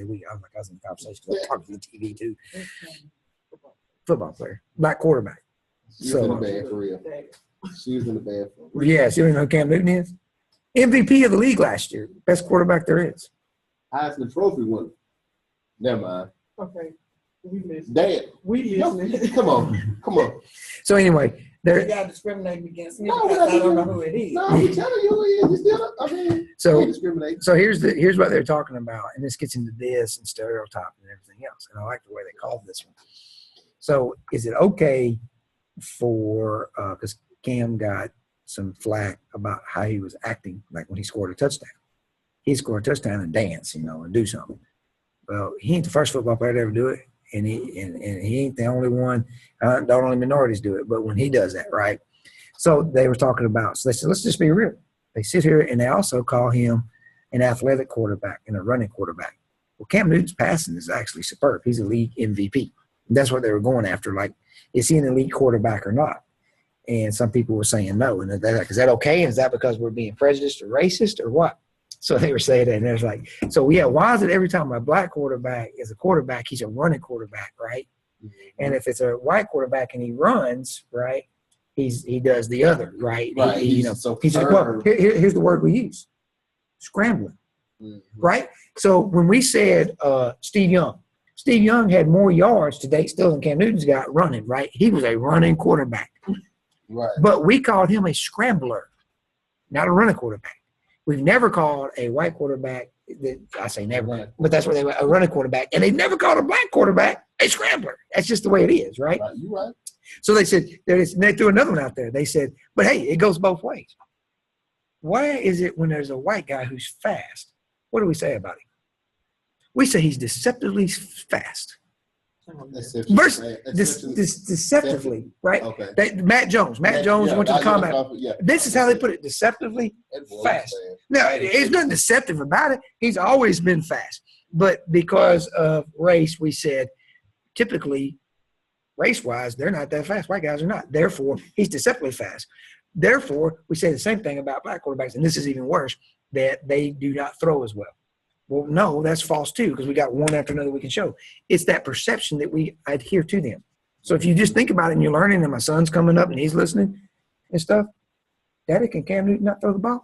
was in the conversation. They were talking to the TV too. Football player, black quarterback. She's So- in the bad for real. She's in the bad for real. Yes, you don't know who Cam Newton is? MVP of the league last year, best quarterback there is. Heisman Trophy winner. Never mind. Okay, we listening. Dad, We no, listening. come on. So anyway, You there. got discriminating against him No, because we're not I don't know who it is. No, we telling you, you still. I mean, So can't discriminate. So here's what they're talking about, and this gets into this and stereotype and everything else. And I like the way they called this one. So is it okay for because Cam got some flack about how he was acting, like when he scored a touchdown. He scored a touchdown and dance, and do something. Well, he ain't the first football player to ever do it, and he ain't the only one. The only minorities do it, but when he does that, right? So they were talking about. So they said, let's just be real. They sit here and they also call him an athletic quarterback and a running quarterback. Well, Cam Newton's passing is actually superb. He's a league MVP. And that's what they were going after. Like, is he an elite quarterback or not? And some people were saying no. And they're like, is that okay? And is that because we're being prejudiced or racist or what? So they were saying that. And it's like, so yeah, why is it every time a black quarterback is a quarterback, he's a running quarterback, right? And if it's a white quarterback and he runs, right, he does the other, right? Right. He's like, well, here's the word we use, scrambling, right? So when we said Steve Young had more yards to date still than Cam Newton's got running, right? He was a running quarterback. Right. But we called him a scrambler, not a running quarterback. We've never called a white quarterback, I say never, but that's what they were, a running quarterback. And they never called a black quarterback a scrambler. That's just the way it is, right? Right. You're right. So they said, they threw another one out there. They said, but hey, it goes both ways. Why is it when there's a white guy who's fast, what do we say about him? We say he's deceptively fast. Deceptively, right? Okay. Matt Jones went to the combat. This is how they put it, deceptively fast. No, there's nothing deceptive about it. He's always been fast. But because of race, we said typically, race-wise, they're not that fast. White guys are not. Therefore, he's deceptively fast. Therefore, we say the same thing about black quarterbacks, and this is even worse, that they do not throw as well. Well, no, that's false too, because we got one after another we can show. It's that perception that we adhere to them. So if you just think about it and you're learning, and my son's coming up and he's listening and stuff, Daddy, can Cam Newton not throw the ball?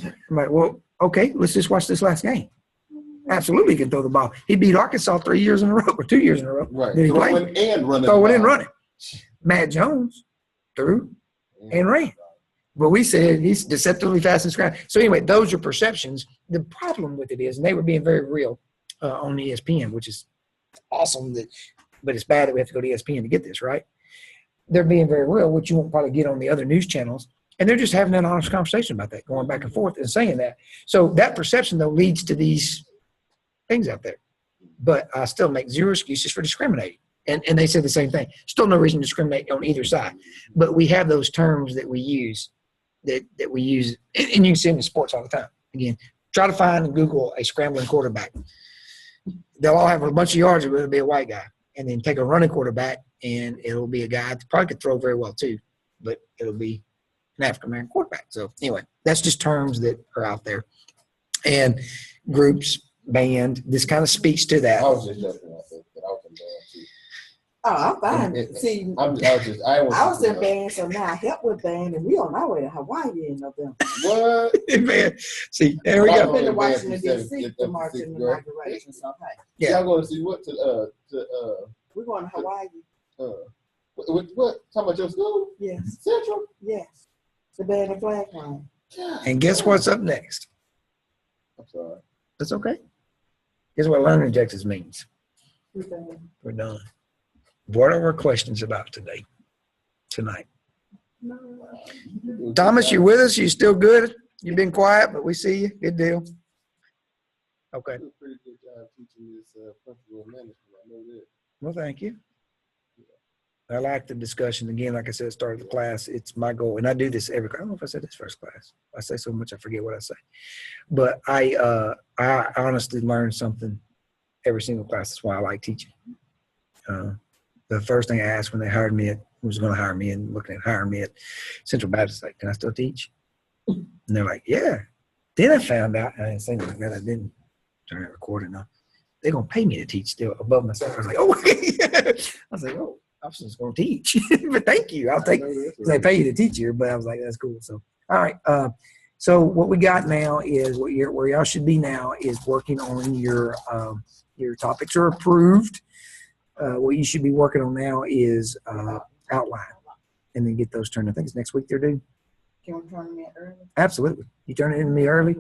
I'm like, well, okay, let's just watch this last game. Absolutely, he can throw the ball. He beat Arkansas 3 years in a row or 2 years in a row. Right. Did he play? Throwing and running. Throwing and running. Matt Jones threw and ran. But we said he's deceptively fast and scramble. So anyway, those are perceptions. The problem with it is, and they were being very real on ESPN, which is awesome, but it's bad that we have to go to ESPN to get this, right? They're being very real, which you won't probably get on the other news channels. And they're just having an honest conversation about that, going back and forth and saying that. So that perception, though, leads to these things out there. But I still make zero excuses for discriminating. And they said the same thing. Still no reason to discriminate on either side. But we have those terms that we use that we use, and you can see them in sports all the time. Again, try to find and Google a scrambling quarterback. They'll all have a bunch of yards, but it'll be a white guy. And then take a running quarterback, and it'll be a guy that probably could throw very well too, but it'll be an African-American quarterback. So anyway, that's just terms that are out there. And groups, band, this kind of speaks to that. I was just joking. I was in band too. Oh, I'm fine. See, I was in band, so now I help with band, and we on our way to Hawaii in November. What? Man, see, there we I've go. been to Washington D.C. to march in the inauguration. So hey, Yeah. Y'all going to see what we're going to Hawaii. what? Talking about your school? Yes, Central? yes. The band and flag line. And guess what's up next? I'm sorry. That's okay. Guess what learning objectives means? We're done. We're done. What are our questions about tonight? Thomas, you with us? You still good? You've been quiet, but we see you. Good deal. Okay. You did a pretty good job teaching this principle of management. I know that. Well, thank you. I like the discussion. Again, like I said, at the start of the class, it's my goal. And I do this every class. I don't know if I said this first class. I say so much I forget what I say. But I honestly learn something every single class. That's why I like teaching. The first thing I asked when they hired me, was going to hire me and looking at hiring me at Central Baptist, like, can I still teach? And they're like, yeah. Then I found out, and I didn't say anything like that. I didn't turn it recording now. They're going to pay me to teach still above myself. I was like, oh, I was like, oh, I'm just going to teach. But thank you. I'll take it. They pay you to teach here, but I was like, that's cool. So, all right. So what we got now is where y'all should be now is working on your topics are approved. What you should be working on now is outline, and then get those turned. I think it's next week they're due. Can we turn them in early? Absolutely. You turn it in to me early.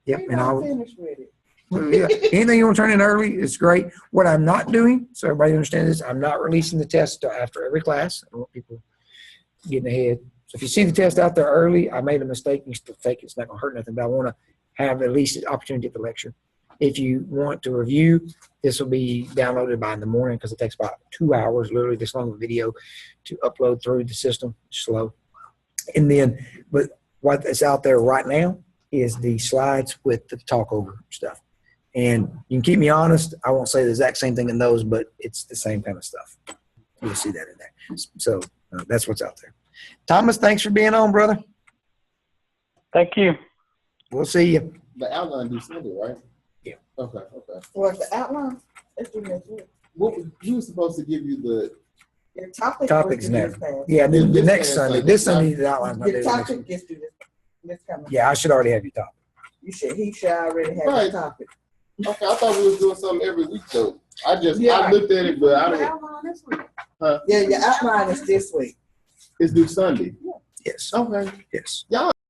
Yep, and I'll finish with it. yeah. Anything you want to turn in early is great. What I'm not doing, so everybody understands this, I'm not releasing the test after every class. I don't want people getting ahead. So if you see the test out there early, I made a mistake. You still take it. It's not going to hurt nothing, but I want to have at least the opportunity at the lecture. If you want to review, this will be downloaded by in the morning because it takes about 2 hours, literally this long of a video, to upload through the system. Slow. And then, but what is out there right now is the slides with the talk over stuff. And you can keep me honest. I won't say the exact same thing in those, but it's the same kind of stuff. You'll see that in there. So that's what's out there. Thomas, thanks for being on, brother. Thank you. We'll see you. The outline due Sunday, right? Yeah. Okay. Okay. What's the outline? Let's do next week. He was supposed to give you the. Your topic. Topics was never. this past. Yeah, the This next past Sunday. Sunday. This Sunday, the outline's not Your there next topic week. gets to this coming. Yeah, I should already have your topic. He should already have Right. the topic. Okay, I thought we was doing something every week though. I Yeah. looked at it, but I The don't. outline this week. Yeah, your outline is this week. It's due Sunday. Yes. Okay. Yes. Y'all